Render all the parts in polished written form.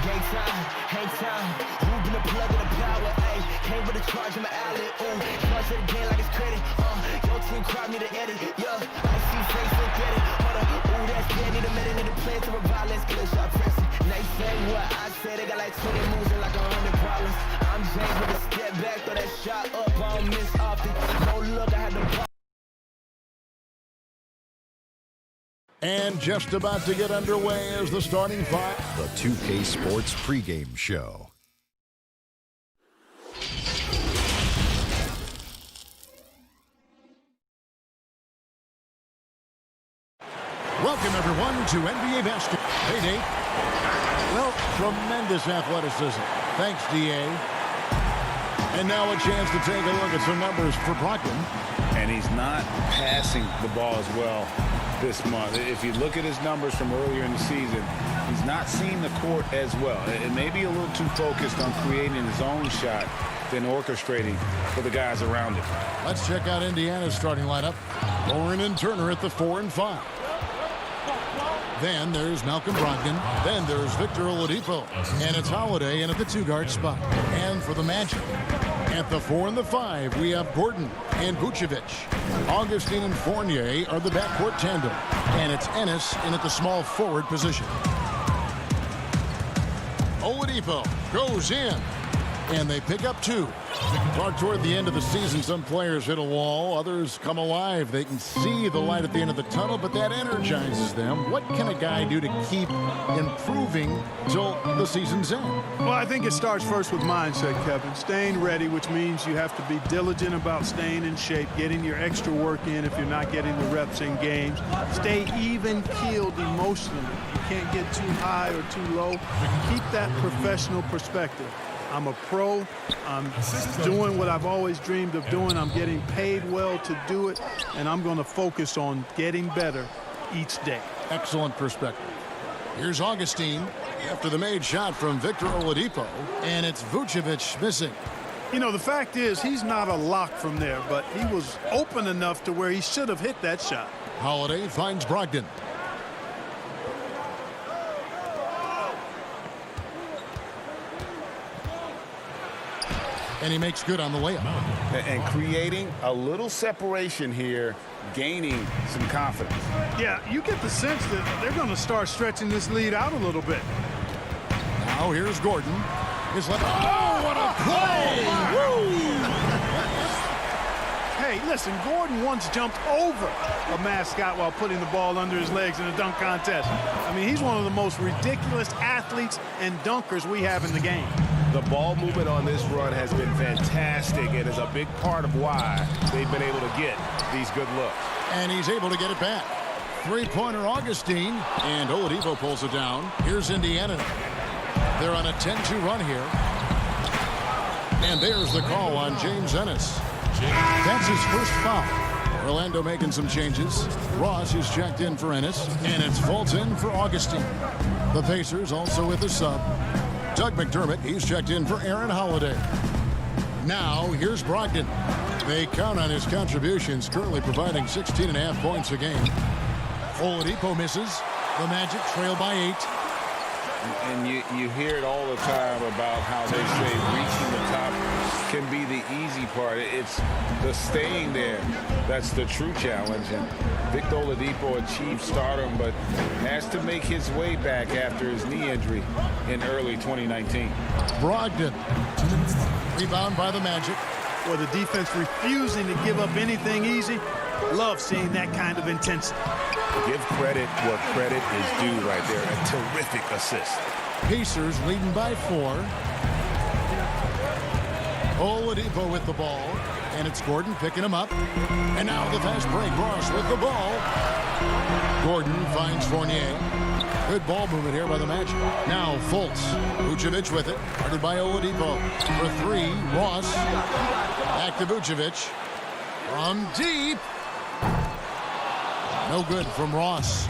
Game time, hang time. Ruben the plug in the power, ayy. Came with a charge in my alley, ooh. Charge to the game like it's credit, Your team crowd need to edit, yeah. I see face and get it, hold up. Ooh, that's good, need a minute, need a plan to revive. Let's get a shot pressing. They say what I say, they got like 20 moves and like 100 problems. I'm James with a step back, throw that shot up, I don't miss often. No look, I had to. And just about to get underway is the starting five. The 2K Sports pregame show. Welcome, everyone, to NBA basketball. Hey, Nate. Well, tremendous athleticism. Thanks, D.A. And now a chance to take a look at some numbers for Brogdon. And he's not passing the ball as well this month. If you look at his numbers from earlier in the season, he's not seeing the court as well. It may be a little too focused on creating his own shot than orchestrating for the guys around him. Let's check out Indiana's starting lineup. Lauren and Turner at the 4 and 5. Then there's Malcolm Brogdon. Then there's Victor Oladipo. And it's Holiday in at the 2-guard spot. And for the Magic, at the 4 and the 5, we have Gordon and Vucevic. Augustine and Fournier are the backcourt tandem. And it's Ennis in at the small forward position. Oladipo goes in. And they pick up 2. Toward the end of the season, some players hit a wall. Others come alive. They can see the light at the end of the tunnel, but that energizes them. What can a guy do to keep improving till the season's end? Well, I think it starts first with mindset, Kevin. Staying ready, which means you have to be diligent about staying in shape, getting your extra work in if you're not getting the reps in games. Stay even-keeled emotionally. You can't get too high or too low. Keep that professional perspective. I'm a pro. I'm doing what I've always dreamed of doing. I'm getting paid well to do it, and I'm going to focus on getting better each day. Excellent perspective. Here's Augustine after the made shot from Victor Oladipo, and it's Vucevic missing. You know, the fact is he's not a lock from there, but he was open enough to where he should have hit that shot. Holiday finds Brogdon. And he makes good on the layup. And creating a little separation here, gaining some confidence. Yeah, you get the sense that they're going to start stretching this lead out a little bit. Now here's Gordon. Oh, what a play! Hey, listen, Gordon once jumped over a mascot while putting the ball under his legs in a dunk contest. I mean, he's one of the most ridiculous athletes and dunkers we have in the game. The ball movement on this run has been fantastic and is a big part of why they've been able to get these good looks. And he's able to get it back. Three-pointer Augustine, and Oladipo pulls it down. Here's Indiana. They're on a 10-2 run here. And there's the call on James Ennis. That's his first foul. Orlando making some changes. Ross is checked in for Ennis, and it's Fulton for Augustine. The Pacers also with a sub. Doug McDermott, he's checked in for Aaron Holiday. Now, here's Brogdon. They count on his contributions, currently providing 16.5 points a game. Oladipo misses. The Magic trail by 8. And you hear it all the time about how they say reaching the top can be the easy part. It's the staying there that's the true challenge. And Victor Oladipo achieved stardom, but has to make his way back after his knee injury in early 2019. Brogdon. Rebound by the Magic. Or the defense refusing to give up anything easy. Love seeing that kind of intensity. Give credit what credit is due right there. A terrific assist. Pacers leading by 4. Oladipo with the ball. And it's Gordon picking him up. And now the fast break. Ross with the ball. Gordon finds Fournier. Good ball movement here by the Magic. Now Fultz. Vucevic with it. Guarded by Oladipo. For 3. Ross. Back to Vucevic. From deep. No good from Ross.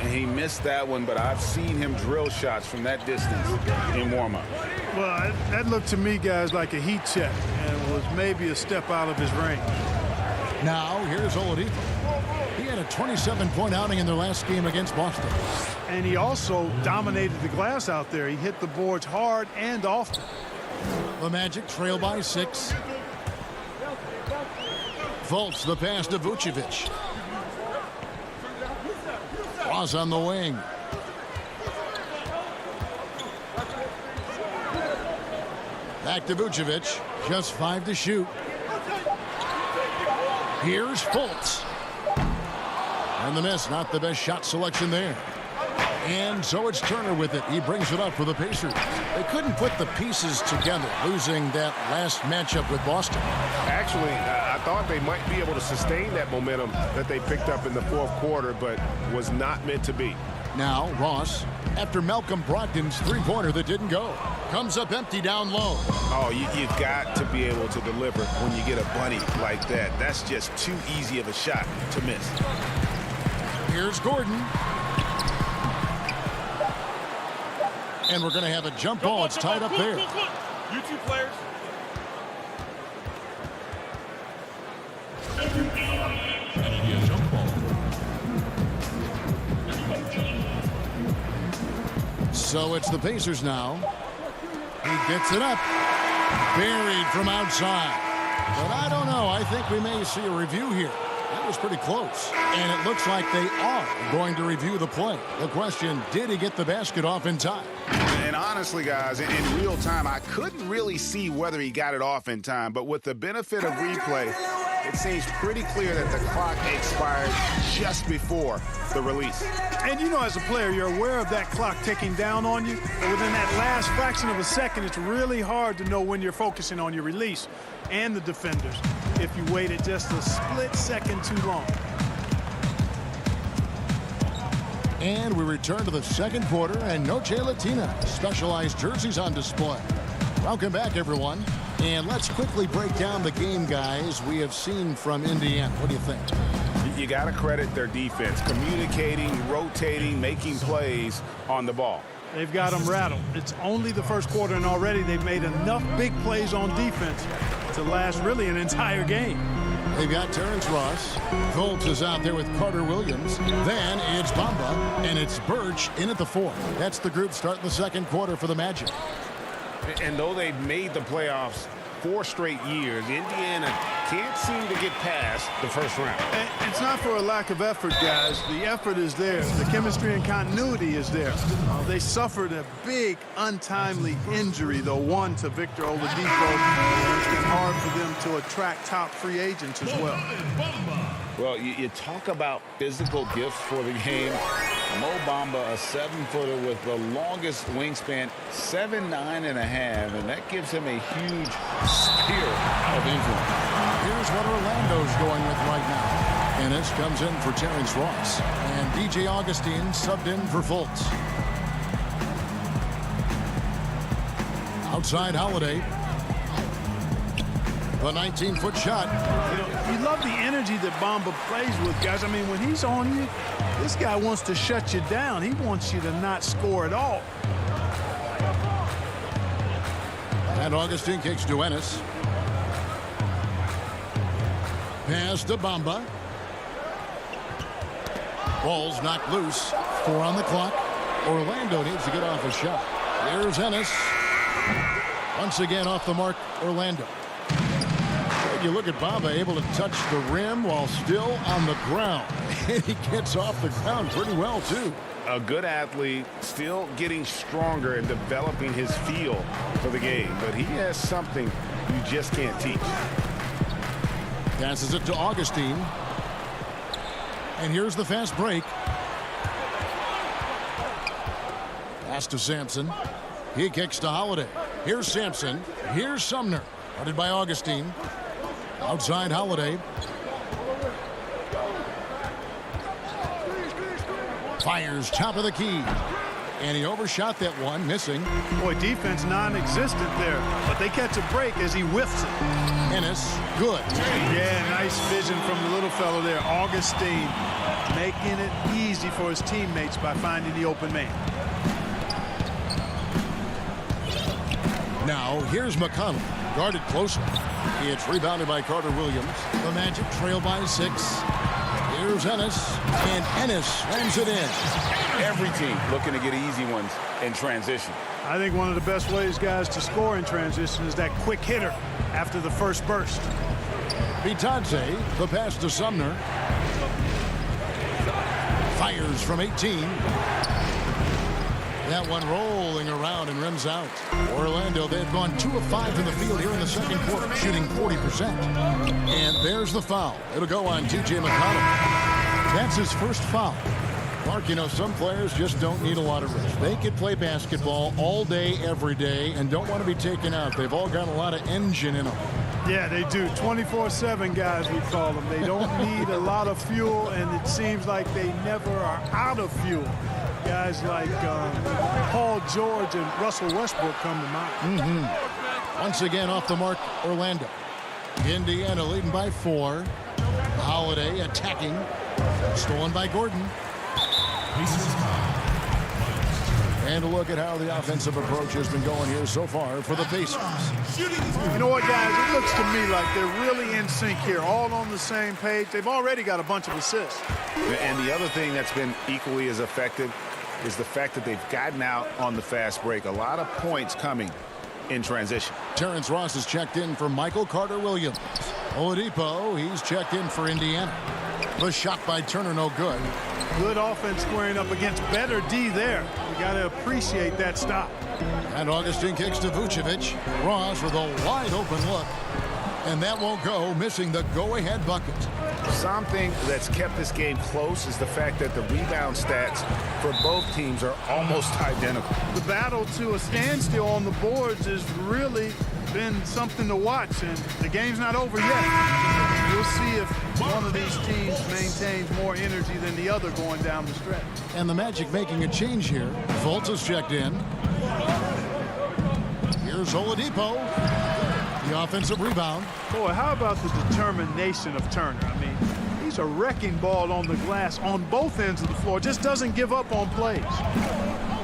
He missed that one, but I've seen him drill shots from that distance in warm-up. Well, that looked to me, guys, like a heat check and was maybe a step out of his range. Now, here's Oladipo. He had a 27-point outing in their last game against Boston. And he also dominated the glass out there. He hit the boards hard and often. The Magic trail by 6. Fultz the pass to Vucevic. Ross on the wing. Back to Vucevic. Just 5 to shoot. Here's Fultz. And the miss, not the best shot selection there. And so it's Turner with it. He brings it up for the Pacers. They couldn't put the pieces together, losing that last matchup with Boston. Actually, I thought they might be able to sustain that momentum that they picked up in the fourth quarter, but was not meant to be. Now Ross, after Malcolm Brogdon's three-pointer that didn't go, comes up empty down low. Oh, you've got to be able to deliver when you get a bunny like that. That's just too easy of a shot to miss. Here's Gordon. And we're going to have a jump ball. It's tied up there. You two players. So it's the Pacers now. He gets it up. Buried from outside. But I don't know. I think we may see a review here. That was pretty close. And it looks like they are going to review the play. The question, did he get the basket off in time? And honestly, guys, in real time, I couldn't really see whether he got it off in time. But with the benefit of replay, it seems pretty clear that the clock expired just before the release. And you know, as a player, you're aware of that clock ticking down on you. But within that last fraction of a second, it's really hard to know when you're focusing on your release and the defenders if you waited just a split second too long. And we return to the second quarter, and Noche Latina specialized jerseys on display. Welcome back, everyone. And let's quickly break down the game, guys, we have seen from Indiana. What do you think? You got to credit their defense, communicating, rotating, making plays on the ball. They've got them rattled. It's only the first quarter, and already they've made enough big plays on defense to last really an entire game. They've got Terrence Ross. Fultz is out there with Carter Williams. Then it's Bamba, and it's Birch in at the 4. That's the group starting the second quarter for the Magic. And though they've made the playoffs 4 straight years, Indiana can't seem to get past the first round. And it's not for a lack of effort, guys. The effort is there. The chemistry and continuity is there. They suffered a big, untimely injury, though, one to Victor Oladipo. It's been hard for them to attract top free agents as well. Well, you talk about physical gifts for the game. Mo Bamba, a 7-footer with the longest wingspan, 7'9.5", and that gives him a huge sphere of influence. Here's what Orlando's going with right now. Ennis comes in for Terrence Ross. And DJ Augustine subbed in for Fultz. Outside Holiday. The 19-foot shot. You love the energy that Bamba plays with, guys. I mean, when he's on you, this guy wants to shut you down. He wants you to not score at all. And Augustine kicks to Ennis. Pass to Bamba. Ball's knocked loose. 4 on the clock. Orlando needs to get off a shot. Here's Ennis. Once again off the mark, Orlando. You look at Bamba able to touch the rim while still on the ground. And he gets off the ground pretty well, too. A good athlete, still getting stronger and developing his feel for the game. But he has something you just can't teach. Passes it to Augustine. And here's the fast break. Pass to Sampson. He kicks to Holiday. Here's Sampson. Here's Sumner. Guarded by Augustine. Outside Holiday. Fires top of the key. And he overshot that one, missing. Boy, defense non-existent there. But they catch a break as he whiffs it. Ennis, good. Yeah, nice vision from the little fellow there. Augustine making it easy for his teammates by finding the open man. Now, here's McConnell. Guarded closer. It's rebounded by Carter Williams. The Magic trail by 6. Here's Ennis, and Ennis slams it in. Every team looking to get easy ones in transition. I think one of the best ways, guys, to score in transition is that quick hitter after the first burst. Bitadze, the pass to Sumner. Fires from 18. That one rolling around and rims out. Orlando, they've gone 2 of 5 in the field here in the second quarter, shooting 40%. And there's the foul. It'll go on T.J. McConnell. That's his first foul. Mark, you know, some players just don't need a lot of rest. They could play basketball all day, every day, and don't want to be taken out. They've all got a lot of engine in them. Yeah, they do. 24/7 guys, we call them. They don't need a lot of fuel, and it seems like they never are out of fuel. Guys like Paul George and Russell Westbrook come to mind. Once again off the mark, Orlando. Indiana leading by 4. Holiday attacking. Stolen by Gordon. And a look at how the offensive approach has been going here so far for the Pacers. You know what, guys? It looks to me like they're really in sync here, all on the same page. They've already got a bunch of assists. And the other thing that's been equally as effective is the fact that they've gotten out on the fast break. A lot of points coming in transition. Terrence Ross is checked in for Michael Carter-Williams. Oladipo, he's checked in for Indiana. The shot by Turner, no good. Good offense squaring up against better D there. You got to appreciate that stop. And Augustine kicks to Vucevic. Ross with a wide open look. And that won't go, missing the go-ahead bucket. Something that's kept this game close is the fact that the rebound stats for both teams are almost identical. The battle to a standstill on the boards has really been something to watch, and the game's not over yet. We'll see if one of these teams maintains more energy than the other going down the stretch. And the Magic making a change here. Fultz is checked in. Here's Oladipo. The offensive rebound. Boy, how about the determination of Turner? I mean, he's a wrecking ball on the glass on both ends of the floor. Just doesn't give up on plays.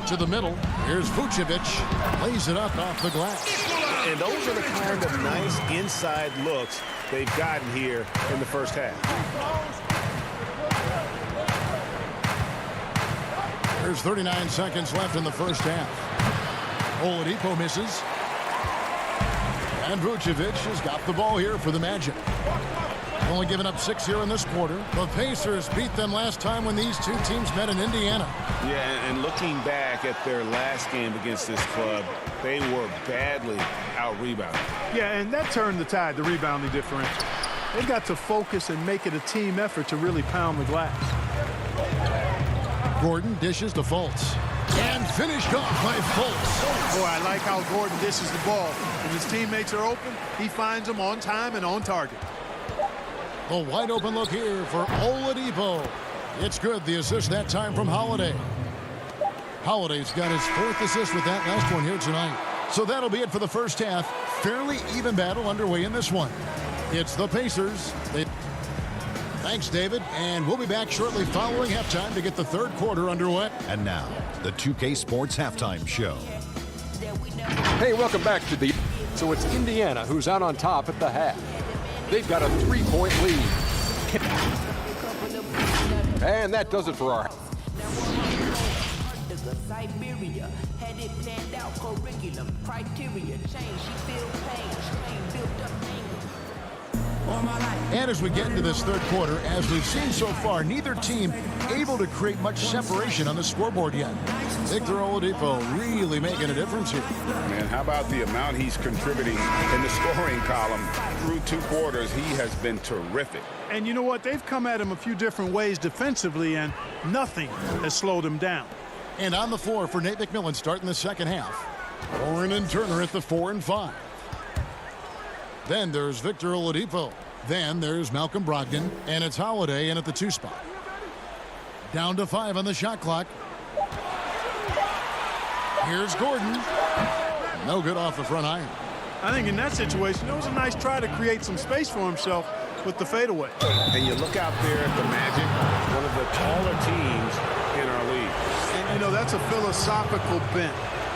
To the middle. Here's Vucevic. Lays it up off the glass. And those are the kind of nice inside looks they've gotten here in the first half. There's 39 seconds left in the first half. Oladipo misses. And Vucevic has got the ball here for the Magic. Only given up 6 here in this quarter. The Pacers beat them last time when these two teams met in Indiana. Yeah, and looking back at their last game against this club, they were badly out-rebounded. Yeah, and that turned the tide, the rebounding differential. They've got to focus and make it a team effort to really pound the glass. Gordon dishes to Fultz. And finished off by Fultz. Boy, I like how Gordon dishes the ball. When his teammates are open, he finds them on time and on target. A wide open look here for Oladipo. It's good. The assist that time from Holiday. Holiday's got his 4th assist with that last one here tonight. So that'll be it for the first half. Fairly even battle underway in this one. It's the Pacers. Thanks, David. And we'll be back shortly following halftime to get the third quarter underway. And now, the 2K Sports Halftime Show. Hey, welcome back to the... So it's Indiana who's out on top at the half. They've got a 3-point lead. And that does it for our... Siberia had it planned out, curriculum, criteria, change, she feel pain, strain, built up anger. All my life. And as we get into this third quarter, as we've seen so far, neither team able to create much separation on the scoreboard yet. Victor Oladipo really making a difference here. Man, how about the amount he's contributing in the scoring column through 2 quarters? He has been terrific. And you know what? They've come at him a few different ways defensively, and nothing has slowed him down. And on the floor for Nate McMillan starting the second half. Warren and Turner at the 4 and 5. Then there's Victor Oladipo. Then there's Malcolm Brogdon. And it's Holiday in at the 2 spot. Down to 5 on the shot clock. Here's Gordon. No good off the front iron. I think in that situation, it was a nice try to create some space for himself with the fadeaway. And you look out there at the Magic, one of the taller teams in our league. And, you know, that's a philosophical bent.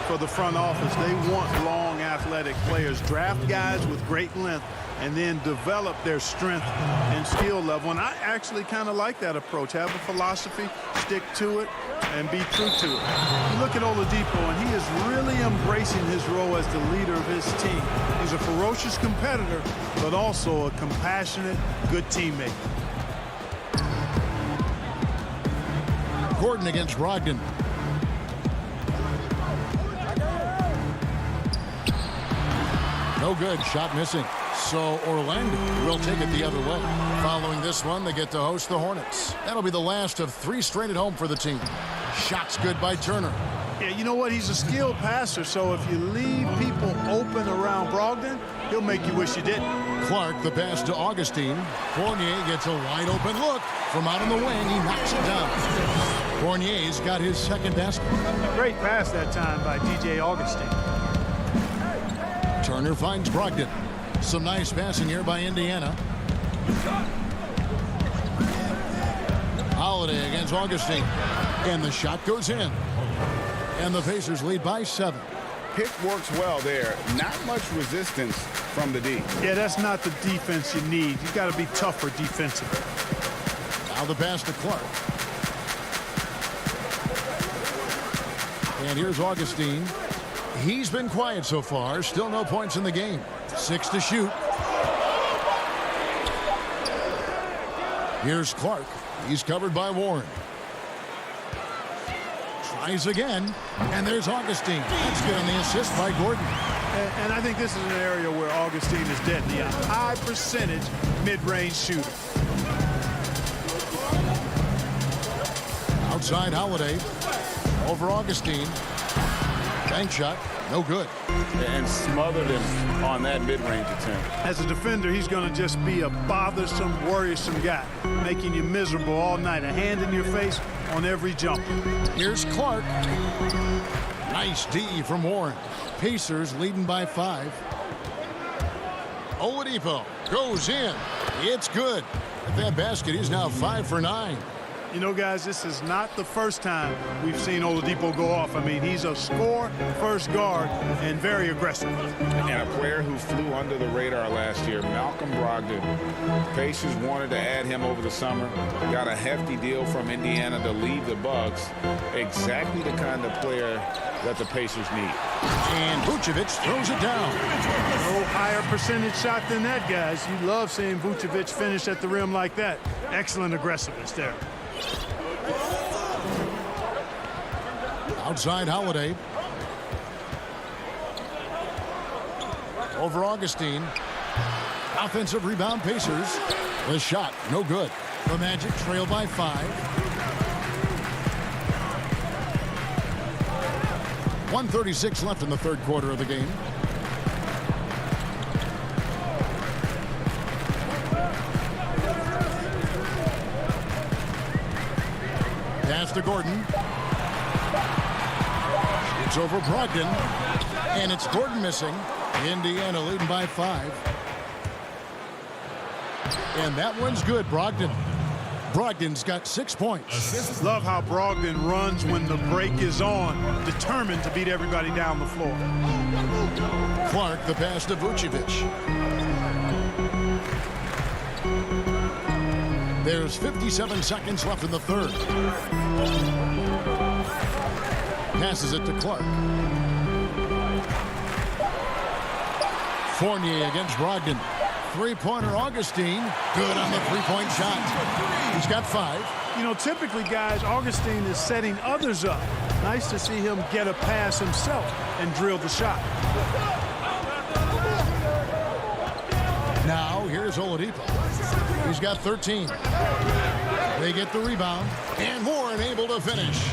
for the front office. They want long, athletic players. Draft guys with great length and then develop their strength and skill level. And I actually kind of like that approach. Have a philosophy, stick to it, and be true to it. You look at Oladipo, and he is really embracing his role as the leader of his team. He's a ferocious competitor, but also a compassionate, good teammate. Gordon against Brogdon. No good. Shot missing. So Orlando will take it the other way. Following this one, they get to host the Hornets. That'll be the last of 3 straight at home for the team. Shots good by Turner. Yeah, you know what? He's a skilled passer, so if you leave people open around Brogdon, he'll make you wish you didn't. Clark, the pass to Augustine. Fournier gets a wide open look. From out on the wing, he knocks it down. Fournier's got his second basket. Great pass that time by DJ Augustine. Turner finds Brogdon. Some nice passing here by Indiana. Holiday against Augustine. And the shot goes in. And the Pacers lead by 7. Pick works well there. Not much resistance from the D. Yeah, that's not the defense you need. You got to be tougher defensively. Now the pass to Clark. And here's Augustine. He's been quiet so far. Still no points in the game. 6 to shoot. Here's Clark. He's covered by Warren. Tries again. And there's Augustine. That's good on the assist by Gordon. And I think this is an area where Augustine is deadly. A high percentage mid-range shooter. Outside Holiday. Over Augustine. Bank shot. No good. And smothered him on that mid-range attempt. As a defender, he's going to just be a bothersome, worrisome guy, making you miserable all night. A hand in your face on every jump. Here's Clark. Nice D from Warren. Pacers leading by 5. Oladipo goes in. It's good. At that basket, he's now 5 for 9. You know, guys, this is not the first time we've seen Oladipo go off. I mean, he's a score, first guard, and very aggressive. And a player who flew under the radar last year, Malcolm Brogdon. Pacers wanted to add him over the summer. Got a hefty deal from Indiana to leave the Bucks. Exactly the kind of player that the Pacers need. And Vucevic throws it down. No higher percentage shot than that, guys. You love seeing Vucevic finish at the rim like that. Excellent aggressiveness there. Outside Holiday. Over Augustine. Offensive rebound Pacers. The shot, no good. The Magic trail by 5. 1:36 left in the third quarter of the game. Pass to Gordon. It's over Brogdon. And it's Gordon missing. Indiana leading by 5. And that one's good, Brogdon. Brogdon's got 6 points. Love how Brogdon runs when the break is on, determined to beat everybody down the floor. Clark, the pass to Vucevic. There's 57 seconds left in the third. Passes it to Clark. Fournier against Brogdon. Three-pointer Augustine. Good on the three-point shot. He's got 5. You know, typically, guys, Augustine is setting others up. Nice to see him get a pass himself and drill the shot. Now, here's Oladipo. He's got 13. They get the rebound. And Warren able to finish.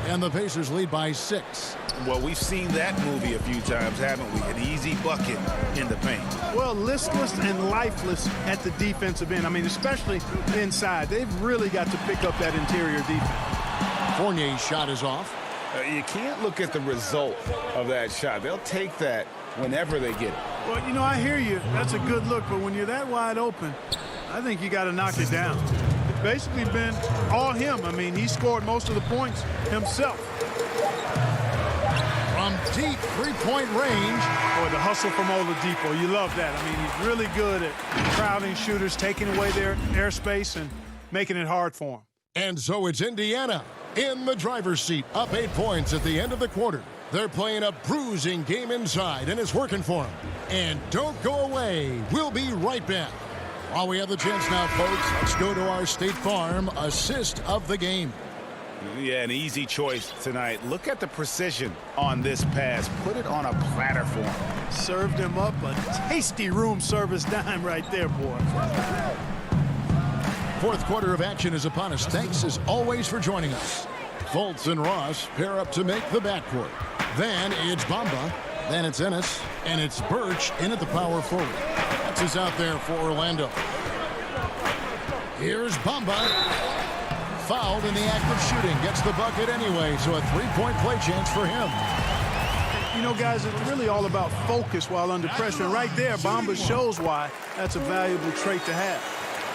And the Pacers lead by 6. Well, we've seen that movie a few times, haven't we? An easy bucket in the paint. Well, listless and lifeless at the defensive end. I mean, especially inside. They've really got to pick up that interior defense. Fournier's shot is off. You can't look at the result of that shot. They'll take that whenever they get it. Well, you know, I hear you. That's a good look. But when you're that wide open, I think you got to knock it down. It's basically been all him. I mean, he scored most of the points himself. from deep three-point range. Boy, the hustle from Oladipo, you love that. I mean, he's really good at crowding shooters, taking away their airspace and making it hard for them. And so it's Indiana in the driver's seat, up 8 points at the end of the quarter. They're playing a bruising game inside, and it's working for them. And don't go away. We'll be right back. While we have the chance now, folks, let's go to our State Farm assist of the game. Yeah, an easy choice tonight. Look at the precision on this pass. Put it on a platter for him. Served him up a tasty room service dime right there, boy. Fourth quarter of action is upon us. Thanks, as always, for joining us. Fultz and Ross pair up to make the backcourt. Then it's Bamba. Then it's Ennis. And it's Birch in at the power forward. That's who's out there for Orlando. Here's Bamba. Fouled in the act of shooting. Gets the bucket anyway, so a three-point play chance for him. You know, guys, it's really all about focus while under pressure. And right there, Bamba shows why that's a valuable trait to have.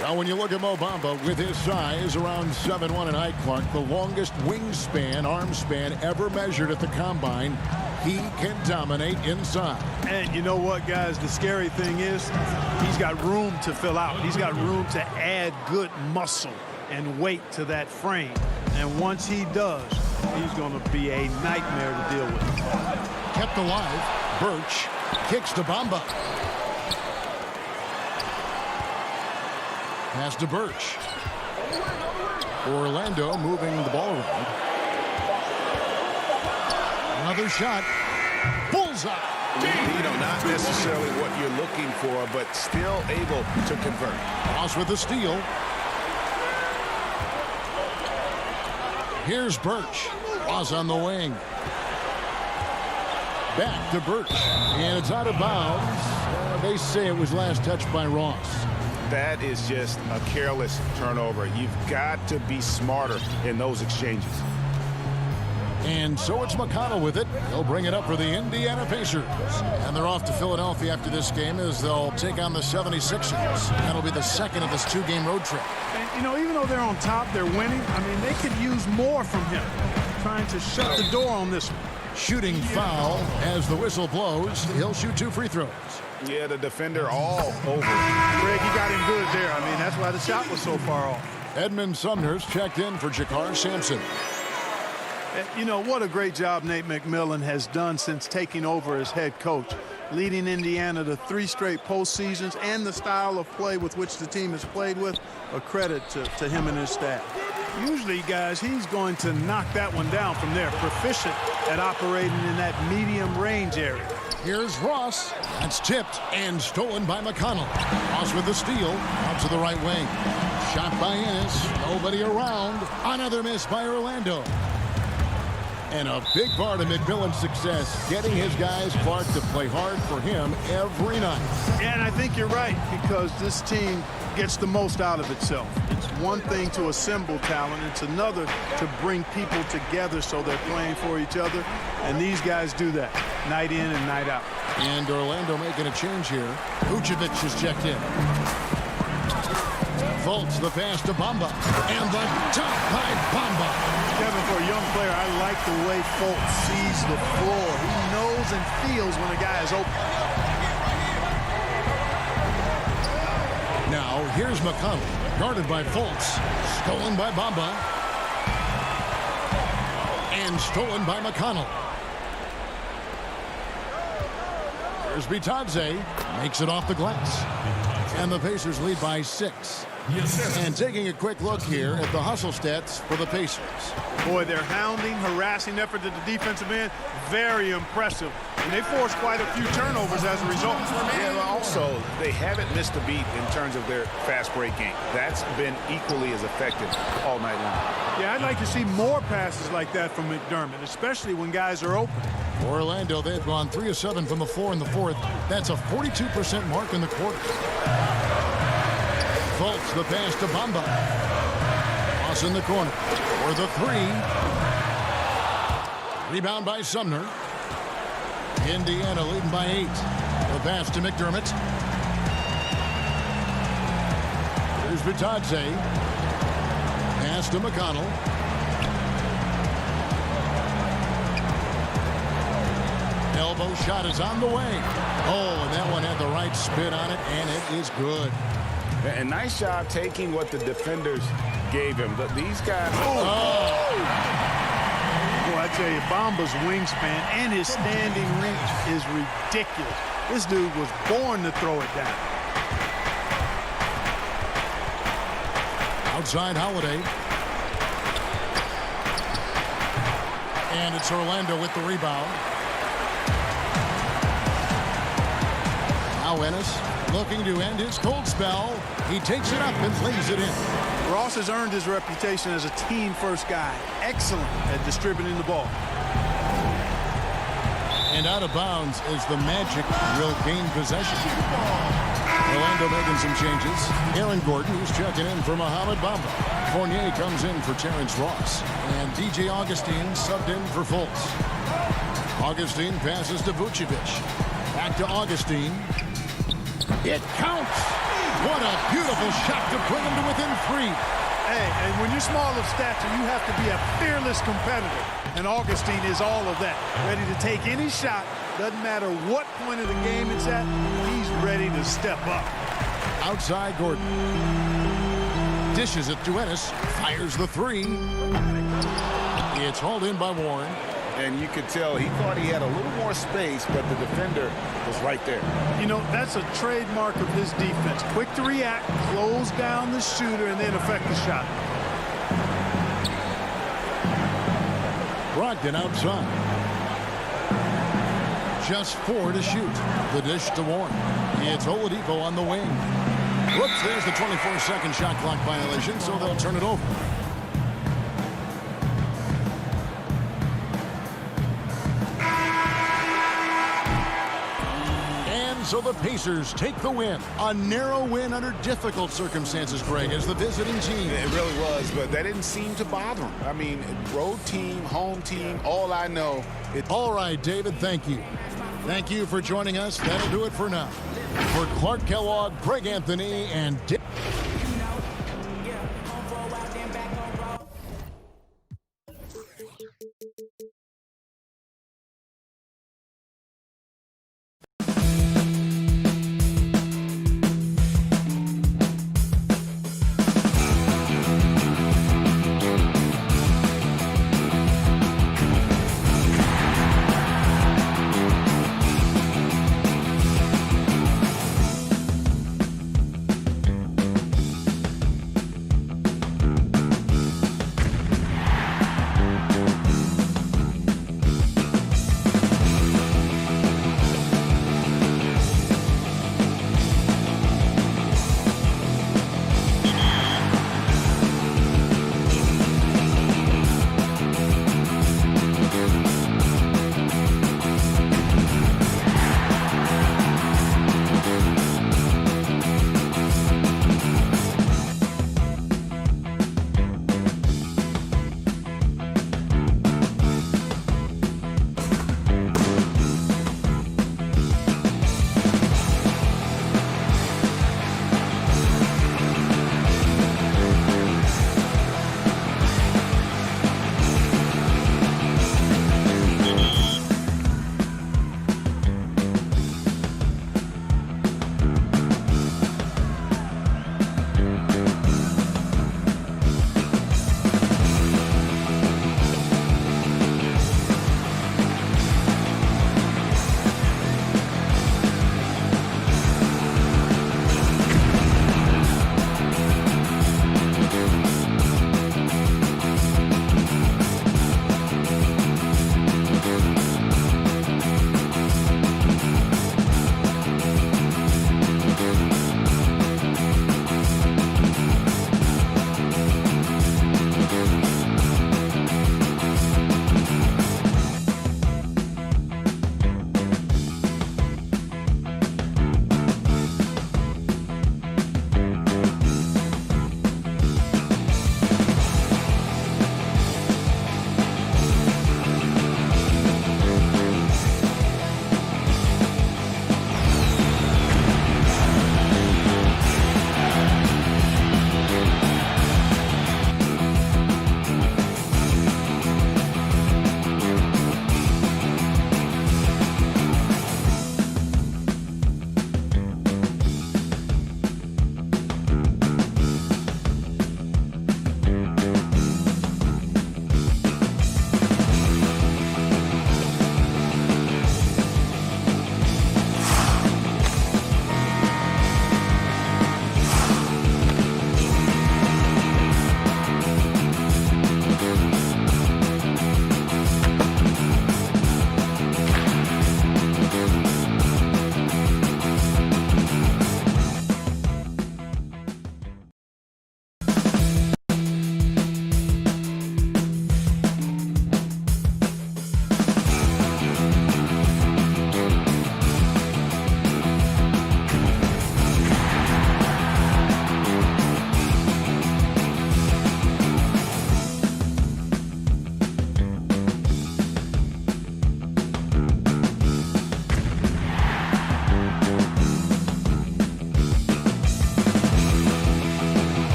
Well, when you look at Mo Bamba, with his size, around 7'1" and height, Clark, the longest wingspan, arm span ever measured at the Combine, he can dominate inside. And you know what, guys? The scary thing is he's got room to fill out. He's got room to add good muscle and weight to that frame. And once he does, he's going to be a nightmare to deal with. Kept alive. Birch kicks to Bamba. Pass to Birch. Orlando moving the ball around. Another shot. Bullseye. You know, not necessarily what you're looking for, but still able to convert. Ross with the steal. Here's Birch. Ross on the wing. Back to Birch. And it's out of bounds. They say it was last touched by Ross. That is just a careless turnover. You've got to be smarter in those exchanges. And so it's McConnell with it. He'll bring it up for the Indiana Pacers. And they're off to Philadelphia after this game as they'll take on the 76ers. That'll be the second of this two-game road trip. And, you know, even though they're on top, they're winning. I mean, they could use more from him. Trying to shut the door on this one. Shooting foul as the whistle blows. He'll shoot 2 free throws. Yeah, the defender all over. Greg, you got him good there. I mean, that's why the shot was so far off. Edmund Sumner's checked in for Jakar Sampson. You know, what a great job Nate McMillan has done since taking over as head coach, leading Indiana to 3 straight postseasons, and the style of play with which the team has played with, a credit to him and his staff. Usually, guys, he's going to knock that one down from there, proficient at operating in that medium range area. Here's Ross. That's tipped and stolen by McConnell. Ross with the steal. Out to the right wing. Shot by Ennis. Nobody around. Another miss by Orlando. And a big part of McMillan's success, getting his guys, Clark, to play hard for him every night. And I think you're right, because this team gets the most out of itself. It's one thing to assemble talent. It's another to bring people together so they're playing for each other. And these guys do that night in and night out. And Orlando making a change here. Vucevic has checked in. Fultz the pass to Bamba. And the top by Bamba. Kevin, for a young player, I like the way Fultz sees the floor. He knows and feels when a guy is open. Now, here's McConnell, guarded by Fultz. Stolen by Bamba. And stolen by McConnell. Here's Bitadze. Makes it off the glass. And the Pacers lead by 6. And taking a quick look here at the hustle stats for the Pacers. Boy, their hounding, harassing effort at the defensive end, very impressive. And they forced quite a few turnovers as a result. Yeah, also, they haven't missed a beat in terms of their fast break game. That's been equally as effective all night long. Yeah, I'd like to see more passes like that from McDermott, especially when guys are open. Orlando, they've gone 3 of 7 from the floor in the fourth. That's a 42% mark in the quarter. Fultz the pass to Bamba. Ross in the corner for the 3. Rebound by Sumner. Indiana leading by 8. The pass to McDermott. Here's Bitadze. Pass to McConnell. Elbow shot is on the way. Oh, and that one had the right spin on it, and it is good. And nice job taking what the defenders gave him. But these guys... Boy, I tell you, Bamba's wingspan and his standing reach is ridiculous. This dude was born to throw it down. Outside Holiday. And it's Orlando with the rebound. Now Ennis looking to end his cold spell. He takes it up and plays it in. Ross has earned his reputation as a team-first guy. Excellent at distributing the ball. And out of bounds as the Magic will gain possession. Orlando making some changes. Aaron Gordon, who's checking in for Mohamed Bamba. Fournier comes in for Terrence Ross. And DJ Augustine subbed in for Fultz. Augustine passes to Vucevic. Back to Augustine. It counts! What a beautiful shot to bring him to within 3. Hey, and when you're small of stature, you have to be a fearless competitor. And Augustine is all of that. Ready to take any shot. Doesn't matter what point of the game it's at. He's ready to step up. Outside Gordon. Dishes it to Ennis. Fires the 3. It's hauled in by Warren. And you could tell he thought he had a little more space, but the defender was right there. You know, that's a trademark of his defense. Quick to react, close down the shooter, and then affect the shot. Brogdon outside. Just 4 to shoot. The dish to Warren. It's Oladipo on the wing. Whoops, there's the 24-second shot clock violation, so they'll turn it over. So the Pacers take the win. A narrow win under difficult circumstances, Greg, as the visiting team. It really was, but that didn't seem to bother him. I mean, road team, home team, all I know. All right, David, thank you. Thank you for joining us. That'll do it for now. For Clark Kellogg, Greg Anthony, and Dick.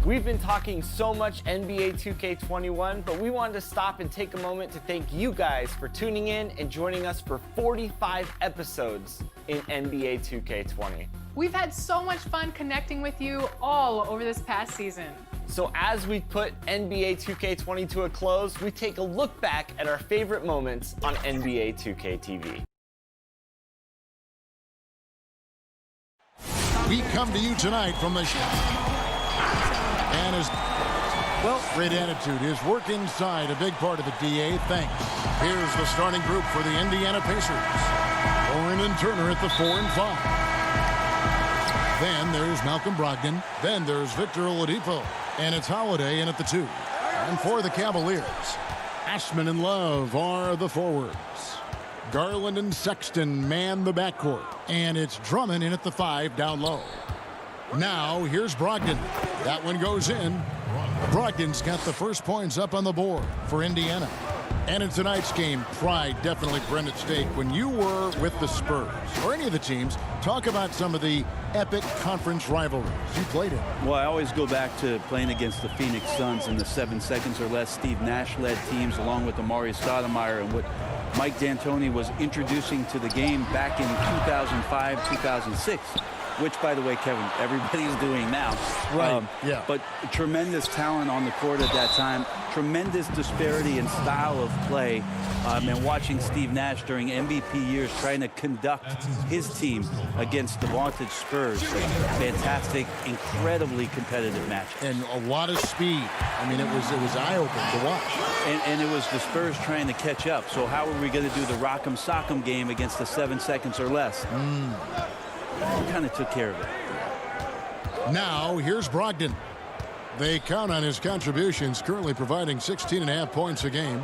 We've been talking so much NBA 2K21, but we wanted to stop and take a moment to thank you guys for tuning in and joining us for 45 episodes in NBA 2K20. We've had so much fun connecting with you all over this past season. So as we put NBA 2K20 to a close, we take a look back at our favorite moments on NBA 2K TV. We come to you tonight from the and his great attitude. His work inside, a big part of the DA. Thanks. Here's the starting group for the Indiana Pacers. Warren and Turner at the 4 and 5. Then there's Malcolm Brogdon. Then there's Victor Oladipo. And it's Holiday in at the 2. And for the Cavaliers, Ashman and Love are the forwards. Garland and Sexton man the backcourt. And it's Drummond in at the 5 down low. Now here's Brogdon. That one goes in. Brogdon's got the first points up on the board for Indiana. And in tonight's game, pride definitely brought at stake. When you were with the Spurs or any of the teams, talk about some of the epic conference rivalries. You played it. Well, I always go back to playing against the Phoenix Suns in the 7 seconds or less Steve Nash-led teams, along with Amari Stoudemire, and what Mike D'Antoni was introducing to the game back in 2005, 2006. Which, by the way, Kevin, everybody's doing now. Right, yeah. But tremendous talent on the court at that time. Tremendous disparity in style of play. And watching Steve Nash during MVP years trying to conduct his team against the vaunted Spurs. Fantastic, incredibly competitive match. And a lot of speed. I mean, it was eye-opening to watch. And it was the Spurs trying to catch up. So how are we going to do the Rock'em Sock'em game against the 7 seconds or less? Kind of took care of it. Now here's Brogdon. They count on his contributions, currently providing 16.5 points a game.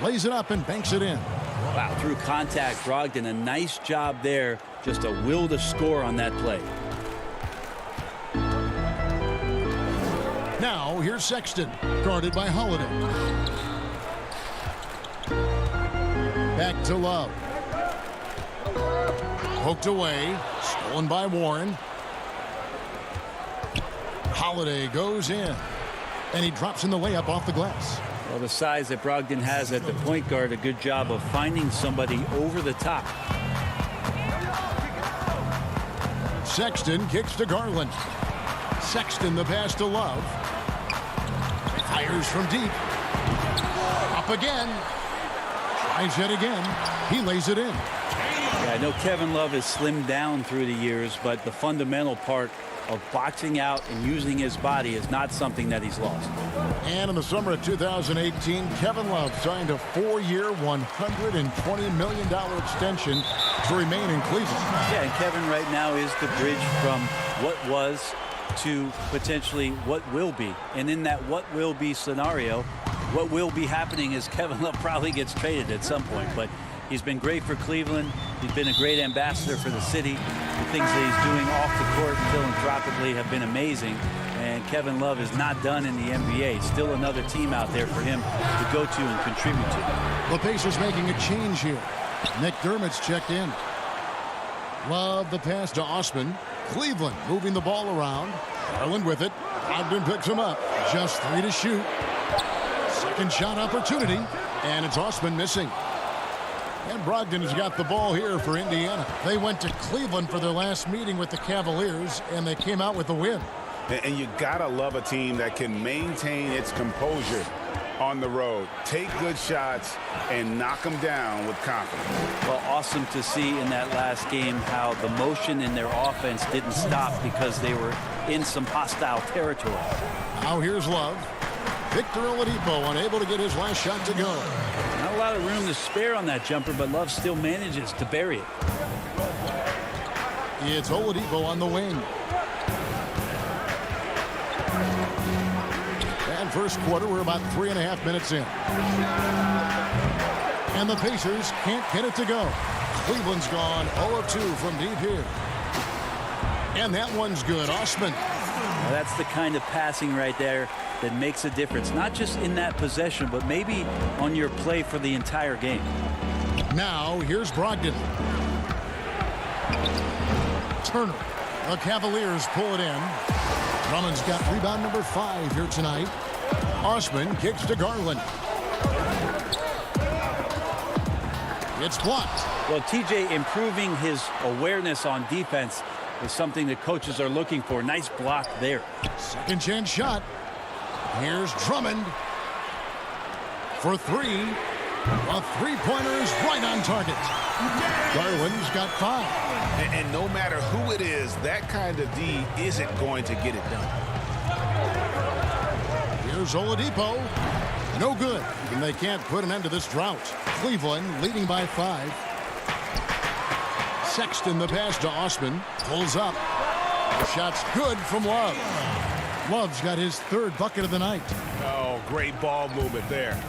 Lays it up and banks it in. Wow, through contact, Brogdon, a nice job there. Just a will to score on that play. Now here's Sexton, guarded by Holiday. Back to Love. Poked away. Stolen by Warren. Holiday goes in. And he drops in the layup off the glass. Well, the size that Brogdon has at the point guard, a good job of finding somebody over the top. Sexton kicks to Garland. Sexton the pass to Love. Fires from deep. Up again. Tries yet again. He lays it in. Yeah, I know Kevin Love has slimmed down through the years, but the fundamental part of boxing out and using his body is not something that he's lost. And in the summer of 2018, Kevin Love signed a 4-year, $120 million extension to remain in Cleveland. Yeah, and Kevin right now is the bridge from what was to potentially what will be. And in that what will be scenario, what will be happening is Kevin Love probably gets traded at some point. But he's been great for Cleveland. He's been a great ambassador for the city. The things that he's doing off the court philanthropically have been amazing. And Kevin Love is not done in the NBA. Still another team out there for him to go to and contribute to. The Pacers making a change here. McDermott's checked in. Love the pass to Osman. Cleveland moving the ball around. Garland with it. Brogdon picks him up. Just 3 to shoot. Second shot opportunity. And it's Osman missing. And Brogdon has got the ball here for Indiana. They went to Cleveland for their last meeting with the Cavaliers, and they came out with a win. And you gotta love a team that can maintain its composure on the road, take good shots, and knock them down with confidence. Well, awesome to see in that last game how the motion in their offense didn't stop because they were in some hostile territory. Now here's Love. Victor Oladipo unable to get his last shot to go. Not a lot of room to spare on that jumper, but Love still manages to bury it. It's Oladipo on the wing. And first quarter, we're about 3.5 minutes in. And the Pacers can't get it to go. Cleveland's gone 0 of 2 from deep here. And that one's good. Osman. Well, that's the kind of passing right there that makes a difference, not just in that possession, but maybe on your play for the entire game. Now, here's Brogdon. Turner The Cavaliers pull it in. Drummond's got rebound number 5 here tonight. Osman kicks to Garland. It's blocked. Well, TJ improving his awareness on defense is something that coaches are looking for. Nice block there. Second chance shot. Here's Drummond for 3. A three-pointer is right on target. Garland's got 5. And no matter who it is, that kind of D isn't going to get it done. Here's Oladipo. No good. And they can't put an end to this drought. Cleveland leading by 5. Sexton the pass to Osman. Pulls up. The shot's good from Love. Love's got his 3rd bucket of the night. Oh, great ball movement there.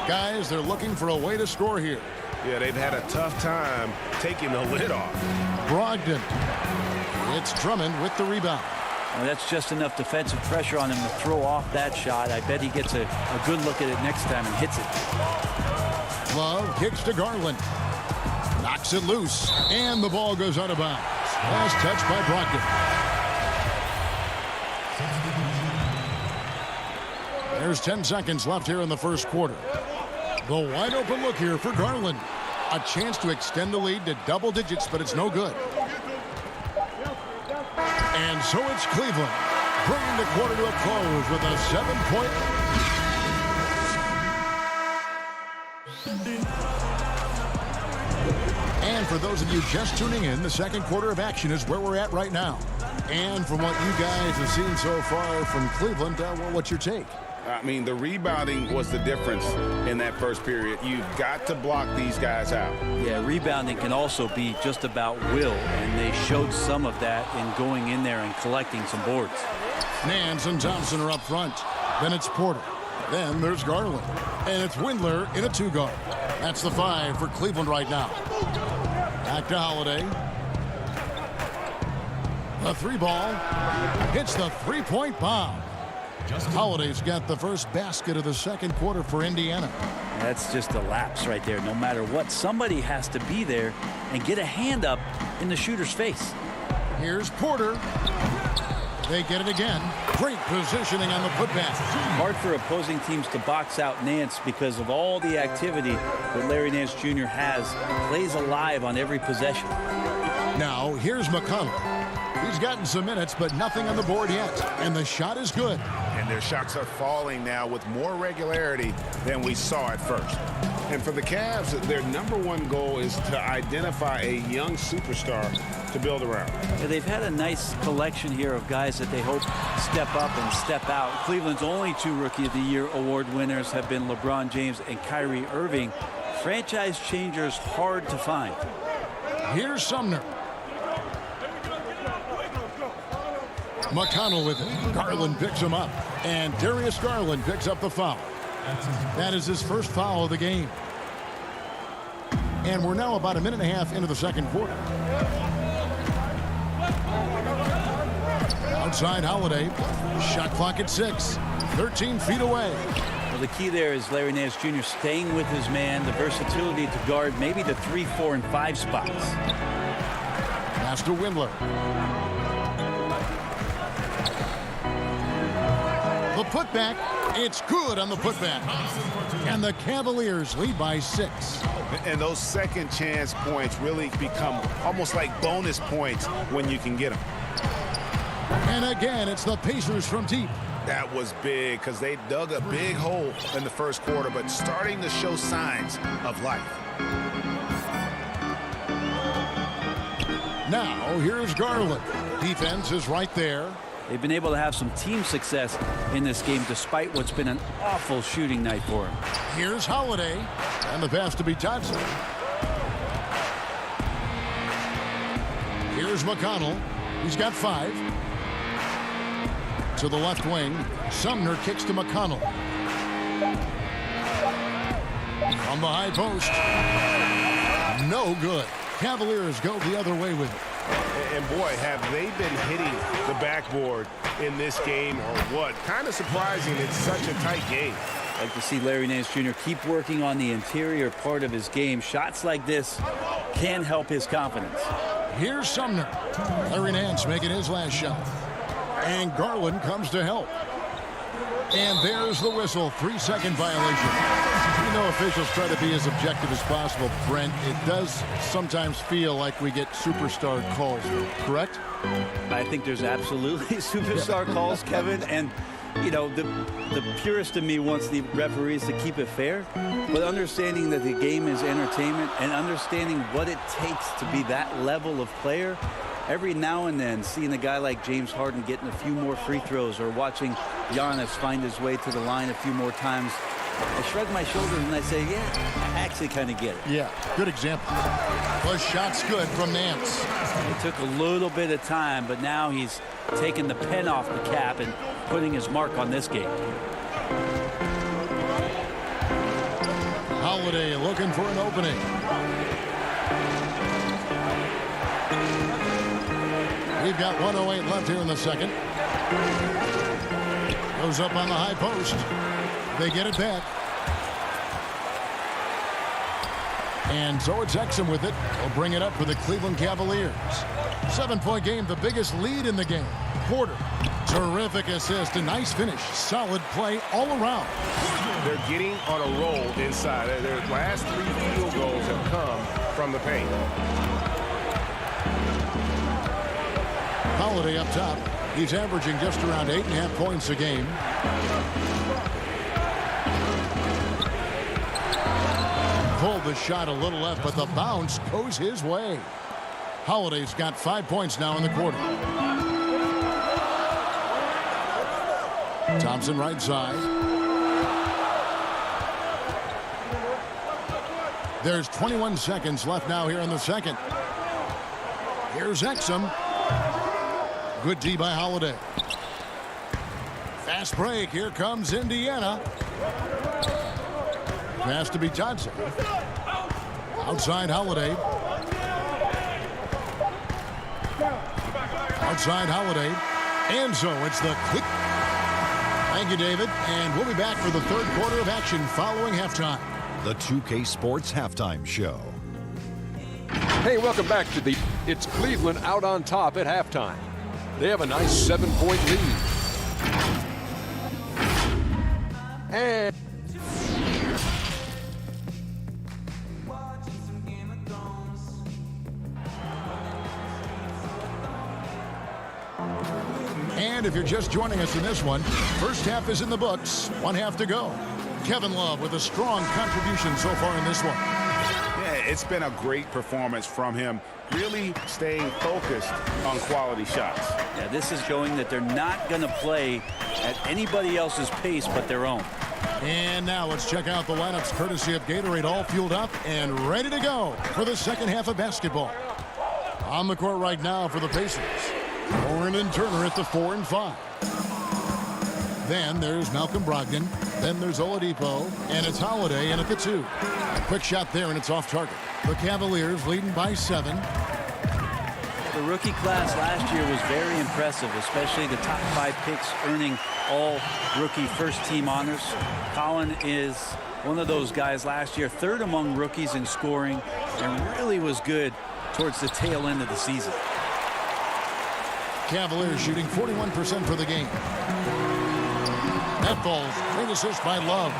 Guys, they're looking for a way to score here. Yeah, they've had a tough time taking the lid off. Brogdon. It's Drummond with the rebound. Well, that's just enough defensive pressure on him to throw off that shot. I bet he gets a good look at it next time and hits it. Love kicks to Garland. Knocks it loose. And the ball goes out of bounds. Last touch by Brogdon. There's 10 seconds left here in the first quarter. The wide open look here for Garland. A chance to extend the lead to double digits, but it's no good. And so it's Cleveland, bringing the quarter to a close with a 7-point. And for those of you just tuning in, the second quarter of action is where we're at right now. And from what you guys have seen so far from Cleveland, well, what's your take? I mean, the rebounding was the difference in that first period. You've got to block these guys out. Yeah, rebounding can also be just about will, and they showed some of that in going in there and collecting some boards. Nance and Thompson are up front. Then it's Porter. Then there's Garland. And it's Windler in a 2-guard. That's the 5 for Cleveland right now. Back to Holiday. The 3-ball hits the 3-point bomb. Holiday's got the first basket of the second quarter for Indiana. That's just a lapse right there. No matter what, somebody has to be there and get a hand up in the shooter's face. Here's Porter. They get it again. Great positioning on the putback. Hard for opposing teams to box out Nance because of all the activity that Larry Nance Jr. has. Plays alive on every possession. Now, here's McConnell. He's gotten some minutes, but nothing on the board yet. And the shot is good. And their shots are falling now with more regularity than we saw at first. And for the Cavs, their #1 goal is to identify a young superstar to build around. Yeah, they've had a nice collection here of guys that they hope step up and step out. Cleveland's only 2 Rookie of the Year award winners have been LeBron James and Kyrie Irving. Franchise changers hard to find. Here's Sumner. McConnell with it. Garland picks him up. And Darius Garland picks up the foul. That is his first foul of the game. And we're now about a minute and a half into the second quarter. Outside Holiday. Shot clock at 6. 13 feet away. Well, the key there is Larry Nance Jr. staying with his man, the versatility to guard maybe the 3, 4, and 5 spots. Pass to Windler. The putback, it's good on the putback. And the Cavaliers lead by 6. And those second chance points really become almost like bonus points when you can get them. And again, it's the Pacers from deep. That was big because they dug a big hole in the first quarter, but starting to show signs of life. Now, here's Garland. Defense is right there. They've been able to have some team success in this game despite what's been an awful shooting night for him. Here's Holiday. And the pass to be Johnson. Here's McConnell. He's got 5. To the left wing. Sumner kicks to McConnell. From the high post. No good. Cavaliers go the other way with it. And boy, have they been hitting the backboard in this game or what? Kind of surprising. It's such a tight game. I'd like to see Larry Nance Jr. keep working on the interior part of his game. Shots like this can help his confidence. Here's Sumner. Larry Nance making his last shot. And Garland comes to help. And there's the whistle. 3-second violation. You know, officials try to be as objective as possible, Brent. It does sometimes feel like we get superstar calls, correct? I think there's absolutely superstar calls, Kevin. And, you know, the purist in me wants the referees to keep it fair. But understanding that the game is entertainment and understanding what it takes to be that level of player, every now and then seeing a guy like James Harden getting a few more free throws or watching Giannis find his way to the line a few more times, I shrug my shoulders and I say, yeah, I actually kind of get it. Yeah, good example. The shot's good from Nance. It took a little bit of time, but now he's taking the pen off the cap and putting his mark on this game. Holiday looking for an opening. We've got 1:08 left here in the second. Goes up on the high post. They get it back. And so it's Exum with it. They'll bring it up for the Cleveland Cavaliers. 7-point game, the biggest lead in the game. Porter, terrific assist, a nice finish. Solid play all around. They're getting on a roll inside. Their last 3 field goals have come from the paint. Holiday up top. He's averaging just around 8.5 points a game. Pulled the shot a little left, but the bounce goes his way. Holiday's got 5 points now in the quarter. Thompson right side. There's 21 seconds left now here in the second. Here's Exum. Good D by Holiday. Fast break. Here comes Indiana. Pass to be Johnson. Outside Holiday. Outside Holiday. And so it's the quick. Thank you, David. And we'll be back for the third quarter of action following halftime. The 2K Sports Halftime Show. Hey, welcome back to the It's Cleveland out on top at halftime. They have a nice 7-point lead. And if you're just joining us in this one, first half is in the books. 1 half to go. Kevin Love with a strong contribution so far in this one. Yeah, it's been a great performance from him, really staying focused on quality shots. Yeah, this is showing that they're not going to play at anybody else's pace but their own. And now let's check out the lineups courtesy of Gatorade, all fueled up and ready to go for the second half of basketball. On the court right now for the Pacers, Warren and Turner at the 4 and 5. Then there's Malcolm Brogdon. Then there's Oladipo, and it's Holiday in at the 2. A quick shot there, and it's off target. The Cavaliers leading by 7. The rookie class last year was very impressive, especially the top 5 picks earning all rookie first-team honors. Collin is one of those guys last year, 3rd among rookies in scoring, and really was good towards the tail end of the season. Cavaliers shooting 41% for the game. Net falls. Great assist by Love.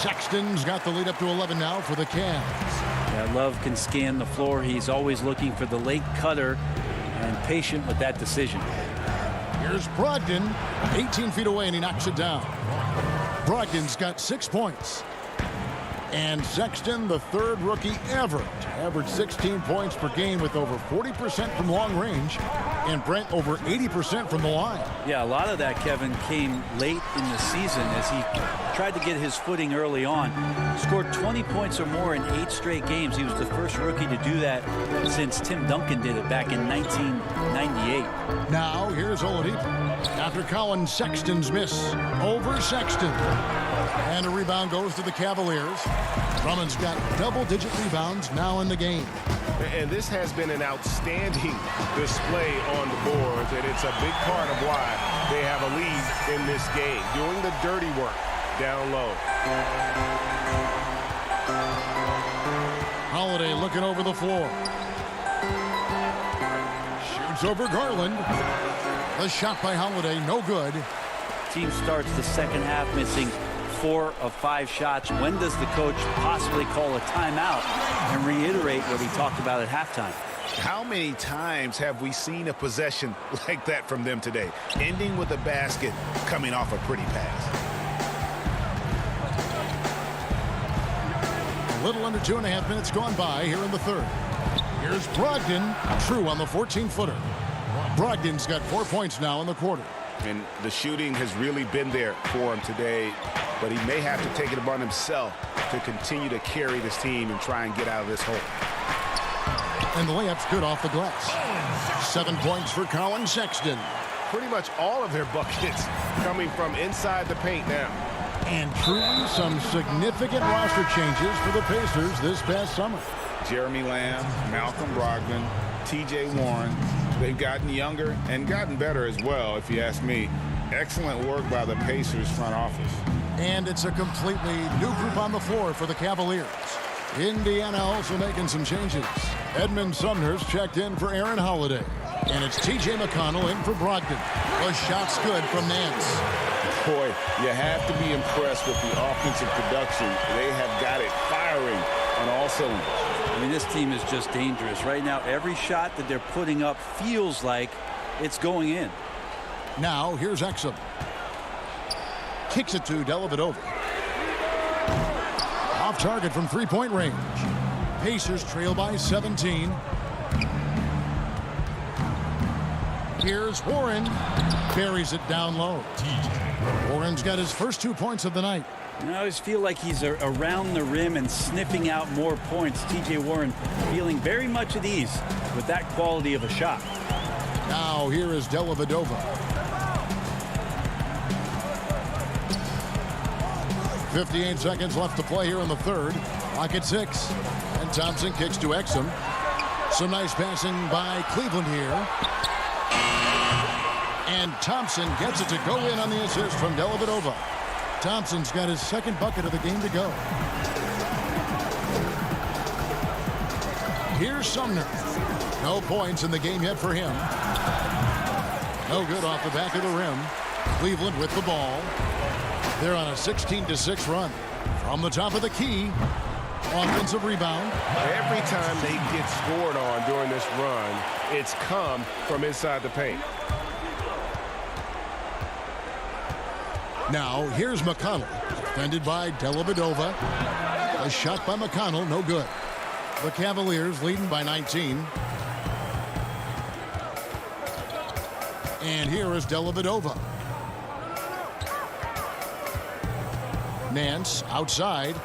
Sexton's got the lead up to 11 now for the Cavs. Yeah, Love can scan the floor. He's always looking for the late cutter and patient with that decision. Here's Brogdon, 18 feet away, and he knocks it down. Brogdon's got 6 points. And Sexton, the 3rd rookie ever to average 16 points per game with over 40% from long range, and Brent over 80% from the line. Yeah, a lot of that, Kevin, came late in the season as he tried to get his footing early on. Scored 20 points or more in 8 straight games. He was the first rookie to do that since Tim Duncan did it back in 1998. Now here's Oladipo. After Colin Sexton's miss, over Sexton. And a rebound goes to the Cavaliers. Drummond's got double-digit rebounds now in the game. And this has been an outstanding display on the boards, and it's a big part of why they have a lead in this game, doing the dirty work down low. Holiday looking over the floor. Jumps over Garland. The shot by Holiday, no good. Team starts the second half missing 4 of 5 shots. When does the coach possibly call a timeout and reiterate what he talked about at halftime? How many times have we seen a possession like that from them today? Ending with a basket, coming off a pretty pass. A little under 2.5 minutes gone by here in the third. Here's Brogdon, true on the 14-footer. Brogdon's got 4 points now in the quarter. And the shooting has really been there for him today, but he may have to take it upon himself to continue to carry this team and try and get out of this hole. And the layup's good off the glass. 7 points for Colin Sexton. Pretty much all of their buckets coming from inside the paint now. And truly some significant roster changes for the Pacers this past summer. Jeremy Lamb, Malcolm Brogdon, T.J. Warren. They've gotten younger and gotten better as well, if you ask me. Excellent work by the Pacers front office. And it's a completely new group on the floor for the Cavaliers. Indiana also making some changes. Edmund Sumner's checked in for Aaron Holiday. And it's T.J. McConnell in for Brogdon. The shot's good from Nance. Boy, you have to be impressed with the offensive production. They have got it firing on all cylinders. I mean, this team is just dangerous. Right now, every shot that they're putting up feels like it's going in. Now, here's Exum. Kicks it to Dellavedova. Off target from three-point range. Pacers trail by 17. Here's Warren. Buries it down low. Warren's got his first 2 points of the night. I always feel like he's around the rim and sniffing out more points. T.J. Warren feeling very much at ease with that quality of a shot. Now here is Dellavedova. 58 seconds left to play here in the third. Clock at 6. And Thompson kicks to Exum. Some nice passing by Cleveland here. And Thompson gets it to go in on the assist from Dellavedova. Thompson's got his second bucket of the game to go. Here's Sumner. No points in the game yet for him. No good off the back of the rim. Cleveland with the ball. They're on a 16-6 run. From the top of the key. Offensive rebound. Every time they get scored on during this run, it's come from inside the paint. Now, here's McConnell, defended by Dellavedova. A shot by McConnell, no good. The Cavaliers leading by 19. And here is Dellavedova. Nance outside.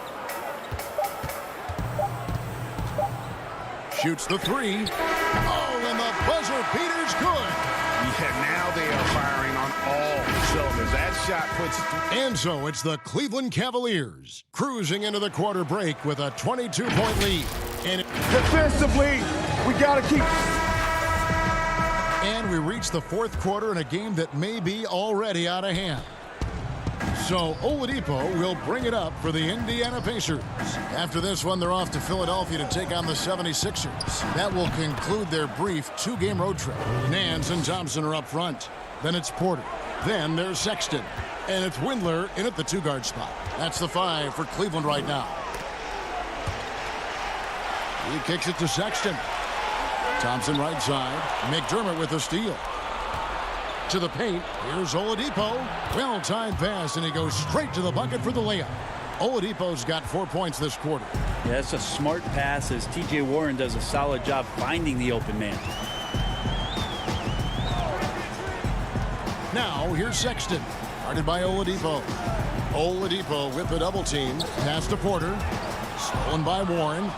Shoots the three. Oh, and the buzzer beater's good. Yeah, now they are firing on all cylinders. That shot puts... And so it's the Cleveland Cavaliers cruising into the quarter break with a 22-point lead. And defensively, we got to keep... And we reach the fourth quarter in a game that may be already out of hand. So Oladipo will bring it up for the Indiana Pacers. After this one, they're off to Philadelphia to take on the 76ers. That will conclude their brief 2-game road trip. Nance and Thompson are up front. Then it's Porter. Then there's Sexton. And it's Windler in at the 2-guard spot. That's the 5 for Cleveland right now. He kicks it to Sexton. Thompson right side. McDermott with the steal. To the paint. Here's Oladipo. Well-timed pass, and he goes straight to the bucket for the layup. Oladipo's got 4 points this quarter. Yeah, that's a smart pass as T.J. Warren does a solid job finding the open man. Now, here's Sexton. Guarded by Oladipo. Oladipo with the double team. Pass to Porter. Stolen by Warren.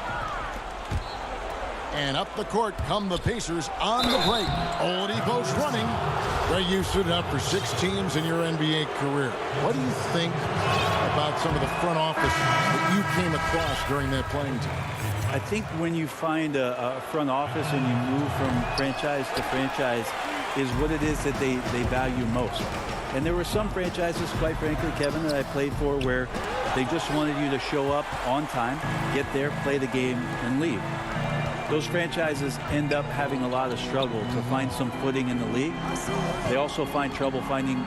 And up the court come the Pacers on the break. Oladipo's running. Well, you stood up for 6 teams in your NBA career. What do you think about some of the front office that you came across during that playing time? I think when you find a front office and you move from franchise to franchise is what it is that they value most. And there were some franchises, quite frankly, Kevin, that I played for where they just wanted you to show up on time, get there, play the game, and leave. those franchises end up having a lot of struggle to find some footing in the league. They also find trouble finding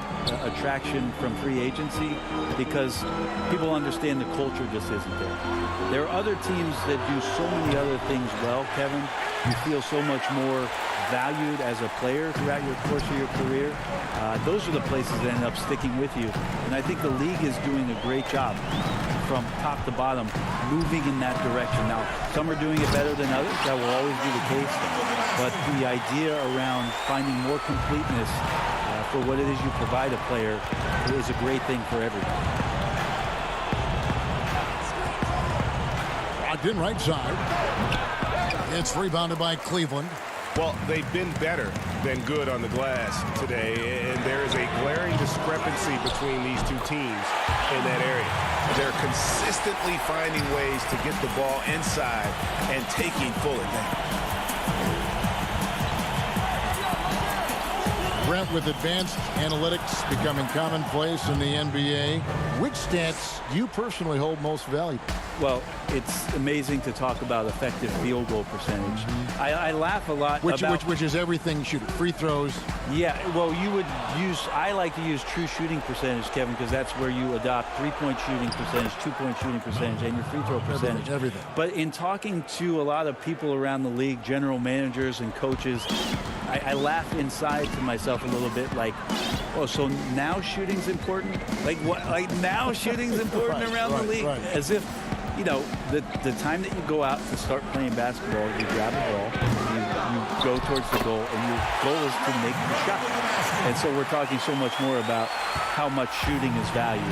attraction from free agency because people understand the culture just isn't there. There are other teams that do so many other things well, Kevin. You feel so much more valued as a player throughout your course of your career. Those are the places that end up sticking with you. And I think the league is doing a great job from top to bottom, moving in that direction. Now, some are doing it better than others. That will always be the case. But the idea around finding more completeness for what it is you provide a player is a great thing for everybody. Locked in right side. It's rebounded by Cleveland. Well, they've been better than good on the glass today, and there is a glaring discrepancy between these two teams in that area. They're consistently finding ways to get the ball inside and taking full advantage. Brent, with advanced analytics becoming commonplace in the NBA, which stats do you personally hold most valuable? Well, it's amazing to talk about effective field goal percentage. I laugh a lot about... Which is everything shooting. Free throws. Yeah, well, I like to use true shooting percentage, Kevin, because that's where you adopt three-point shooting percentage, two-point shooting percentage, and your free throw percentage. Everything. But in talking to a lot of people around the league, general managers and coaches, I laugh inside to myself a little bit like, oh, so now shooting's important? Like what? Like now shooting's important around the league? Right. As if, you know, the time that you go out to start playing basketball, you grab a ball, you go towards the goal, and your goal is to make the shot. And so we're talking so much more about how much shooting is valued.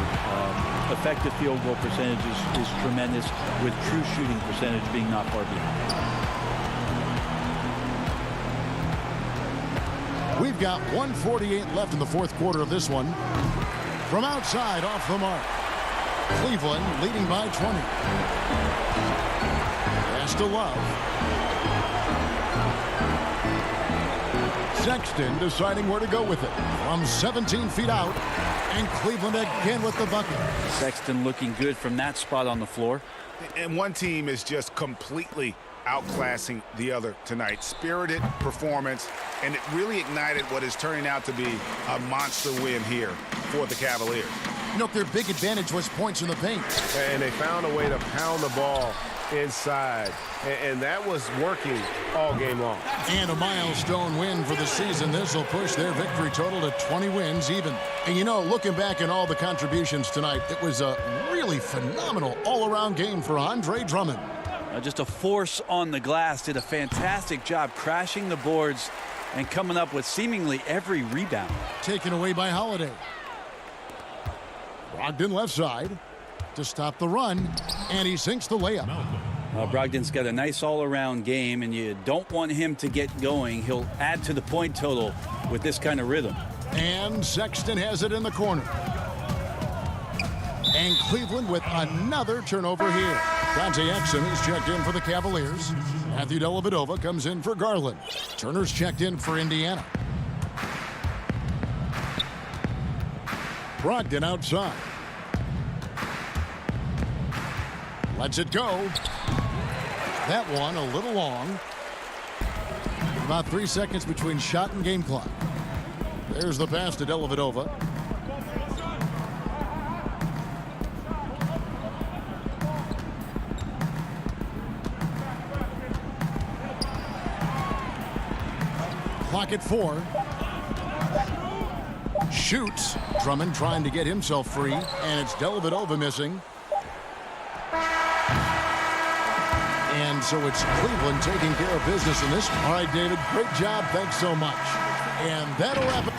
Effective field goal percentage is tremendous, with true shooting percentage being not far behind. We've got 1:48 left in the fourth quarter of this one. From outside, off the mark. Cleveland leading by 20. Pass to Love. Sexton deciding where to go with it. From 17 feet out. And Cleveland again with the bucket. Sexton looking good from that spot on the floor. And one team is just completely outclassing the other tonight. Spirited performance, and it really ignited what is turning out to be a monster win here for the Cavaliers. You know, their big advantage was points in the paint. And they found a way to pound the ball inside, and that was working all game long. And a milestone win for the season. This will push their victory total to 20 wins even. And you know, looking back at all the contributions tonight, it was a really phenomenal all-around game for Andre Drummond. Just a force on the glass, did a fantastic job crashing the boards and coming up with seemingly every rebound. Taken away by Holiday. Brogdon left side to stop the run, and he sinks the layup. Brogdon's got a nice all-around game, and you don't want him to get going. He'll add to the point total with this kind of rhythm. And Sexton has it in the corner. And Cleveland with another turnover here. Dante Exum is checked in for the Cavaliers. Matthew Dellavedova comes in for Garland. Turner's checked in for Indiana. Brogdon outside. Lets it go. That one a little long. About 3 seconds between shot and game clock. There's the pass to Dellavedova. Clock at 4. Shoots. Drummond trying to get himself free, and it's Dellavedova missing. And so it's Cleveland taking care of business in this. All right, David, great job. Thanks so much. And that'll wrap it.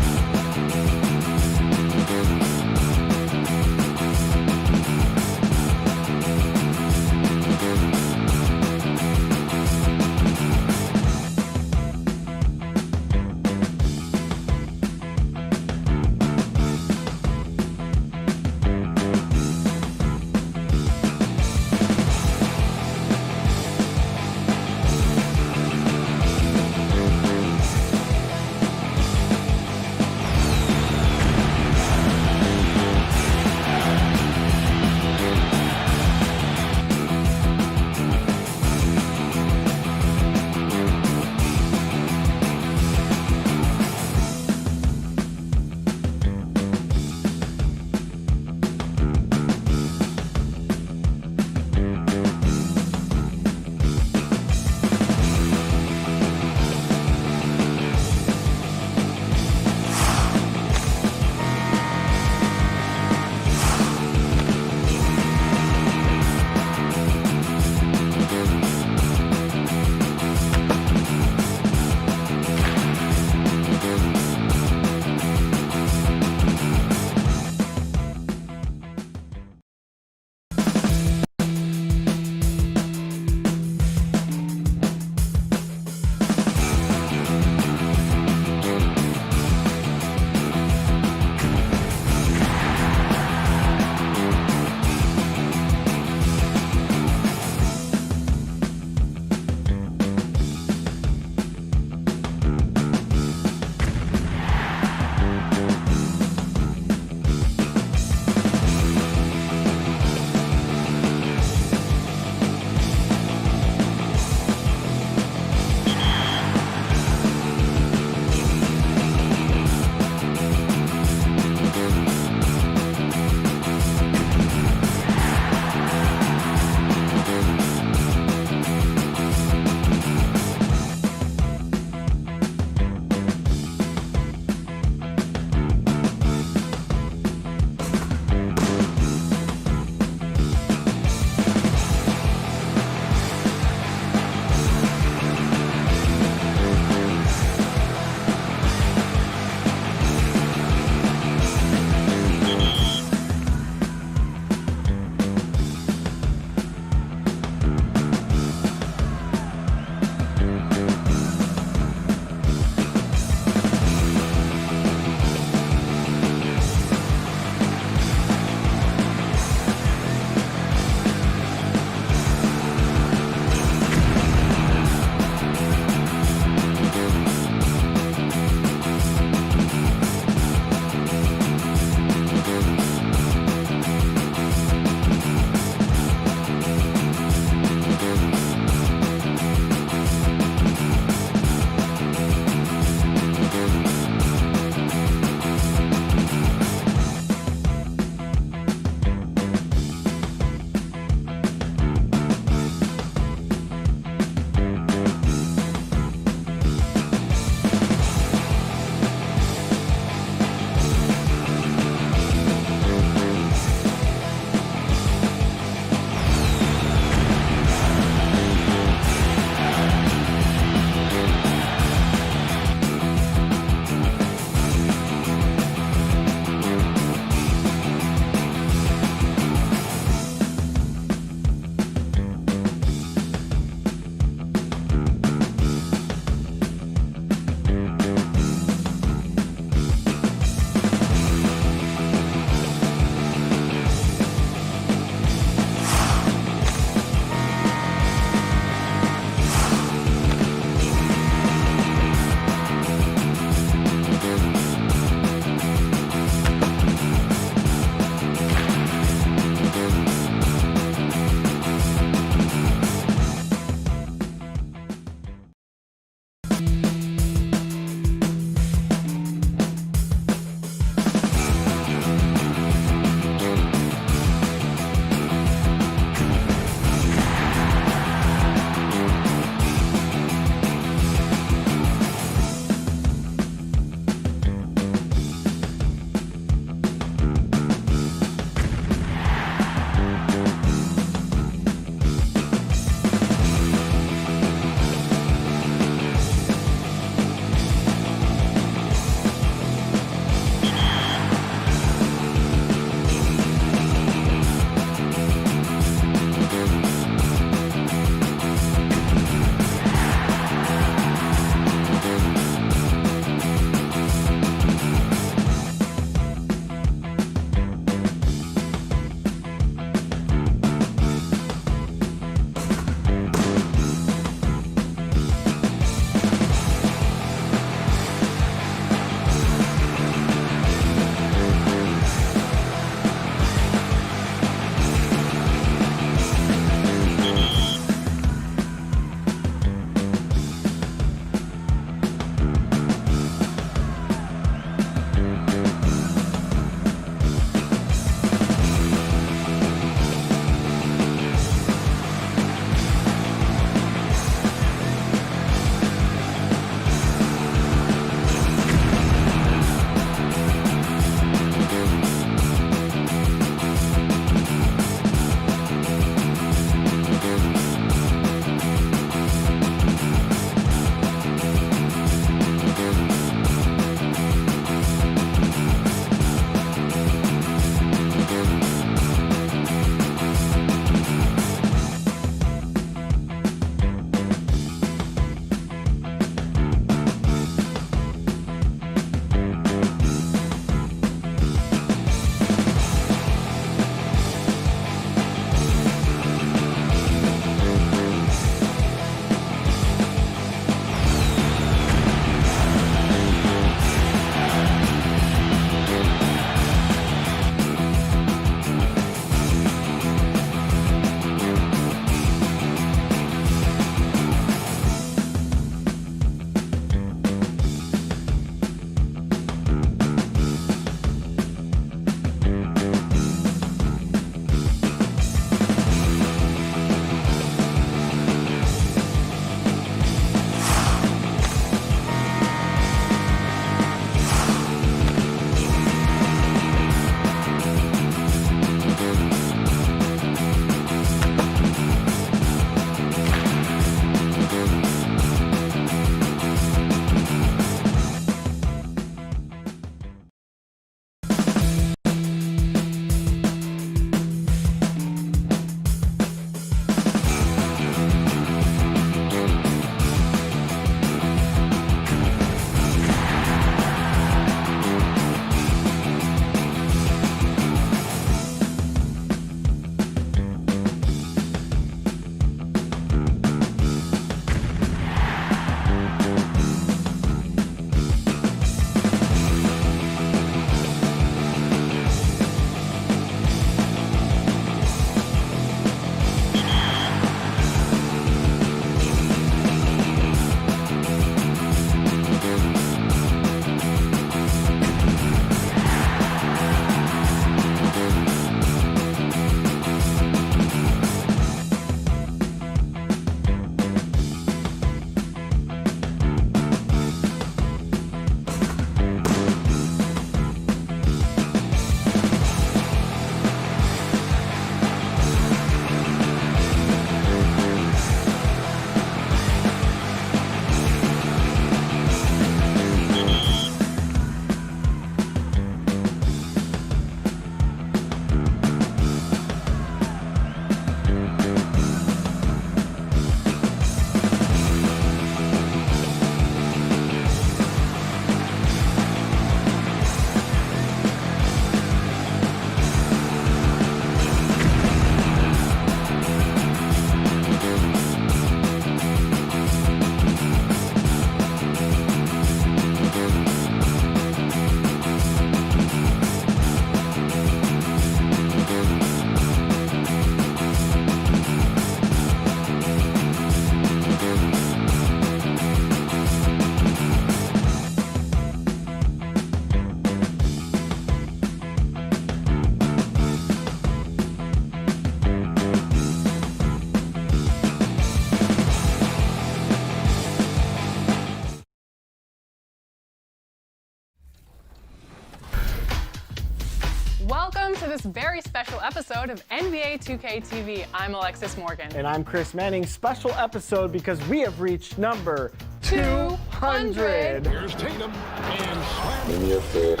Welcome to this very special episode of NBA 2K TV. I'm Alexis Morgan. And I'm Chris Manning. Special episode because we have reached number 200. Here's Tatum and slam. In your face.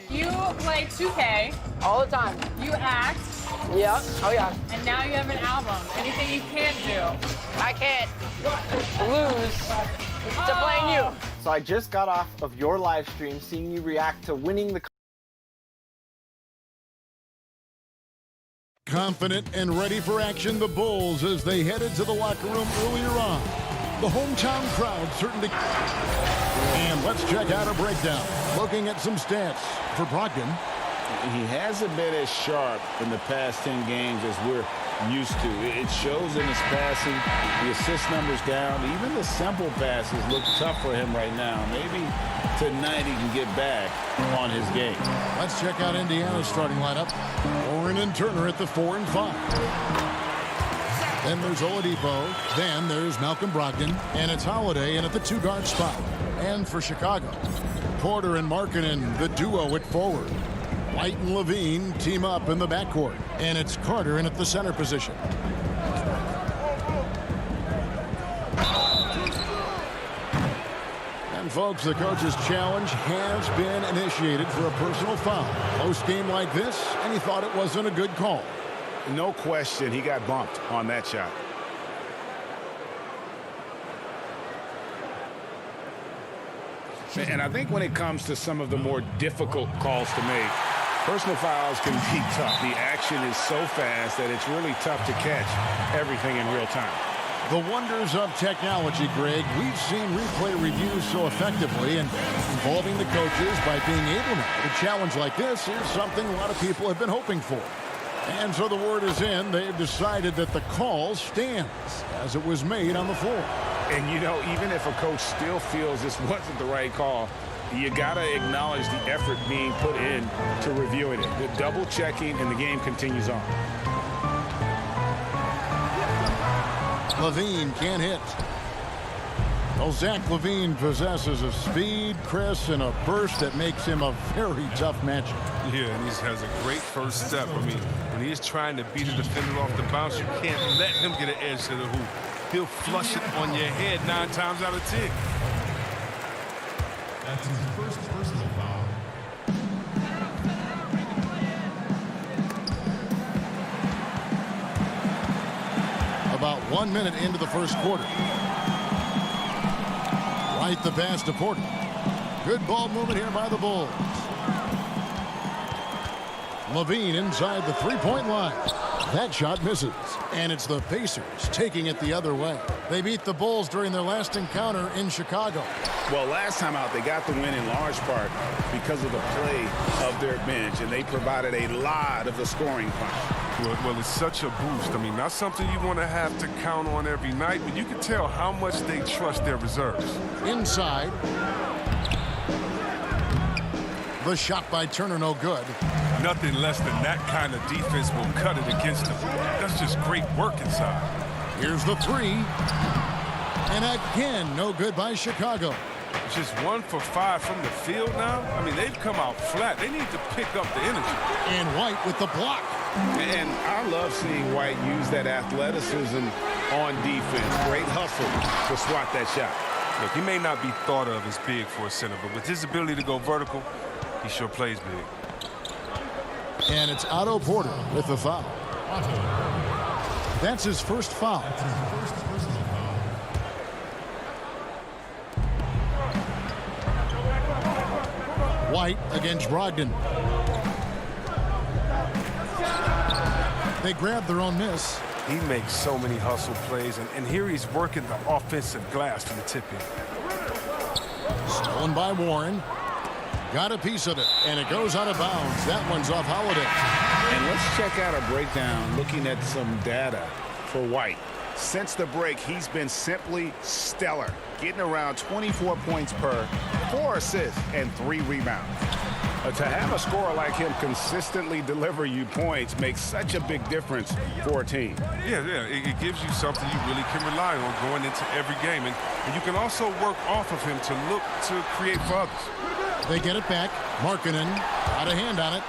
You play 2K all the time. You act. Yeah. Oh, yeah. And now you have an album. Anything you can't do? I can't lose to playing you. So I just got off of your live stream seeing you react to winning the confident and ready for action, the Bulls as they headed to the locker room earlier on. The hometown crowd certain to... And let's check out a breakdown. Looking at some stats for Brogdon. He hasn't been as sharp in the past 10 games as we're used to. It shows in his passing. The assist numbers down. Even the simple passes look tough for him right now. Maybe tonight he can get back on his game. Let's check out Indiana's starting lineup. Warren and Turner at the 4 and 5. Then there's Oladipo. Then there's Malcolm Brogdon. And it's Holiday in at the 2-guard spot. And for Chicago, Porter and Markkanen, the duo at forward. White and Levine team up in the backcourt. And it's Carter in at the center position. And folks, the coach's challenge has been initiated for a personal foul. Close game like this, and he thought it wasn't a good call. No question, he got bumped on that shot. And I think when it comes to some of the more difficult calls to make, personal fouls can be tough. The action is so fast that it's really tough to catch everything in real time. The wonders of technology, Greg. We've seen replay reviews so effectively and involving the coaches by being able to. A challenge like this is something a lot of people have been hoping for. And so the word is in. They've decided that the call stands as it was made on the floor. And, you know, even if a coach still feels this wasn't the right call, you got to acknowledge the effort being put in to reviewing it. The double checking and the game continues on. Levine can't hit. Well, Zach LaVine possesses a speed, Chris, and a burst that makes him a very tough matchup. Yeah, and he has a great first step. I mean, when he's trying to beat a defender off the bounce, you can't let him get an edge to the hoop. He'll flush it on your head 9 times out of 10. That's his first personal foul. About 1 minute into the first quarter. Right the pass to Porter. Good ball movement here by the Bulls. Levine inside the three-point line. That shot misses. And it's the Pacers taking it the other way. They beat the Bulls during their last encounter in Chicago. Well, last time out, they got the win in large part because of the play of their bench, and they provided a lot of the scoring punch. Well, it's such a boost. I mean, not something you want to have to count on every night, but you can tell how much they trust their reserves. Inside. The shot by Turner, no good. Nothing less than that kind of defense will cut it against them. That's just great work inside. Here's the three. And again, no good by Chicago. Just 1 for 5 from the field now. I mean, they've come out flat. They need to pick up the energy. And White with the block. And I love seeing White use that athleticism on defense. Great hustle to swat that shot. Look, he may not be thought of as big for a center, but with his ability to go vertical, he sure plays big. And it's Otto Porter with the foul. That's his first foul. That's his first personal foul. White against Brogdon. They grab their own miss. He makes so many hustle plays, and here he's working the offensive glass from the tip-in. Stolen by Warren. Got a piece of it, and it goes out of bounds. That one's off Holiday. And let's check out a breakdown looking at some data for White. Since the break, he's been simply stellar, getting around 24 points per, 4 assists, and 3 rebounds. To have a scorer like him consistently deliver you points makes such a big difference for a team. Yeah, it gives you something you really can rely on going into every game. And you can also work off of him to look to create for others. They get it back. Markkanen got a hand on it.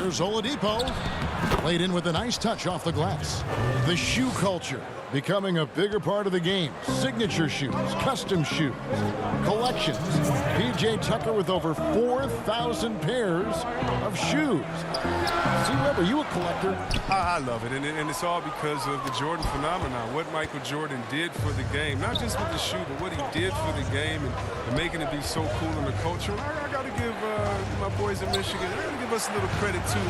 Here's Oladipo. Played in with a nice touch off the glass. The shoe culture becoming a bigger part of the game. Signature shoes, custom shoes, collections. P.J. Tucker with over 4,000 pairs of shoes. See, Webb, are you a collector? I love it, and it's all because of the Jordan phenomenon. What Michael Jordan did for the game, not just with the shoe, but what he did for the game and making it be so cool in the culture. I got to give my boys in Michigan, I got to give us a little credit too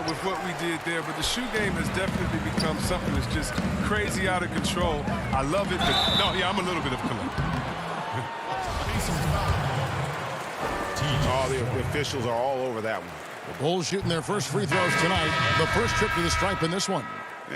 with what we did there. But the shoe game has definitely become something that's just crazy out of control. I love it, but no, yeah, I'm a little bit of a collector. Oh, the officials are all over that one. The Bulls shooting their first free throws tonight. The first trip to the stripe in this one.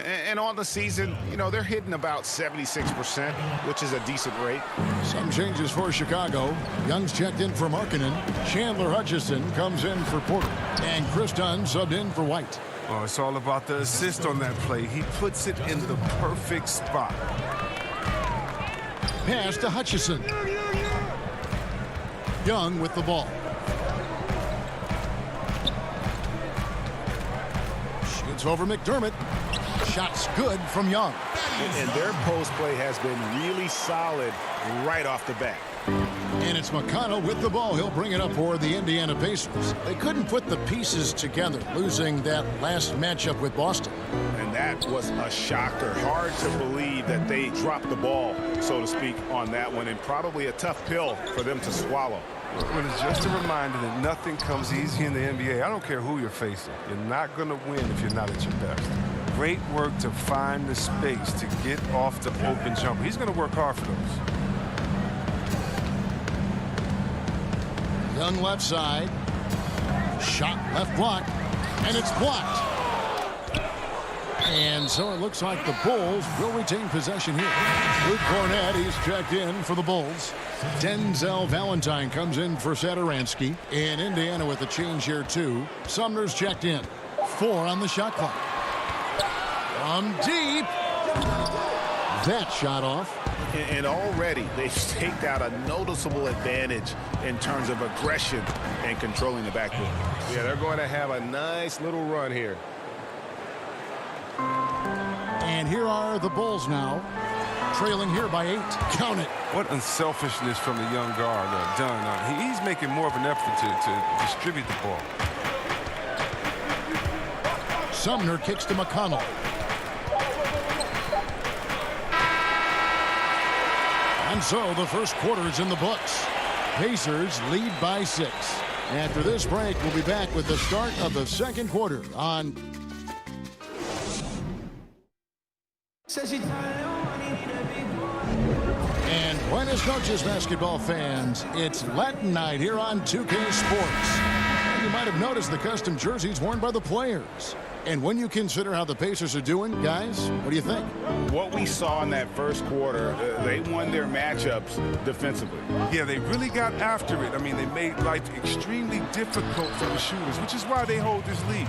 And on the season, you know, they're hitting about 76%, which is a decent rate. Some changes for Chicago. Young's checked in for Markkanen. Chandler Hutchison comes in for Porter. And Chris Dunn subbed in for White. Oh, it's all about the assist on that play. He puts it in the perfect spot. Pass to Hutchison. Young with the ball. Shoots over McDermott. Shot's good from Young. And their post play has been really solid right off the bat. And it's McConnell with the ball. He'll bring it up for the Indiana Pacers. They couldn't put the pieces together, losing that last matchup with Boston. And that was a shocker. Hard to believe that they dropped the ball, so to speak, on that one, and probably a tough pill for them to swallow. Well, it's just a reminder that nothing comes easy in the NBA. I don't care who you're facing. You're not going to win if you're not at your best. Great work to find the space to get off the open jumper. He's going to work hard for those. Young left side. Shot left block. And it's blocked. And so it looks like the Bulls will retain possession here. Luke Cornett, he's checked in for the Bulls. Denzel Valentine comes in for Satoransky. In Indiana with a change here too. Sumner's checked in. 4 on the shot clock. From deep. That shot off. And already they've staked out a noticeable advantage in terms of aggression and controlling the backcourt. Yeah, they're going to have a nice little run here. And here are the Bulls now, trailing here by 8. Count it. What unselfishness from the young guard Dunn. He's making more of an effort to distribute the ball. Sumner kicks to McConnell. And so the first quarter is in the books. Pacers lead by 6. After this break, we'll be back with the start of the second quarter on... And buenas noches, basketball fans. It's Latin night here on 2K Sports. And you might have noticed the custom jerseys worn by the players. And when you consider how the Pacers are doing, guys, what do you think? What we saw in that first quarter, they won their matchups defensively. Yeah, they really got after it. I mean, they made life extremely difficult for the shooters, which is why they hold this lead.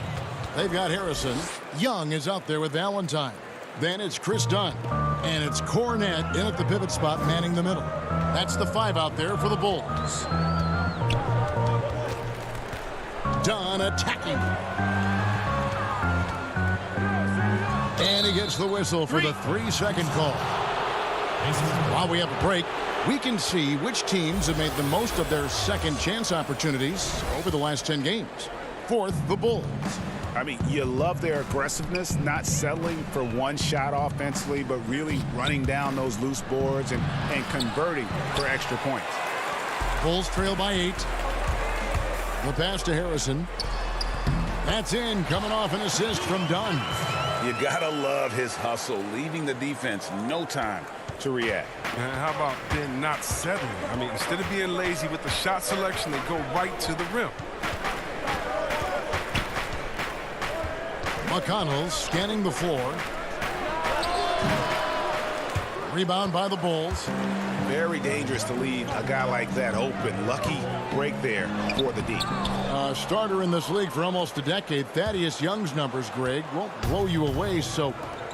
They've got Harrison. Young is out there with Valentine. Then it's Chris Dunn. And it's Cornett in at the pivot spot, manning the middle. That's the 5 out there for the Bulls. Dunn attacking. And he gets the whistle for the 3-second call. While we have a break, we can see which teams have made the most of their second chance opportunities over the last 10 games. 4th, the Bulls. I mean, you love their aggressiveness, not settling for one shot offensively, but really running down those loose boards and converting for extra points. Bulls trail by 8. The pass to Harrison. That's in, coming off an assist from Dunn. You gotta love his hustle, leaving the defense no time to react. And how about then not settling? I mean, instead of being lazy with the shot selection, they go right to the rim. McConnell scanning the floor. Rebound by the Bulls. Very dangerous to leave a guy like that open. Lucky break there for the D. Starter in this league for almost a decade. Thaddeus Young's numbers, Greg, won't blow you away. So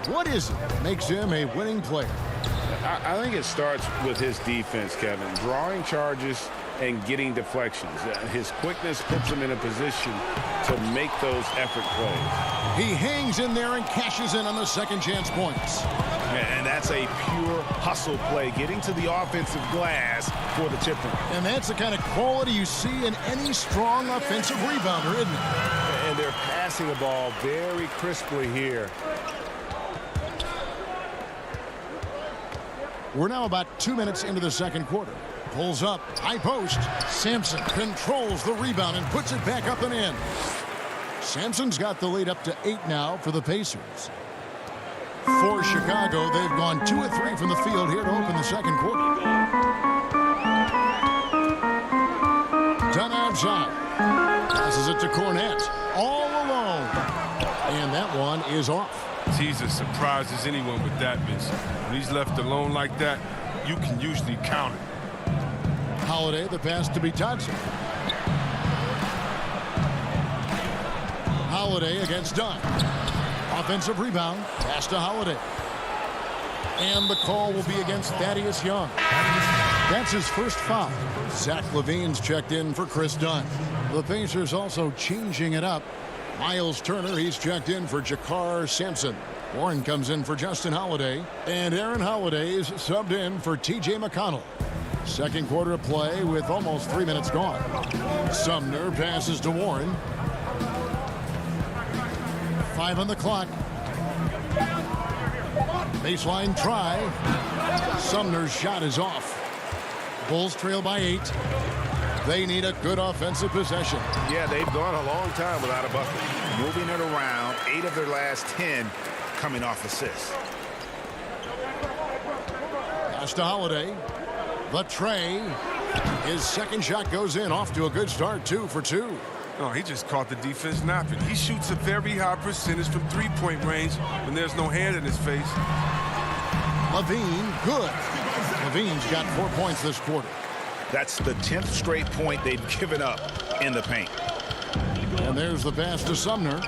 what is it that makes him a winning player? I think it starts with his defense, Kevin. Drawing charges and getting deflections. His quickness puts him in a position to make those effort plays. He hangs in there and cashes in on the second chance points. And that's a pure hustle play, getting to the offensive glass for the chip in. And that's the kind of quality you see in any strong offensive rebounder, isn't it? And they're passing the ball very crisply here. We're now about 2 minutes into the second quarter. Pulls up, high post. Sampson controls the rebound and puts it back up and in. Sampson's got the lead up to 8 now for the Pacers. For Chicago, they've gone 2 of 3 from the field here to open the second quarter. Done outside. Passes it to Cornette. All alone. And that one is off. He's as surprised as anyone with that, Vince. When he's left alone like that, you can usually count it. Holiday, the pass to be touched. Holiday against Dunn. Offensive rebound. Pass to Holiday. And the call will be against Thaddeus Young. That's his first foul. Zach LaVine's checked in for Chris Dunn. The Pacers also changing it up. Miles Turner, he's checked in for Jakar Sampson. Warren comes in for Justin Holiday. And Aaron Holiday is subbed in for T.J. McConnell. Second quarter of play with almost 3 minutes gone. Sumner passes to Warren. 5 on the clock. Baseline try. Sumner's shot is off. Bulls trail by 8. They need a good offensive possession. Yeah, they've gone a long time without a bucket. Moving it around, 8 of their last 10 coming off assists. Pass to Holiday. The tray. His second shot goes in. Off to a good start. 2 for 2. No, he just caught the defense napping. He shoots a very high percentage from three-point range when there's no hand in his face. LaVine, good. LaVine's got 4 points this quarter. That's the 10th straight point they've given up in the paint. And there's the pass to Sumner.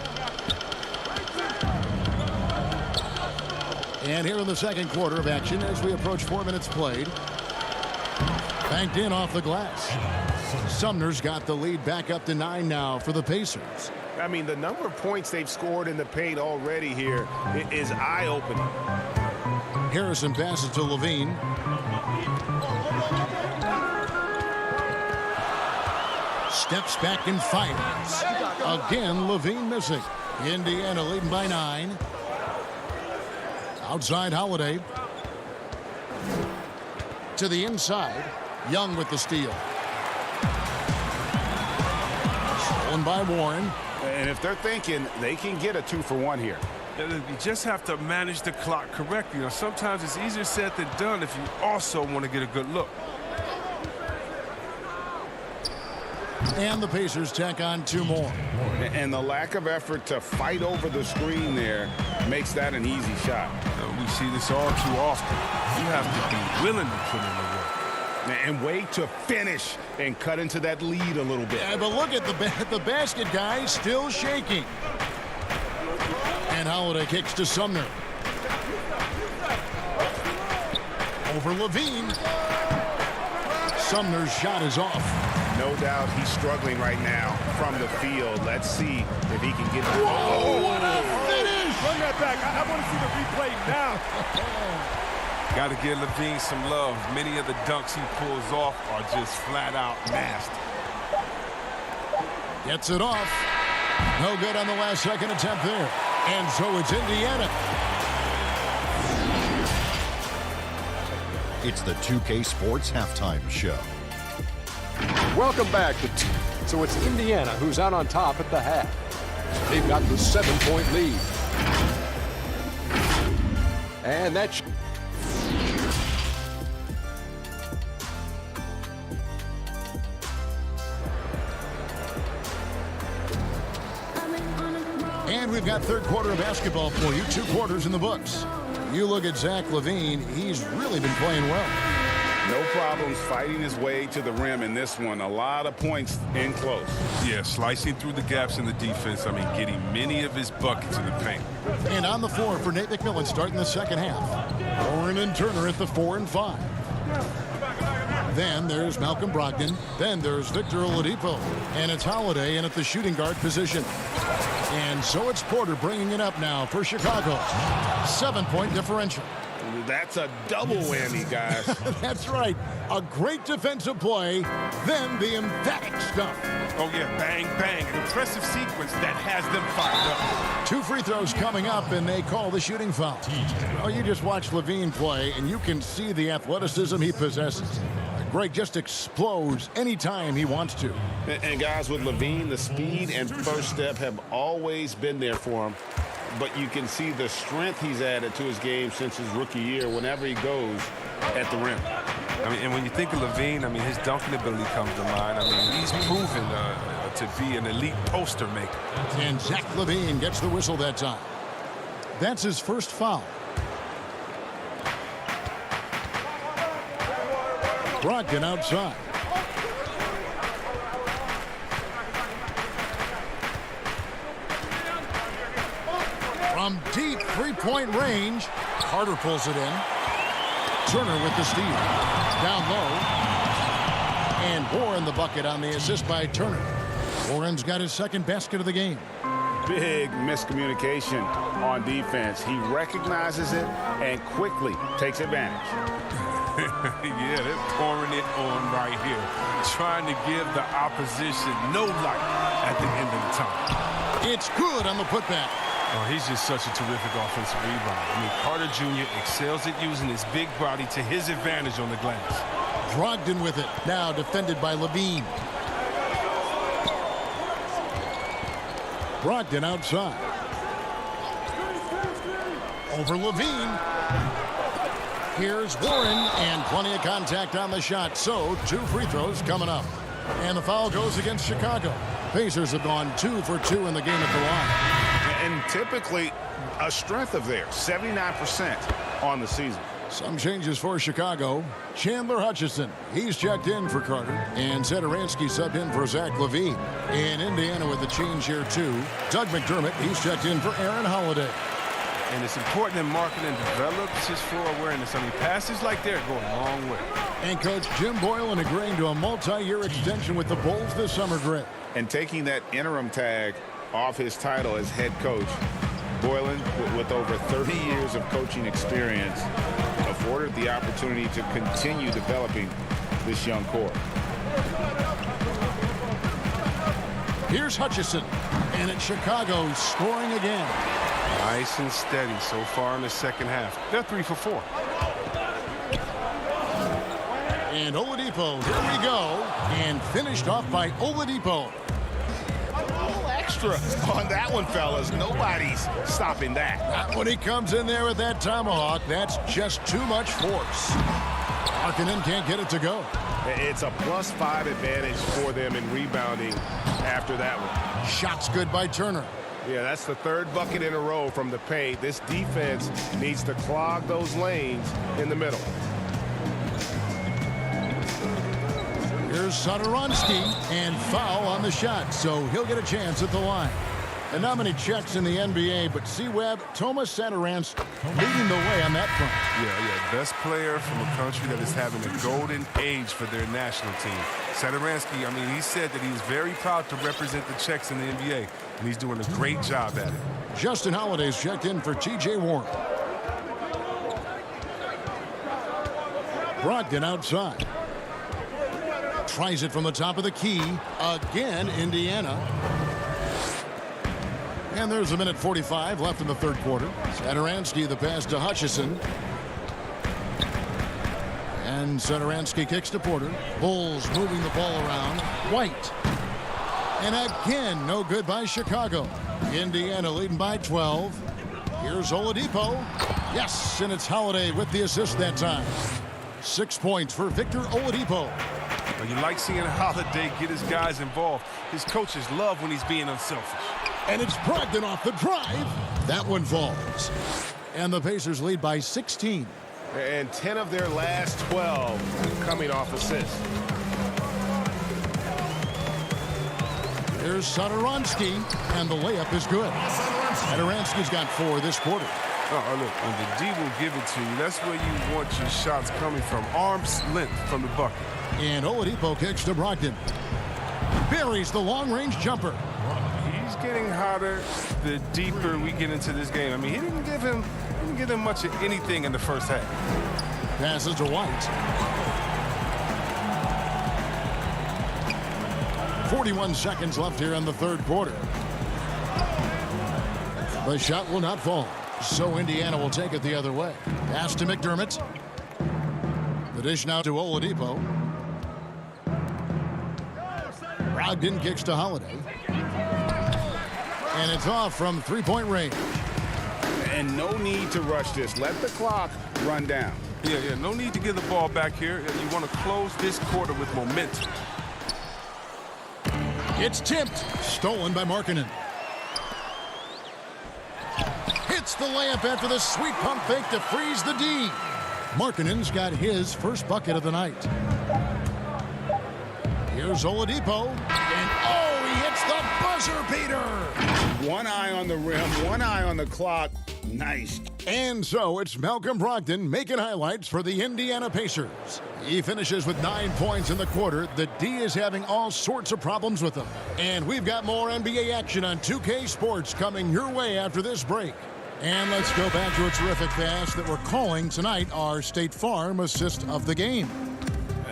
And here in the second quarter of action as we approach 4 minutes played. Banked in off the glass. Sumner's got the lead back up to 9 now for the Pacers. I mean, the number of points they've scored in the paint already here is eye-opening. Harrison passes to LaVine. Steps back and fires. Again, LaVine missing. Indiana leading by 9. Outside Holiday. To the inside. Young with the steal. Stolen by Warren. And if they're thinking they can get a 2-for-1 here. You just have to manage the clock correctly. You know, sometimes it's easier said than done if you also want to get a good look. And the Pacers tack on 2 more. And the lack of effort to fight over the screen there makes that an easy shot. We see this all too often. You have to be willing to put in the work. And wait to finish and cut into that lead a little bit. Yeah, but look at the basket, guys, still shaking. And Holiday kicks to Sumner. Over LaVine. Sumner's shot is off. No doubt he's struggling right now from the field. Let's see if he can get it. Whoa, what a finish! Run that back. I want to see the replay now. Got to give LaVine some love. Many of the dunks he pulls off are just flat out nasty. Gets it off. No good on the last second attempt there. And so it's Indiana. It's the 2K Sports Halftime Show. Welcome back to so it's Indiana who's out on top at the half. They've got the 7-point lead. And that's And we've got third quarter of basketball for you. 2 quarters in the books. You look at Zach LaVine, he's really been playing well. No problems fighting his way to the rim in this one. A lot of points in close. Yeah, slicing through the gaps in the defense. I mean, getting many of his buckets in the paint. And on the floor for Nate McMillan starting the second half. Warren and Turner at the 4 and 5. Then there's Malcolm Brogdon. Then there's Victor Oladipo. And it's Holiday in at the shooting guard position. And so it's Porter bringing it up now for Chicago. 7-point differential. That's a double whammy, guys. That's right. A great defensive play, then the emphatic stuff. Oh, yeah, bang, bang. An impressive sequence that has them fired up. 2 free throws coming up, and they call the shooting foul. Oh, you just watch LaVine play, and you can see the athleticism he possesses. Greg just explodes anytime he wants to. And guys, with LaVine, the speed and first step have always been there for him. But you can see the strength he's added to his game since his rookie year whenever he goes at the rim. I mean, and when you think of LaVine, I mean, his dunking ability comes to mind. I mean, he's proven to be an elite poster maker. And Zach LaVine gets the whistle that time. That's his first foul. Brogdon outside. From deep three-point range, Carter pulls it in. Turner with the steal. Down low. And Warren the bucket on the assist by Turner. Warren's got his second basket of the game. Big miscommunication on defense. He recognizes it and quickly takes advantage. Yeah, they're pouring it on right here. Trying to give the opposition no light at the end of the time. It's good on the putback. Oh, he's just such a terrific offensive rebound. I mean, Carter Jr. excels at using his big body to his advantage on the glass. Brogdon with it. Now defended by LaVine. Brogdon outside. Over LaVine. Here's Warren, and plenty of contact on the shot. So 2 free throws coming up. And the foul goes against Chicago. Pacers have gone 2 for 2 in the game at the line. And typically a strength of theirs, 79% on the season. Some changes for Chicago. Chandler Hutchison, he's checked in for Carter. And Satoransky subbed in for Zach LaVine. In Indiana with the change here too. Doug McDermott, he's checked in for Aaron Holiday. And it's important that Markkanen develops his floor awareness. I mean, passes like they're going a long way. And Coach Jim Boylan agreeing to a multi-year extension with the Bulls this summer, Greg. And taking that interim tag off his title as head coach, Boylan, with over 30 years of coaching experience, afforded the opportunity to continue developing this young core. Here's Hutchison, and it's Chicago scoring again. Nice and steady so far in the second half. They're 3 for 4. And Oladipo, here we go, and finished off by Oladipo. Extra on that one, fellas. Nobody's stopping that. Not when he comes in there with that tomahawk. That's just too much force. Markkanen can't get it to go. It's a +5 advantage for them in rebounding after that one. Shots good by Turner. Yeah, that's the 3rd bucket in a row from the paint. This defense needs to clog those lanes in the middle. Here's Satoransky, and foul on the shot, so he'll get a chance at the line. And not many checks in the NBA, but C-Web, Tomas Satoransky leading the way on that front. Yeah, best player from a country that is having a golden age for their national team. Satoransky, I mean, he said that he's very proud to represent the Czechs in the NBA, and he's doing a great job at it. Justin Holiday's checked in for T.J. Warren. Brogdon outside. Tries it from the top of the key. Again, Indiana. And there's 1:45 left in the 3rd quarter. Satoransky the pass to Hutchison. And Satoransky kicks to Porter. Bulls moving the ball around. White. And again, no good by Chicago. Indiana leading by 12. Here's Oladipo. Yes, and it's Holiday with the assist that time. 6 points for Victor Oladipo. You like seeing Holiday get his guys involved. His coaches love when he's being unselfish. And it's Brogdon off the drive. That one falls. And the Pacers lead by 16. And 10 of their last 12 coming off assists. Here's Satoransky, and the layup is good. Satoransky's got 4 this quarter. Oh, look, and the D will give it to you. That's where you want your shots coming from. Arm's length from the bucket. And Oladipo kicks to Brogdon. Buries the long-range jumper. He's getting hotter the deeper we get into this game. I mean, he didn't give him much of anything in the first half. Passes to White. 41 seconds left here in the third quarter. The shot will not fall, so Indiana will take it the other way. Pass to McDermott. The dish now to Oladipo. Brogdon kicks to Holiday. And it's off from three-point range. And no need to rush this. Let the clock run down. Yeah, no need to give the ball back here. You want to close this quarter with momentum. It's tipped. Stolen by Markkanen. Hits the layup after the sweet pump fake to freeze the D. Markkanen's got his first bucket of the night. Here's Oladipo. And oh, he hits the buzzer beater. One eye on the rim, one eye on the clock. Nice. And so it's Malcolm Brogdon making highlights for the Indiana Pacers. He finishes with 9 points in the quarter. The D is having all sorts of problems with him. And we've got more NBA action on 2K Sports coming your way after this break. And let's go back to a terrific pass that we're calling tonight our State Farm assist of the game.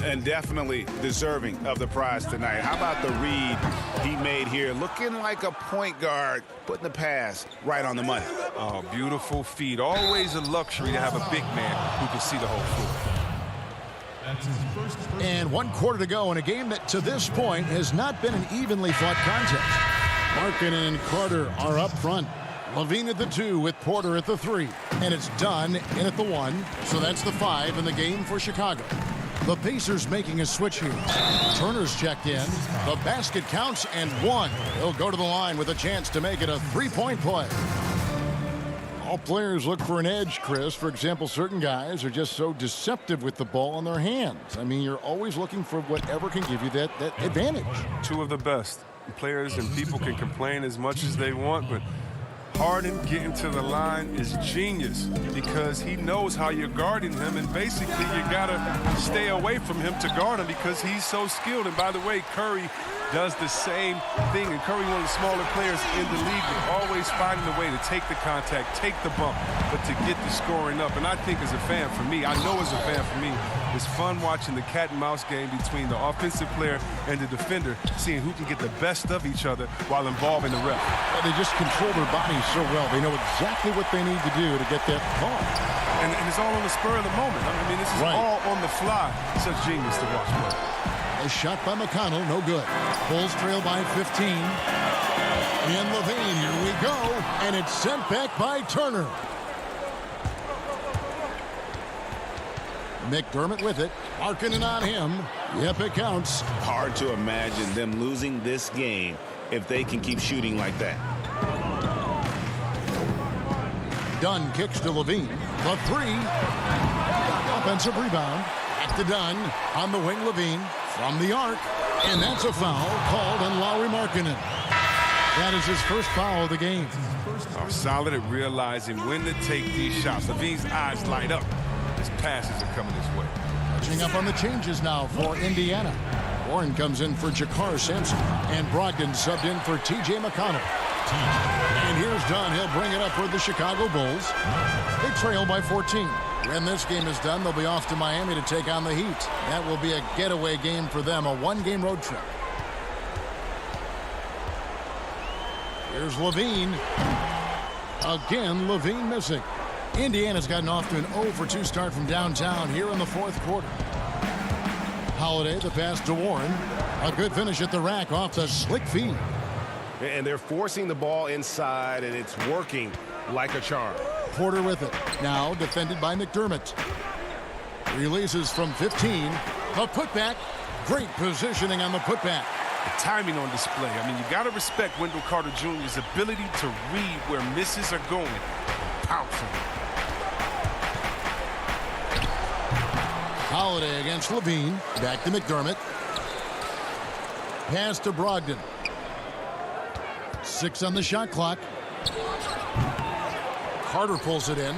And definitely deserving of the prize tonight. How about the read he made here? Looking like a point guard, putting the pass right on the money. Oh, beautiful feed. Always a luxury to have a big man who can see the whole floor. And 1 quarter to go in a game that to this point has not been an evenly fought contest. Markkanen and Carter are up front. Levine at the 2 with Porter at the 3. And it's Dunn in at the 1. So that's the 5 in the game for Chicago. The Pacers making a switch here. Turner's checked in. The basket counts and 1. He'll go to the line with a chance to make it a 3-point play. All players look for an edge, Chris. For example, certain guys are just so deceptive with the ball in their hands. I mean, you're always looking for whatever can give you that advantage. Two of the best. Players and people can complain as much as they want, but Harden getting to the line is genius because he knows how you're guarding him, and basically you gotta stay away from him to guard him because he's so skilled. And by the way, Curry does the same thing, and Curry, one of the smaller players in the league, always finding a way to take the contact, take the bump, but to get the scoring up. And I think as a fan, for me, I know as a fan for me, it's fun watching the cat and mouse game between the offensive player and the defender, seeing who can get the best of each other while involving the ref. They just control their bodies so well. They know exactly what they need to do to get that call. And it's all on the spur of the moment. I mean, this is all on the fly. Such genius to watch. A shot by McConnell, no good. Bulls trail by 15. And Levine, here we go. And it's sent back by Turner. McDermott with it. Markkanen on him. Yep, it counts. Hard to imagine them losing this game if they can keep shooting like that. Dunn kicks to Levine. The 3. Offensive rebound. Back to Dunn. On the wing, Levine. From the arc. And that's a foul called on Lauri Markkanen. That is his first foul of the game. Solid at realizing when to take these shots. Levine's eyes light up. His passes are coming his way. Catching up on the changes now for Indiana. Warren comes in for Jakar Sampson. And Brogdon subbed in for T.J. McConnell. And here's Dunn. He'll bring it up for the Chicago Bulls. They trail by 14. When this game is done, they'll be off to Miami to take on the Heat. That will be a getaway game for them, a 1-game road trip. Here's Levine. Again, Levine missing. Indiana's gotten off to an 0-for-2 start from downtown here in the fourth quarter. Holiday, the pass to Warren. A good finish at the rack off the slick feed. And they're forcing the ball inside, and it's working like a charm. Porter with it. Now defended by McDermott. Releases from 15. The putback. Great positioning on the putback. The timing on display. I mean, you got to respect Wendell Carter Jr.'s ability to read where misses are going. Powerful. Holiday against Levine. Back to McDermott. Pass to Brogdon. 6 on the shot clock. Carter pulls it in.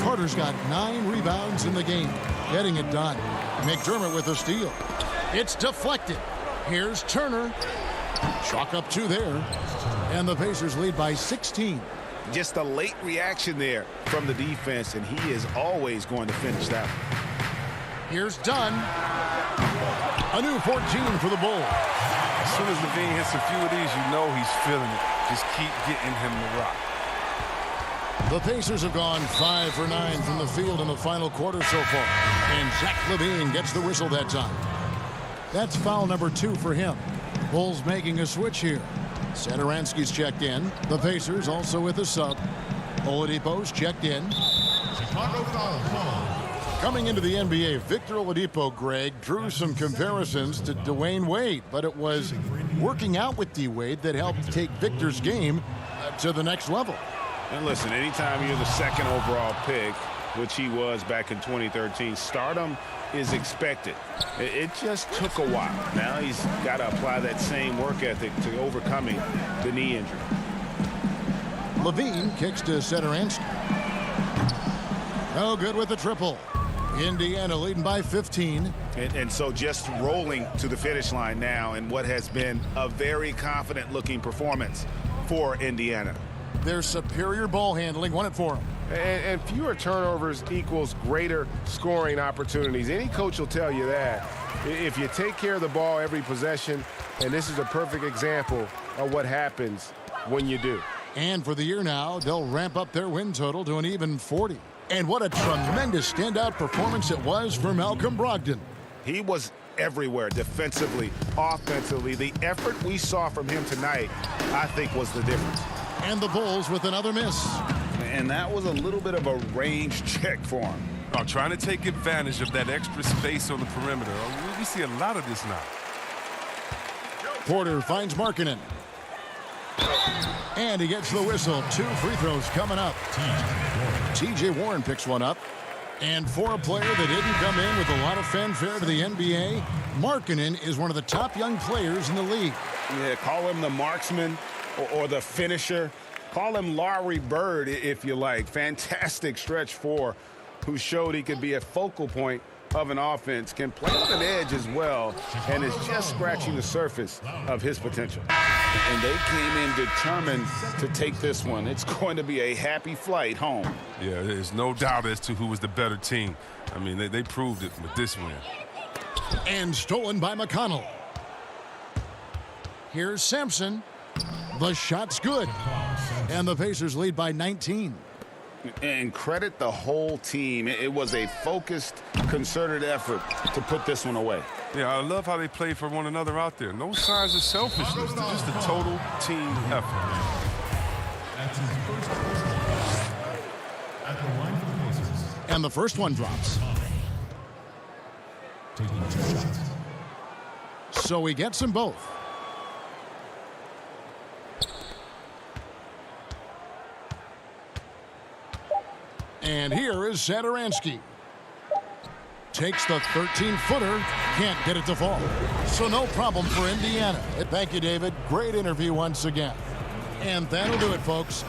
Carter's got 9 rebounds in the game, getting it done. McDermott with a steal. It's deflected. Here's Turner. Chalk up 2 there. And the Pacers lead by 16. Just a late reaction there from the defense, and he is always going to finish that. Here's Dunn. A new 14 for the Bulls. As soon as Levine hits a few of these, you know he's feeling it. Just keep getting him the rock. The Pacers have gone 5 for 9 from the field in the final quarter so far. And Zach LaVine gets the whistle that time. That's foul number 2 for him. Bulls making a switch here. Satoransky's checked in. The Pacers also with a sub. Oladipo's checked in. Chicago foul call. Coming into the NBA, Victor Oladipo, Greg, drew some comparisons to Dwayne Wade, but it was working out with D-Wade that helped take Victor's game to the next level. And listen, anytime you're the second overall pick, which he was back in 2013, stardom is expected. It just took a while. Now he's got to apply that same work ethic to overcoming the knee injury. Levine kicks to Satoransky. No good with the triple. Indiana leading by 15. And so just rolling to the finish line now in what has been a very confident-looking performance for Indiana. Their superior ball handling won it for them. And fewer turnovers equals greater scoring opportunities. Any coach will tell you that. If you take care of the ball every possession, and this is a perfect example of what happens when you do. And for the year now, they'll ramp up their win total to an even 40. And what a tremendous standout performance it was for Malcolm Brogdon. He was everywhere defensively, offensively. The effort we saw from him tonight, I think, was the difference. And the Bulls with another miss. And that was a little bit of a range check for him. Trying to take advantage of that extra space on the perimeter. We see a lot of this now. Porter finds Markkanen. And he gets the whistle. 2 free throws coming up. T.J. Warren picks one up. And for a player that didn't come in with a lot of fanfare to the NBA, Markkanen is one of the top young players in the league. Yeah, call him the marksman or the finisher. Call him Larry Bird, if you like. Fantastic stretch 4, who showed he could be a focal point of an offense, can play on an edge as well, and is just scratching the surface of his potential. And they came in determined to take this one. It's going to be a happy flight home. Yeah, there's no doubt as to who was the better team. I mean, they proved it with this win. And stolen by McConnell. Here's Sampson. The shot's good. And the Pacers lead by 19. And credit the whole team. It was a focused, concerted effort to put this one away. Yeah, I love how they play for one another out there. No signs of selfishness. Just a total team effort. That's his first personal at the line for the Pacers. And the first one drops. Taking 2 shots. So he gets them both. And here is Satoransky. Takes the 13-footer, can't get it to fall. So no problem for Indiana. Thank you, David. Great interview once again. And that'll do it, folks.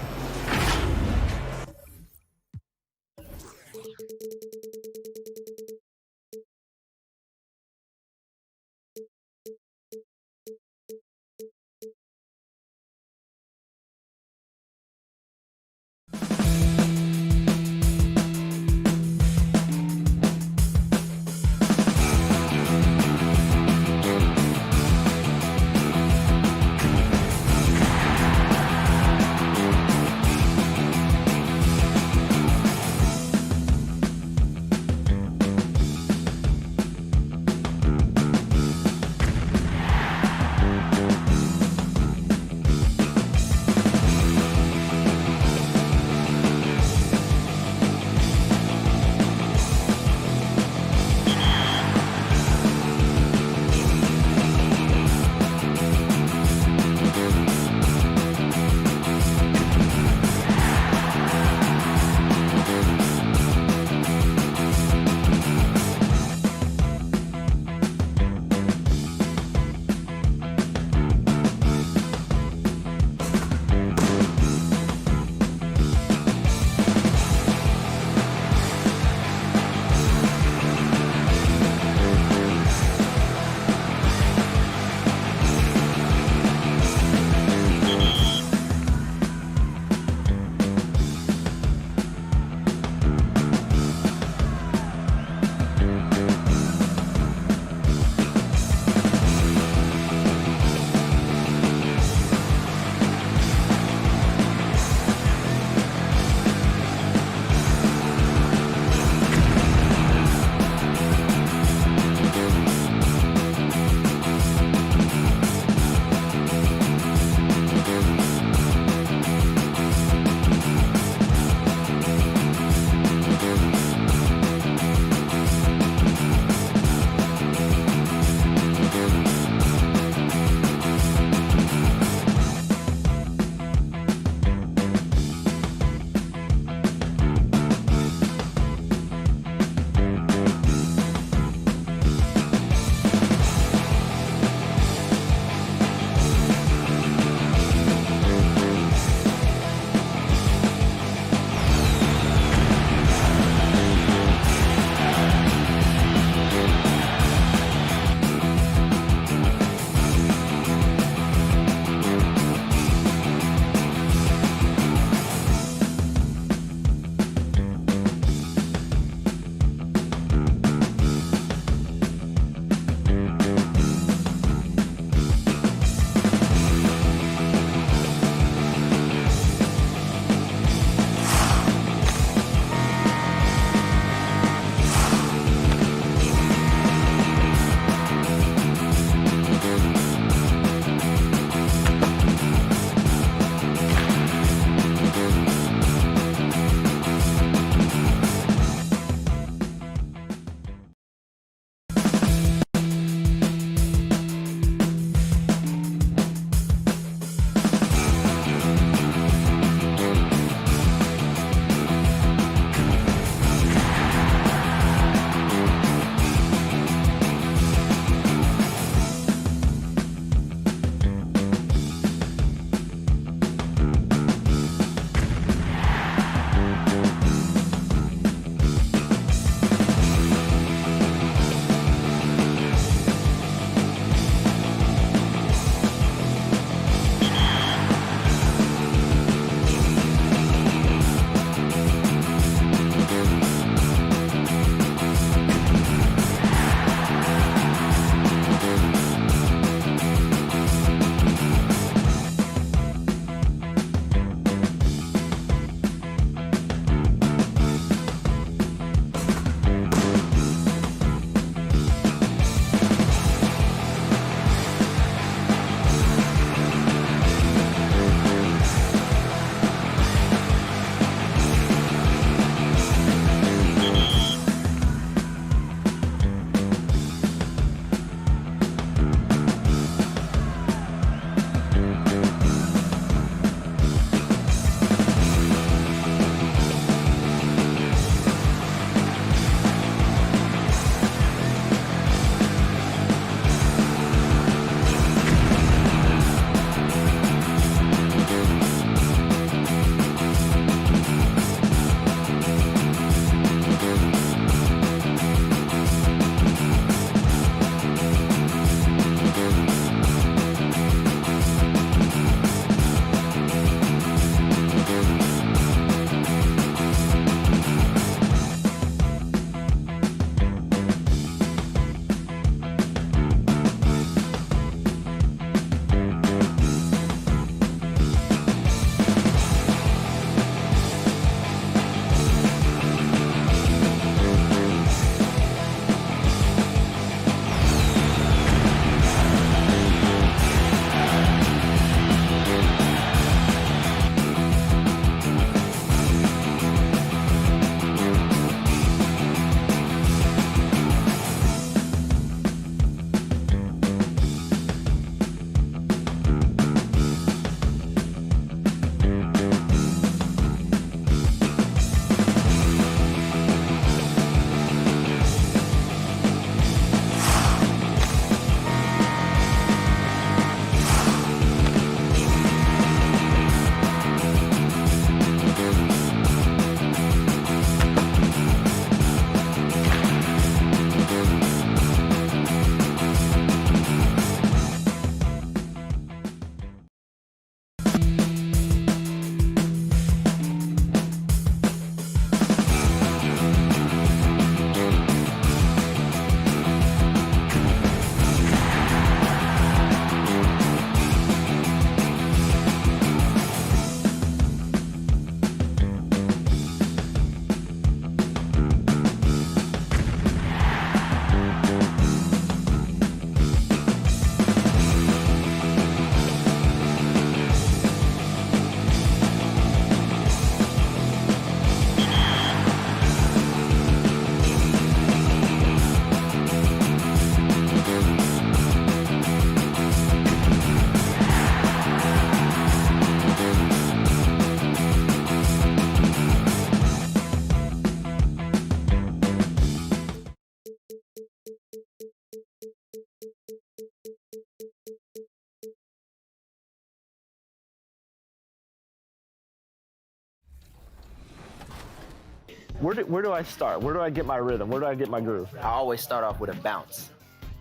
Where do I start? Where do I get my rhythm? Where do I get my groove? I always start off with a bounce.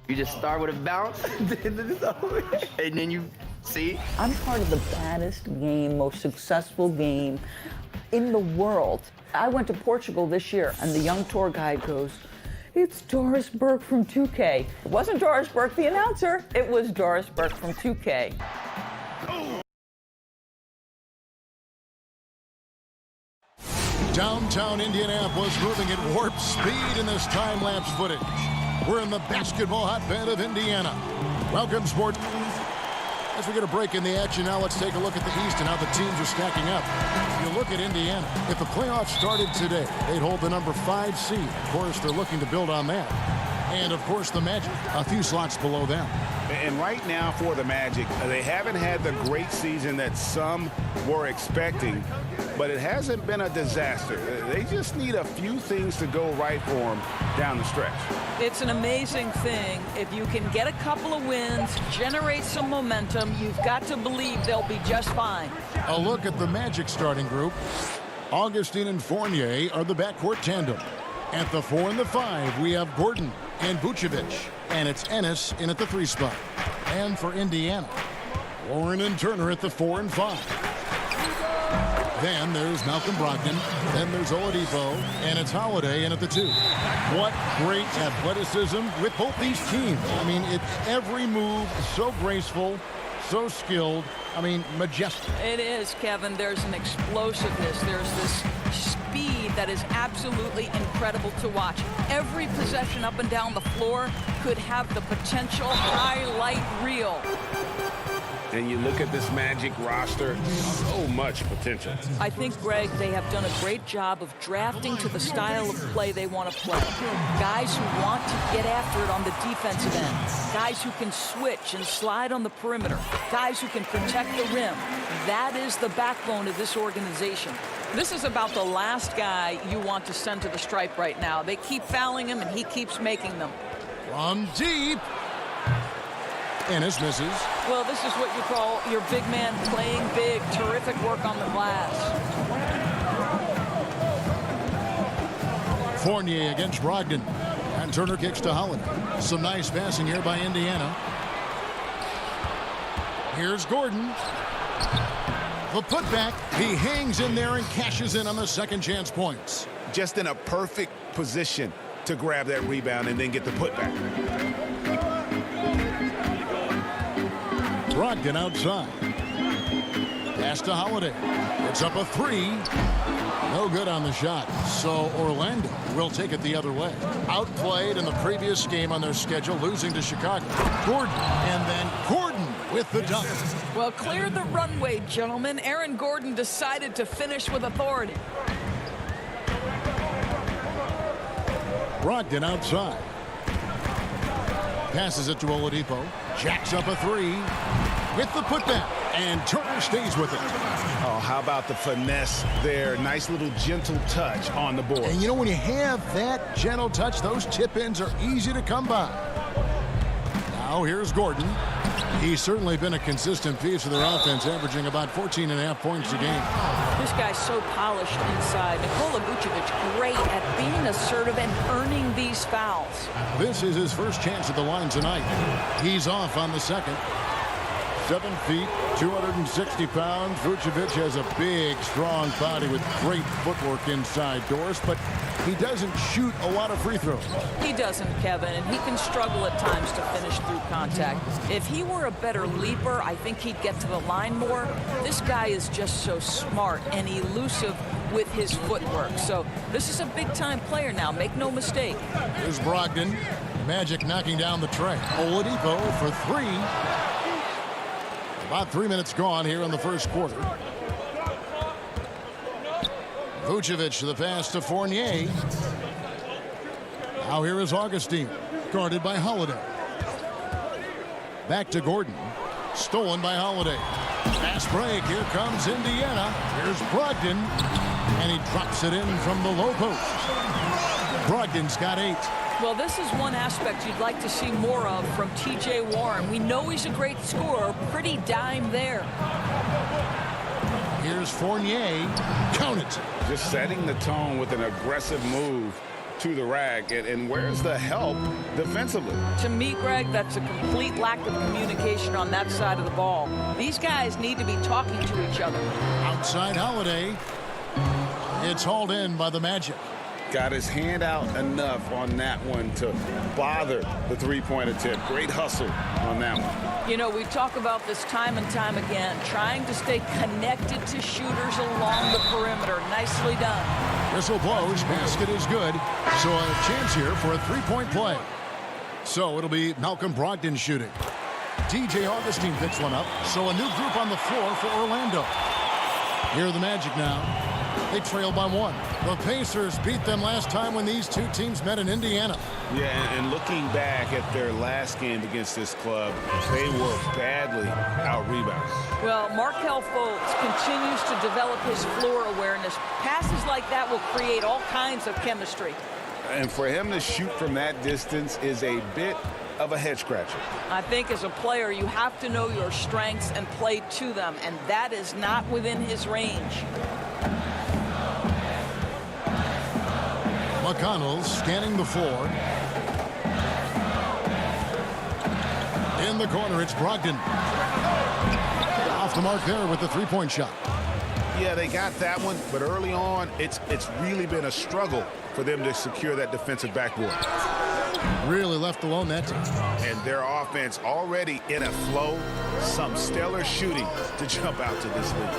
You just start with a bounce, and then you see. I'm part of the baddest game, most successful game in the world. I went to Portugal this year, and the young tour guide goes, "It's Doris Burke from 2K." It wasn't Doris Burke, the announcer. It was Doris Burke from 2K. Downtown Indianapolis moving at warp speed in this time-lapse footage. We're in the basketball hotbed of Indiana. Welcome, sports. As we get a break in the action now, let's take a look at the East and how the teams are stacking up. If you look at Indiana, if the playoffs started today, they'd hold the number 5 seed. Of course, they're looking to build on that. And, of course, the Magic, a few slots below them. And right now for the Magic, they haven't had the great season that some were expecting, but it hasn't been a disaster. They just need a few things to go right for them down the stretch. It's an amazing thing. If you can get a couple of wins, generate some momentum, you've got to believe they'll be just fine. A look at the Magic starting group. Augustine and Fournier are the backcourt tandem. At the 4 and the 5, we have Gordon and Vucevic. And it's Ennis in at the 3 spot. And for Indiana, Warren and Turner at the 4 and 5. Then there's Malcolm Brogdon. Then there's Oladipo. And it's Holiday in at the 2. What great athleticism with both these teams. I mean, it's every move so graceful, so skilled. I mean, majestic. It is, Kevin. There's an explosiveness. There's this speed that is absolutely incredible to watch. Every possession up and down the floor could have the potential highlight reel. And you look at this Magic roster, so much potential. I think, Greg, they have done a great job of drafting to the style of play they want to play. Guys who want to get after it on the defensive end. Guys who can switch and slide on the perimeter. Guys who can protect the rim. That is the backbone of this organization. This is about the last guy you want to send to the stripe right now. They keep fouling him, and he keeps making them. From deep. Ennis misses. Well, this is what you call your big man playing big. Terrific work on the glass. Fournier against Brogdon. And Turner kicks to Holiday. Some nice passing here by Indiana. Here's Gordon. The putback. He hangs in there and cashes in on the second chance points. Just in a perfect position to grab that rebound and then get the putback. Brogdon outside. Pass to Holiday. It's up a 3. No good on the shot. So Orlando will take it the other way. Outplayed in the previous game on their schedule, losing to Chicago. Gordon, and then Gordon with the dunk. Well, clear the runway, gentlemen. Aaron Gordon decided to finish with authority. Brogdon outside. Passes it to Oladipo. Jacks up a 3 with the putback, and Turner stays with it. Oh, how about the finesse there? Nice little gentle touch on the board. And you know, when you have that gentle touch, those tip-ins are easy to come by. Now here's Gordon. He's certainly been a consistent piece of their offense, averaging about 14.5 points a game. This guy's so polished inside. Nikola Vucevic, great at being assertive and earning these fouls. This is his first chance at the line tonight. He's off on the second. 7 feet, 260 pounds. Vucevic has a big, strong body with great footwork inside, Doris, but he doesn't shoot a lot of free throws. He doesn't, Kevin, and he can struggle at times to finish through contact. If he were a better leaper, I think he'd get to the line more. This guy is just so smart and elusive with his footwork. So this is a big-time player now, make no mistake. Here's Brogdon. Magic knocking down the tray. Oladipo for 3. About 3 minutes gone here in the first quarter. Vucevic, the pass to Fournier. Now here is Augustine, guarded by Holiday. Back to Gordon. Stolen by Holiday. Fast break. Here comes Indiana. Here's Brogdon. And he drops it in from the low post. Brogdon's got 8. Well, this is one aspect you'd like to see more of from T.J. Warren. We know he's a great scorer. Pretty dime there. Here's Fournier. Count it. Just setting the tone with an aggressive move to the rack. And where's the help defensively? To me, Greg, that's a complete lack of communication on that side of the ball. These guys need to be talking to each other. Outside Holiday. It's hauled in by the Magic. Got his hand out enough on that one to bother the three-point attempt. Great hustle on that one. You know, we talk about this time and time again, trying to stay connected to shooters along the perimeter. Nicely done. Whistle blows. Basket is good. So a chance here for a three-point play. So it'll be Malcolm Brogdon shooting. DJ Augustine picks one up. So a new group on the floor for Orlando. Here are the Magic now. They trail by one. The Pacers beat them last time when these two teams met in Indiana. Yeah, and looking back at their last game against this club, they were badly out-rebounded. Well, Markelle Fultz continues to develop his floor awareness. Passes like that will create all kinds of chemistry. And for him to shoot from that distance is a bit of a head-scratcher. I think as a player, you have to know your strengths and play to them, and that is not within his range. McConnell scanning the floor. In the corner, it's Brogdon. Off the mark there with the three-point shot. Yeah, they got that one, but early on, it's really been a struggle for them to secure that defensive backboard. Really left alone that time. And their offense already in a flow. Some stellar shooting to jump out to this lead.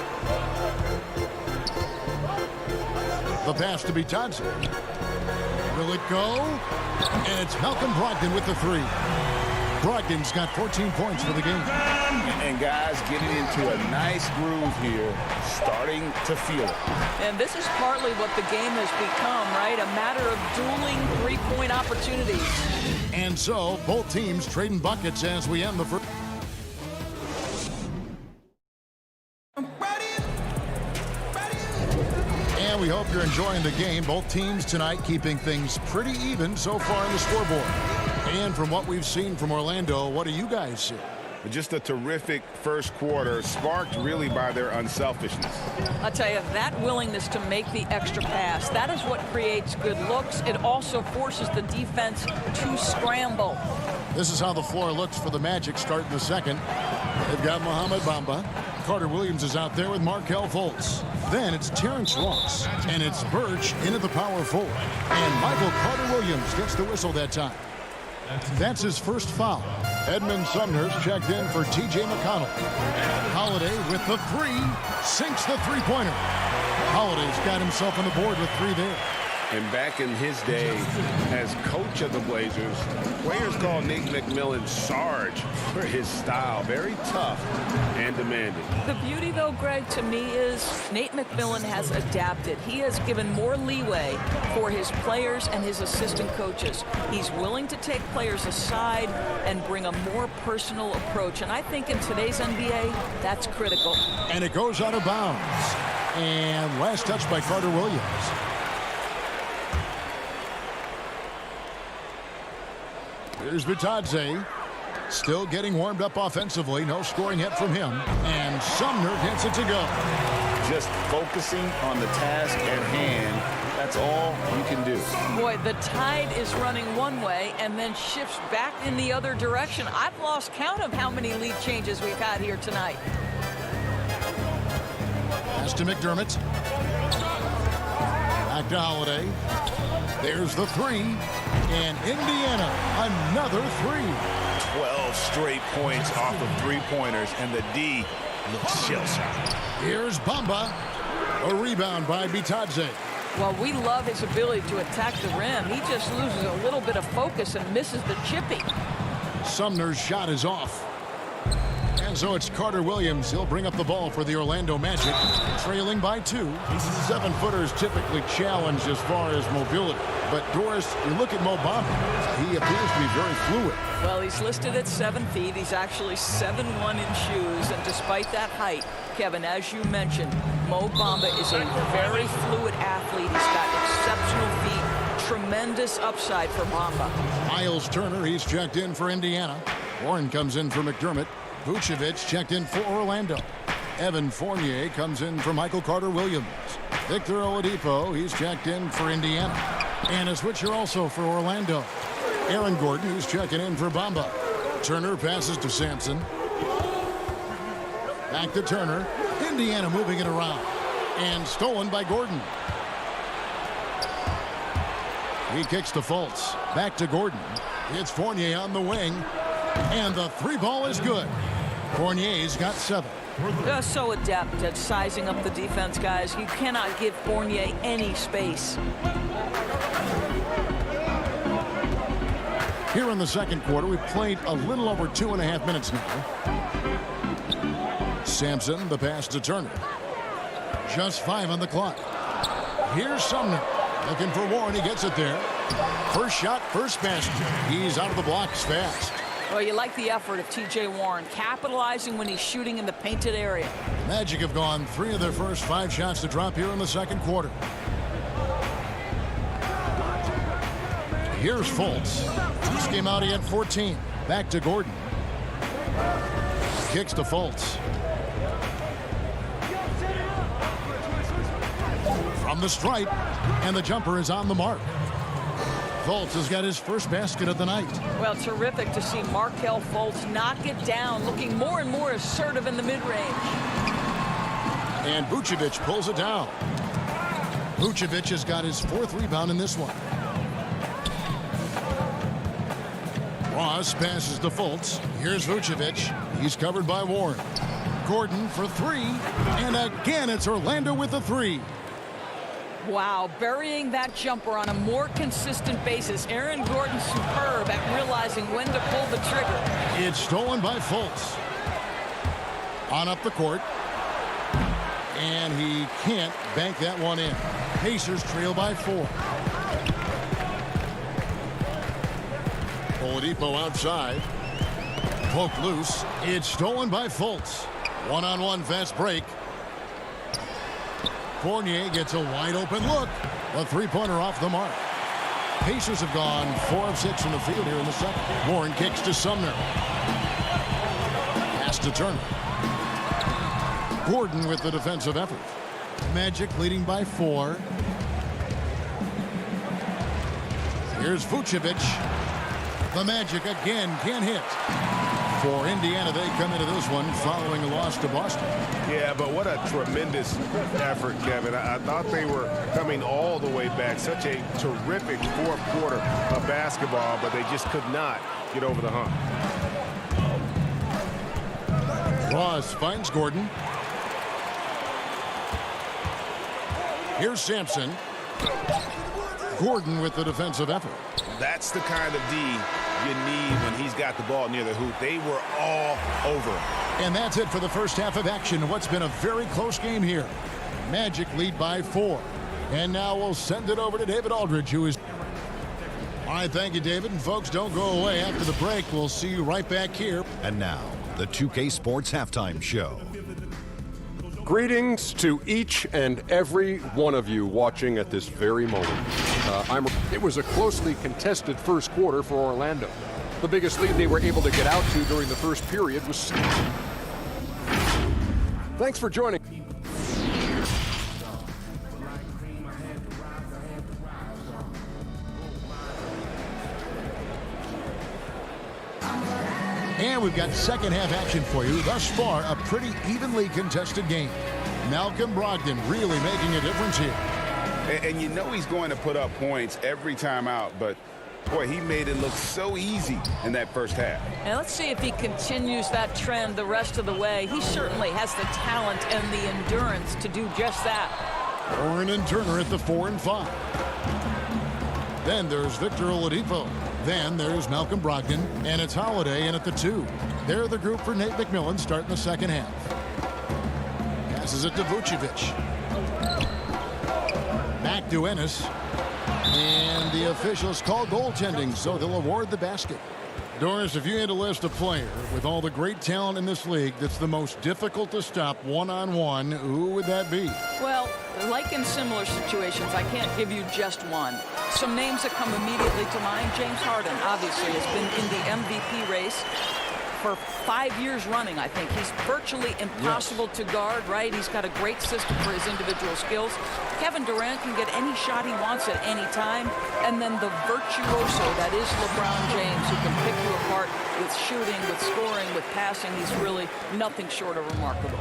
The pass to Bitadze. Will it go? And it's Malcolm Brogdon with the three. Brogdon's got 14 points for the game. And guys getting into a nice groove here, starting to feel it. And this is partly what the game has become, right? A matter of dueling three-point opportunities. And so both teams trading buckets as we end the first. And we hope you're enjoying the game. Both teams tonight keeping things pretty even so far on the scoreboard. And from what we've seen from Orlando, what do you guys see? Just a terrific first quarter, sparked really by their unselfishness. I'll tell you, that willingness to make the extra pass, that is what creates good looks. It also forces the defense to scramble. This is how the floor looks for the Magic starting the second. They've got Mohamed Bamba. Carter Williams is out there with Markelle Fultz. Then it's Terrence Ross. And it's Birch into the power forward. And Michael Carter Williams gets the whistle that time. That's his first foul. Edmund Sumner's checked in for T.J. McConnell. Holiday with the three. Sinks the three-pointer. Holiday's got himself on the board with three there. And back in his day as coach of the Blazers, players called Nate McMillan Sarge for his style. Very tough and demanding. The beauty, though, Greg, to me is Nate McMillan has adapted. He has given more leeway for his players and his assistant coaches. He's willing to take players aside and bring a more personal approach. And I think in today's NBA, that's critical. And it goes out of bounds. And last touch by Carter Williams. Here's Bitadze, still getting warmed up offensively. No scoring yet from him. And Sumner gets it to go. Just focusing on the task at hand. That's all you can do. Boy, the tide is running one way and then shifts back in the other direction. I've lost count of how many lead changes we've had here tonight. Pass to McDermott. Back to Holiday. There's the three. And Indiana, another three. 12 straight points off of three-pointers, and the D looks shell-shocked. Here's Bamba. A rebound by Bitadze. Well, we love his ability to attack the rim. He just loses a little bit of focus and misses the chippy. Sumner's shot is off. And so it's Carter Williams. He'll bring up the ball for the Orlando Magic, trailing by two. Seven-footers typically challenged as far as mobility. But, Doris, you look at Mo Bamba, he appears to be very fluid. Well, he's listed at 7 feet. He's actually 7'1" in shoes. And despite that height, Kevin, as you mentioned, Mo Bamba is a very fluid athlete. He's got exceptional feet. Tremendous upside for Bamba. Miles Turner, he's checked in for Indiana. Warren comes in for McDermott. Vucevic checked in for Orlando. Evan Fournier comes in for Michael Carter-Williams. Victor Oladipo, he's checked in for Indiana. And a switcher also for Orlando. Aaron Gordon, who's checking in for Bamba. Turner passes to Sampson. Back to Turner. Indiana moving it around. And stolen by Gordon. He kicks to Fultz. Back to Gordon. It's Fournier on the wing. And the three ball is good. Fournier's got 7. They're so adept at sizing up the defense, guys. You cannot give Fournier any space. Here in the second quarter, we've played a little over 2.5 minutes now. Sampson, the pass to Turner. Just 5 on the clock. Here's Sumner. Looking for Warren. He gets it there. First shot, first basket. He's out of the blocks fast. Well, you like the effort of T.J. Warren, capitalizing when he's shooting in the painted area. Magic have gone 3 of their first 5 shots to drop here in the second quarter. Here's Fultz. This game out, he had 14. Back to Gordon. Kicks to Fultz. From the stripe, and the jumper is on the mark. Fultz has got his first basket of the night. Well, terrific to see Markelle Fultz knock it down, looking more and more assertive in the mid-range. And Vucevic pulls it down. Vucevic has got his 4th rebound in this one. Ross passes to Fultz. Here's Vucevic. He's covered by Warren. Gordon for 3. And again, it's Orlando with the 3. Wow, burying that jumper on a more consistent basis. Aaron Gordon superb at realizing when to pull the trigger. It's stolen by Fultz. On up the court. And he can't bank that one in. Pacers trail by 4. Oladipo outside. Poke loose. It's stolen by Fultz. One-on-one fast break. Fournier gets a wide-open look. A three-pointer off the mark. Pacers have gone 4 of 6 from the field here in the second. Warren kicks to Sumner. Pass to Turner. Gordon with the defensive effort. Magic leading by 4. Here's Vucevic. The Magic again can't hit. For Indiana, they come into this one following a loss to Boston. Yeah, but what a tremendous effort, Kevin. I thought they were coming all the way back. Such a terrific 4th quarter of basketball, but they just could not get over the hump. Ross finds Gordon. Here's Sampson. Gordon with the defensive effort. That's the kind of D you need when he's got the ball near the hoop. They were all over him. And that's it for the first half of action. What's been a very close game here. Magic lead by 4. And now we'll send it over to David Aldridge, who is... All right, thank you, David. And folks, don't go away. After the break, we'll see you right back here. And now, the 2K Sports Halftime Show. Greetings to each and every one of you watching at this very moment. It was a closely contested first quarter for Orlando. The biggest lead they were able to get out to during the first period was... Thanks for joining. And we've got second half action for you. Thus far, a pretty evenly contested game. Malcolm Brogdon really making a difference here. And you know he's going to put up points every time out, but boy, he made it look so easy in that first half. And let's see if he continues that trend the rest of the way. He certainly has the talent and the endurance to do just that. Warren and Turner at the 4 and 5. Then there's Victor Oladipo. Then there's Malcolm Brogdon, and it's Holiday in at the 2. They're the group for Nate McMillan starting the second half. Passes it to Vucevic. Back to Ennis. And the officials call goaltending, so they'll award the basket. Doris, if you had to list a player with all the great talent in this league that's the most difficult to stop one-on-one, who would that be? Well, like in similar situations, I can't give you just one. Some names that come immediately to mind. James Harden, obviously, has been in the MVP race for 5 years running, I think. He's virtually impossible to guard, right? He's got a great system for his individual skills. Kevin Durant can get any shot he wants at any time. And then the virtuoso that is LeBron James, who can pick you apart with shooting, with scoring, with passing. He's really nothing short of remarkable.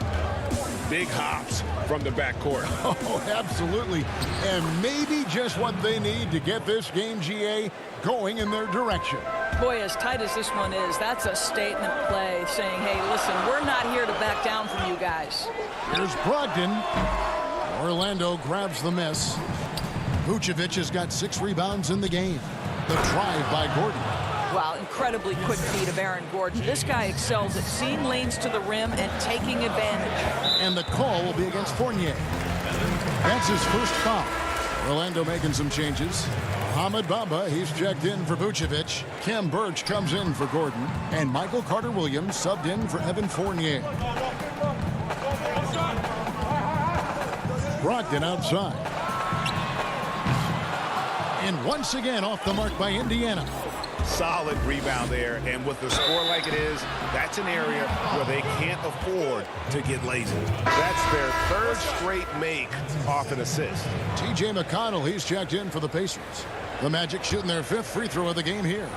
Big hops from the backcourt. Oh, absolutely. And maybe just what they need to get this game, GA, going in their direction. Boy, as tight as this one is, that's a statement play saying, hey, listen, we're not here to back down from you guys. Here's Brogdon. Orlando grabs the miss. Vucevic has got 6 rebounds in the game. The drive by Gordon. Wow, incredibly quick feet of Aaron Gordon. This guy excels at seeing lanes to the rim and taking advantage. And the call will be against Fournier. That's his first foul. Orlando making some changes. Hamid Bamba, he's checked in for Vucevic. Kem Birch comes in for Gordon. And Michael Carter-Williams subbed in for Evan Fournier. Brogdon outside. And once again off the mark by Indiana. Solid rebound there, and with the score like it is, that's an area where they can't afford to get lazy. That's their 3rd straight make off an assist. T.J. McConnell, he's checked in for the Pacers. The Magic shooting their 5th free throw of the game here.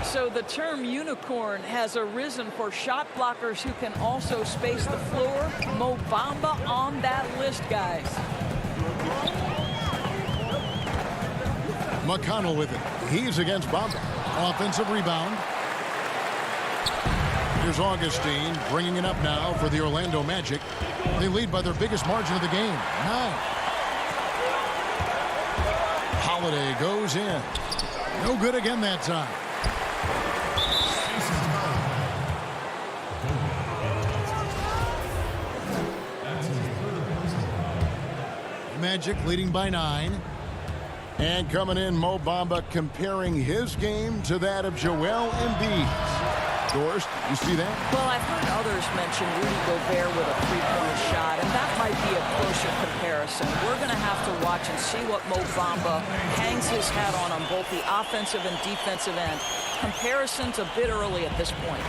So the term unicorn has arisen for shot blockers who can also space the floor. Mo Bamba on that list, guys. McConnell with it. He's against Bamba. Offensive rebound. Here's Augustine bringing it up now for the Orlando Magic. They lead by their biggest margin of the game, 9. Holiday goes in. No good again that time. Magic leading by 9. And coming in, Mo Bamba comparing his game to that of Joel Embiid. Doris, you see that? Well, I've heard others mention Rudy Gobert with a three-point shot, and that might be a closer comparison. We're going to have to watch and see what Mo Bamba hangs his hat on both the offensive and defensive end. Comparison's a bit early at this point.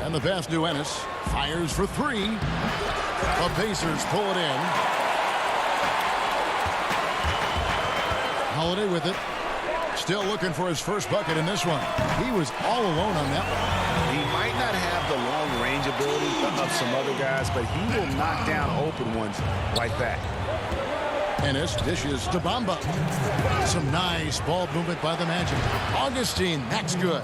And the pass to Ennis. Fires for 3. The Pacers pull it in. Holiday with it. Still looking for his first bucket in this one. He was all alone on that one. He might not have the long range ability of some other guys, but he will knock down open ones like that. Ennis dishes to Bamba. Some nice ball movement by the Magic. Augustine, that's good.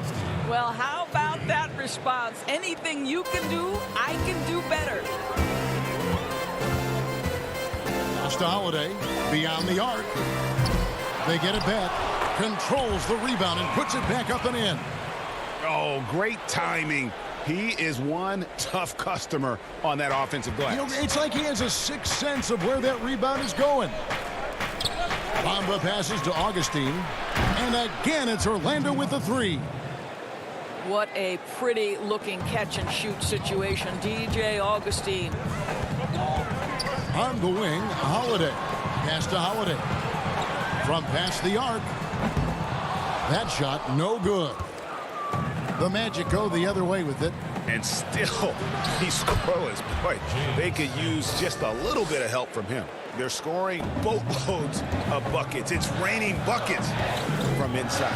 Well, how about that response? Anything you can do, I can do better. Pass to Holiday, beyond the arc. They get it back. Controls the rebound and puts it back up and in. Oh, great timing. He is one tough customer on that offensive glass. You know, it's like he has a sixth sense of where that rebound is going. Bamba passes to Augustine. And again, it's Orlando with the 3. What a pretty looking catch and shoot situation. DJ Augustine. On the wing, Holiday. Pass to Holiday. From past the arc. That shot, no good. The Magic go the other way with it. And still, he's scoreless. Boy, they could use just a little bit of help from him. They're scoring boatloads of buckets. It's raining buckets from inside.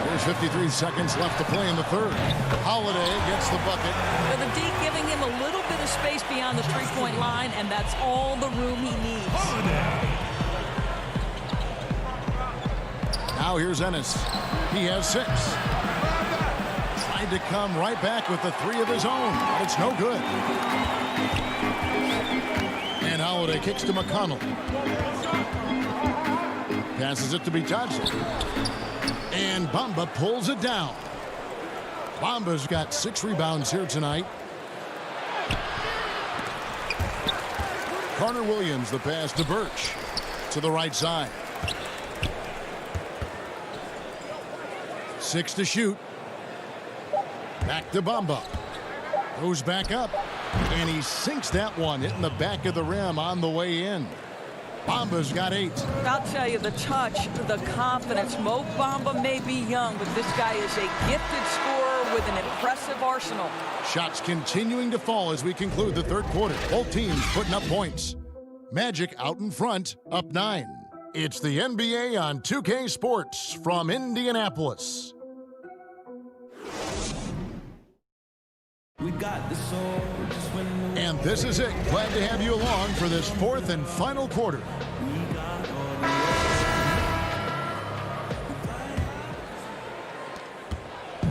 There's 53 seconds left to play in the 3rd. Holiday gets the bucket. With the D giving him a little bit of space beyond the three-point line, and that's all the room he needs. Now here's Ennis. He has 6. Tried to come right back with the 3 of his own. It's no good. And Holiday kicks to McConnell. Passes it to Bitadze. And Bamba pulls it down. Bamba's got 6 rebounds here tonight. Carter-Williams, the pass to Birch. To the right side. 6 to shoot. Back to Bamba. Goes back up, and he sinks that one, hitting the back of the rim on the way in. Bamba's got 8. I'll tell you, the touch, the confidence. Mo Bamba may be young, but this guy is a gifted scorer with an impressive arsenal. Shots continuing to fall as we conclude the third quarter. Both teams putting up points. Magic out in front, up 9. It's the NBA on 2K Sports from Indianapolis. We got the soul, just when And this is it. Glad to have you along for this fourth and final quarter.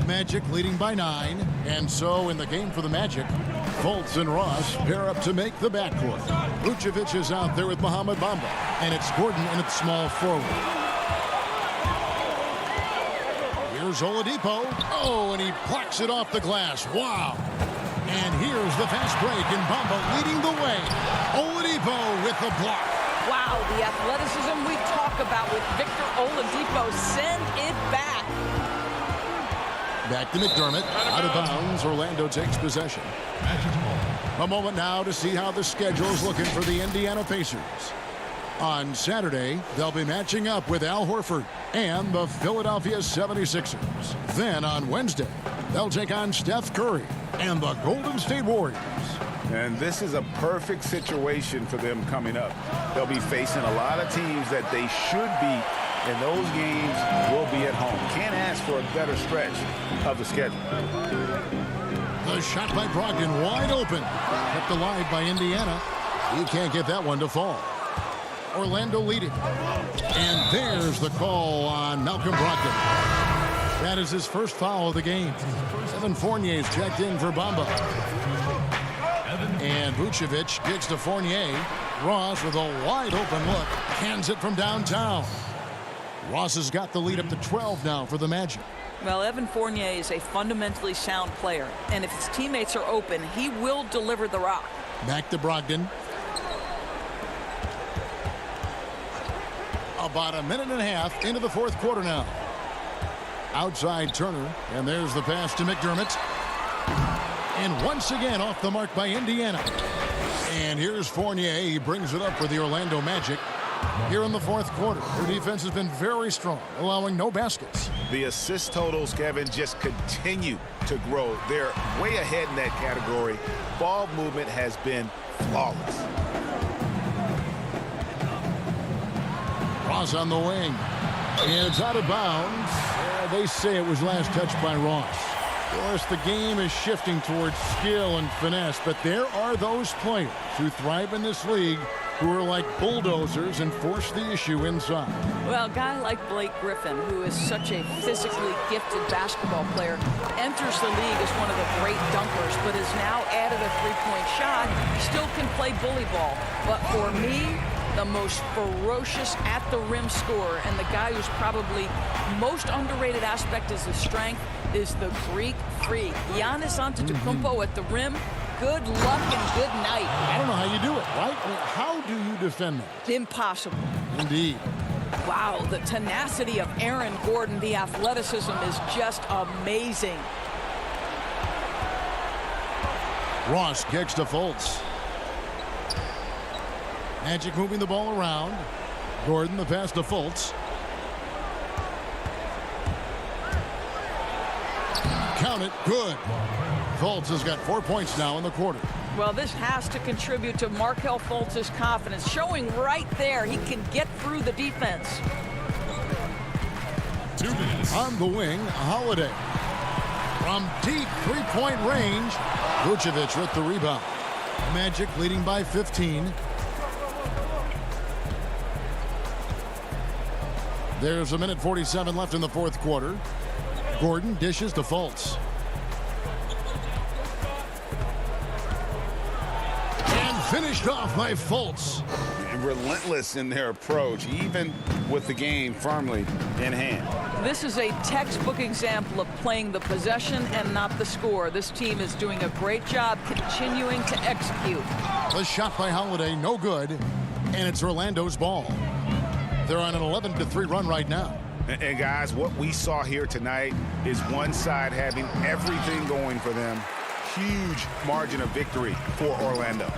Magic leading by 9. And so in the game for the Magic, Fultz and Ross pair up to make the backcourt. Vucevic is out there with Mohamed Bamba. And it's Gordon in its small forward. Here's Oladipo. Oh, and he plucks it off the glass. Wow. And here's the fast break, and Bamba leading the way. Oladipo with the block. Wow, the athleticism we talk about with Victor Oladipo. Send it back. Back to McDermott. Out of bounds. Orlando takes possession. A moment now to see how the schedule is looking for the Indiana Pacers. On Saturday, they'll be matching up with Al Horford and the Philadelphia 76ers. Then on Wednesday, they'll take on Steph Curry and the Golden State Warriors. And this is a perfect situation for them coming up. They'll be facing a lot of teams that they should beat, and those games will be at home. Can't ask for a better stretch of the schedule. The shot by Brogdon wide open. Kept alive by Indiana. He can't get that one to fall. Orlando leading. And there's the call on Malcolm Brogdon. That is his first foul of the game. Evan Fournier's checked in for Bamba. And Vucevic gets to Fournier. Ross with a wide open look. Hands it from downtown. Ross has got the lead up to 12 now for the Magic. Well, Evan Fournier is a fundamentally sound player. And if his teammates are open, he will deliver the rock. Back to Brogdon. About a minute and a half into the fourth quarter now. Outside Turner, and there's the pass to McDermott. And once again off the mark by Indiana. And here's Fournier. He brings it up for the Orlando Magic here in the fourth quarter. Their defense has been very strong, allowing no baskets. The assist totals, Kevin, just continue to grow. They're way ahead in that category. Ball movement has been flawless. Ross on the wing. And it's out of bounds. They say it was last touched by Ross. Of course, the game is shifting towards skill and finesse, but there are those players who thrive in this league who are like bulldozers and force the issue inside. Well, a guy like Blake Griffin, who is such a physically gifted basketball player, enters the league as one of the great dunkers, but has now added a three-point shot. He still can play bully ball. But for me, the most ferocious at-the-rim scorer, and the guy who's probably most underrated aspect is his strength, is the Greek freak. Giannis Antetokounmpo at the rim. Good luck and good night. I don't know how you do it, right? I mean, how do you defend that? Impossible. Indeed. Wow, the tenacity of Aaron Gordon, the athleticism is just amazing. Ross kicks to Fultz. Magic moving the ball around. Gordon the pass to Fultz. Count it. Good. Fultz has got 4 points now in the quarter. Well, this has to contribute to Markelle Fultz's confidence, showing right there he can get through the defense. 2 minutes. On the wing, Holiday. From deep three-point range, Vucevic with the rebound. Magic leading by 15. There's a minute 47 left in the fourth quarter. Gordon dishes to Fultz. And finished off by Fultz. Relentless in their approach, even with the game firmly in hand. This is a textbook example of playing the possession and not the score. This team is doing a great job continuing to execute. The shot by Holiday, no good. And it's Orlando's ball. They're on an 11-3 run right now. And guys, what we saw here tonight is one side having everything going for them, huge margin of victory for Orlando.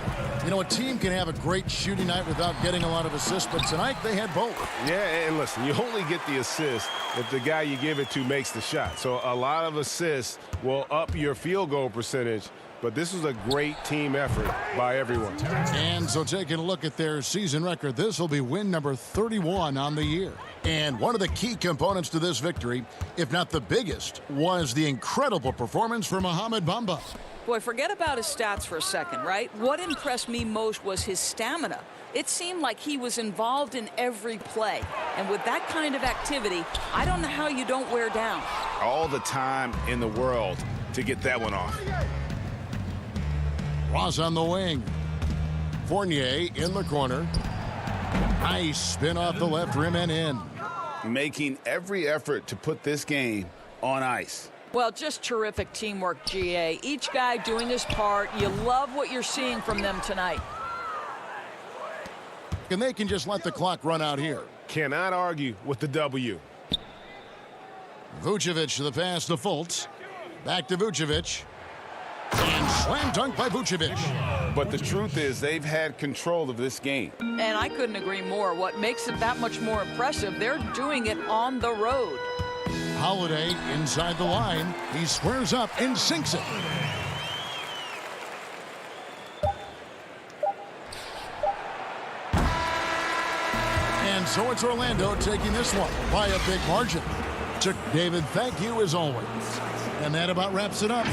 You know, a team can have a great shooting night without getting a lot of assists, but tonight they had both. Yeah, and listen, you only get the assist if the guy you give it to makes the shot. So a lot of assists will up your field goal percentage, but this was a great team effort by everyone. And so taking a look at their season record, this will be win number 31 on the year. And one of the key components to this victory, if not the biggest, was the incredible performance for Mohamed Bamba. Boy, forget about his stats for a second, right? What impressed me most was his stamina. It seemed like he was involved in every play. And with that kind of activity, I don't know how you don't wear down. All the time in the world to get that one off. Ross on the wing. Fournier in the corner. Nice spin off the left rim and in. Making every effort to put this game on ice. Well, just terrific teamwork, GA. Each guy doing his part. You love what you're seeing from them tonight. And they can just let the clock run out here. Cannot argue with the W. Vucevic to the pass to Fultz. Back to Vucevic. And slam dunk by Vucevic. But the truth is they've had control of this game. And I couldn't agree more. What makes it that much more impressive, they're doing it on the road. Holiday inside the line. He squares up and sinks it. And so it's Orlando taking this one by a big margin. To David, thank you as always. And that about wraps it up.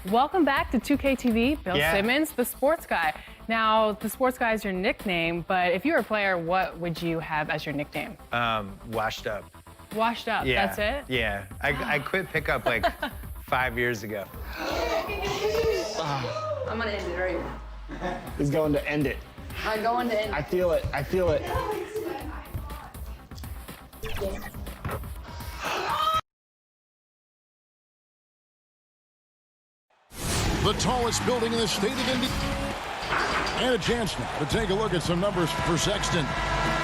Welcome back to 2K TV. Bill Yeah. Simmons, the sports guy. Now, the sports guy is your nickname, but if you were a player, what would you have as your nickname? Washed up. Washed up, Yeah. that's it? Yeah. I quit pickup like 5 years ago. I'm gonna end it right here. He's going to end it. I'm going to end it. I feel it. I feel it. The tallest building in the state of Indiana. And a chance now to take a look at some numbers for Sexton.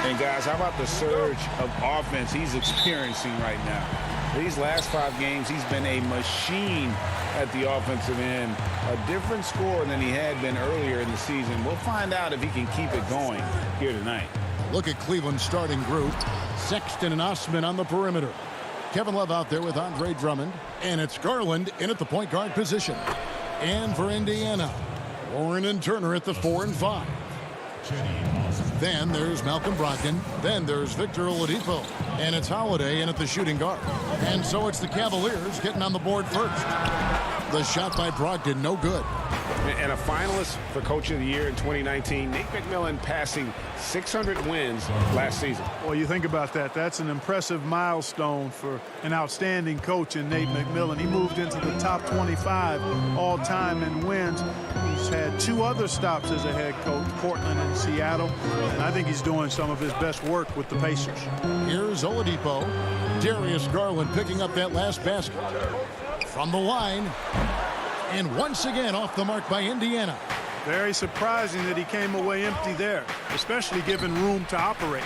And guys, how about the surge of offense he's experiencing right now? These last 5 games, he's been a machine at the offensive end. A different score than he had been earlier in the season. We'll find out if he can keep it going here tonight. Look at Cleveland's starting group. Sexton and Osman on the perimeter. Kevin Love out there with Andre Drummond. And it's Garland in at the point guard position. And for Indiana, Warren and Turner at the 4 and 5. Then there's Malcolm Brogdon. Then there's Victor Oladipo. And it's Holiday in at the shooting guard. And so it's the Cavaliers getting on the board first. The shot by Brogdon, no good. And a finalist for Coach of the Year in 2019, Nate McMillan passing 600 wins last season. Well, you think about that. That's an impressive milestone for an outstanding coach in Nate McMillan. He moved into the top 25 all-time in wins. He's had 2 other stops as a head coach, Portland and Seattle. And I think he's doing some of his best work with the Pacers. Here's Oladipo. Darius Garland picking up that last basket. From the line. And once again off the mark by Indiana. Very surprising that he came away empty there, especially given room to operate.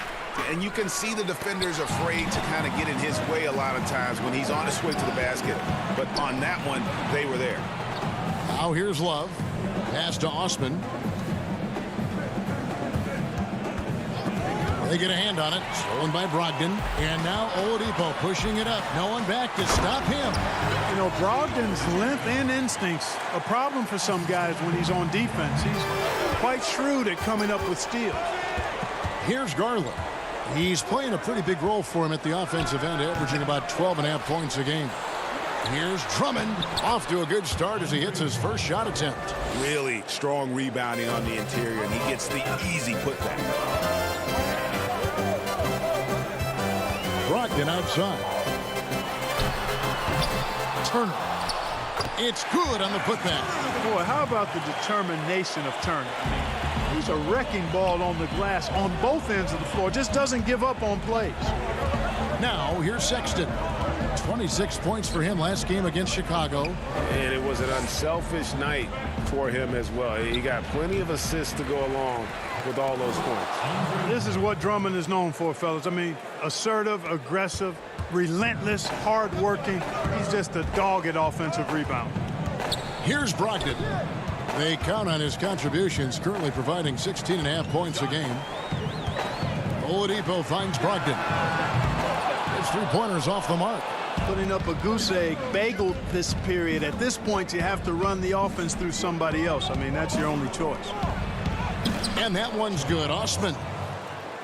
And you can see the defenders afraid to kind of get in his way a lot of times when he's on his way to the basket. But on that one, they were there. Now here's Love. Pass to Osman. They get a hand on it. Stolen by Brogdon. And now Oladipo pushing it up. No one back to stop him. You know, Brogdon's length and instincts a problem for some guys when he's on defense. He's quite shrewd at coming up with steals. Here's Garland. He's playing a pretty big role for him at the offensive end, averaging about 12.5 points a game. Here's Drummond. Off to a good start as he hits his first shot attempt. Really strong rebounding on the interior, and he gets the easy putback. Brogdon outside. Turner. It's good on the putback. Boy, how about the determination of Turner? I mean, he's a wrecking ball on the glass on both ends of the floor. Just doesn't give up on plays. Now, here's Sexton. 26 points for him last game against Chicago. And it was an unselfish night for him as well. He got plenty of assists to go along with all those points. This is what Drummond is known for, fellas. I mean, assertive, aggressive, relentless, hard-working. He's just a dogged offensive rebounder. Here's Brogdon. They count on his contributions, currently providing 16.5 points a game. Oladipo finds Brogdon. His 3-pointers off the mark. Putting up a goose egg bagel this period. At this point, you have to run the offense through somebody else. I mean, that's your only choice. And that one's good. Osman.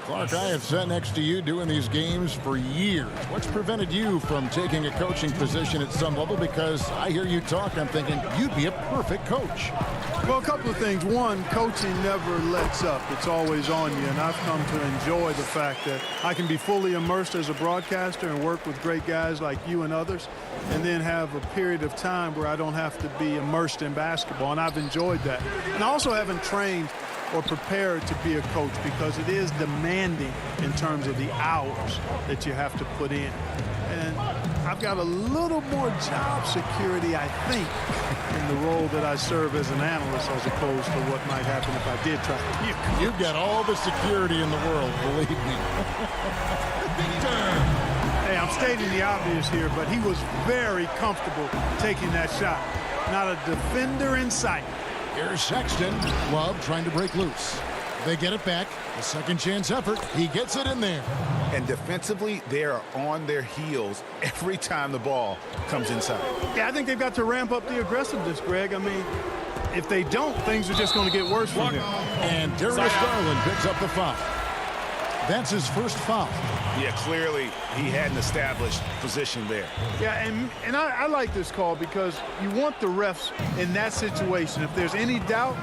Clark, I have sat next to you doing these games for years. What's prevented you from taking a coaching position at some level? Because I hear you talk, I'm thinking you'd be a perfect coach. Well, a couple of things. One, coaching never lets up. It's always on you, and I've come to enjoy the fact that I can be fully immersed as a broadcaster and work with great guys like you and others, and then have a period of time where I don't have to be immersed in basketball, and I've enjoyed that. And I also haven't trained or prepared to be a coach because it is demanding in terms of the hours that you have to put in. And I've got a little more job security, I think, in the role that I serve as an analyst as opposed to what might happen if I did try to be a coach. You've got all the security in the world, believe me. Hey, I'm stating the obvious here, but he was very comfortable taking that shot. Not a defender in sight. Here's Sexton. Love trying to break loose. They get it back. A second chance effort. He gets it in there. And defensively, they are on their heels every time the ball comes inside. Yeah, I think they've got to ramp up the aggressiveness, Greg. I mean, if they don't, things are just going to get worse from here. And Darius Garland picks up the foul. That's his first foul. Yeah, clearly he hadn't established position there. Yeah, and I like this call because you want the refs in that situation. If there's any doubt,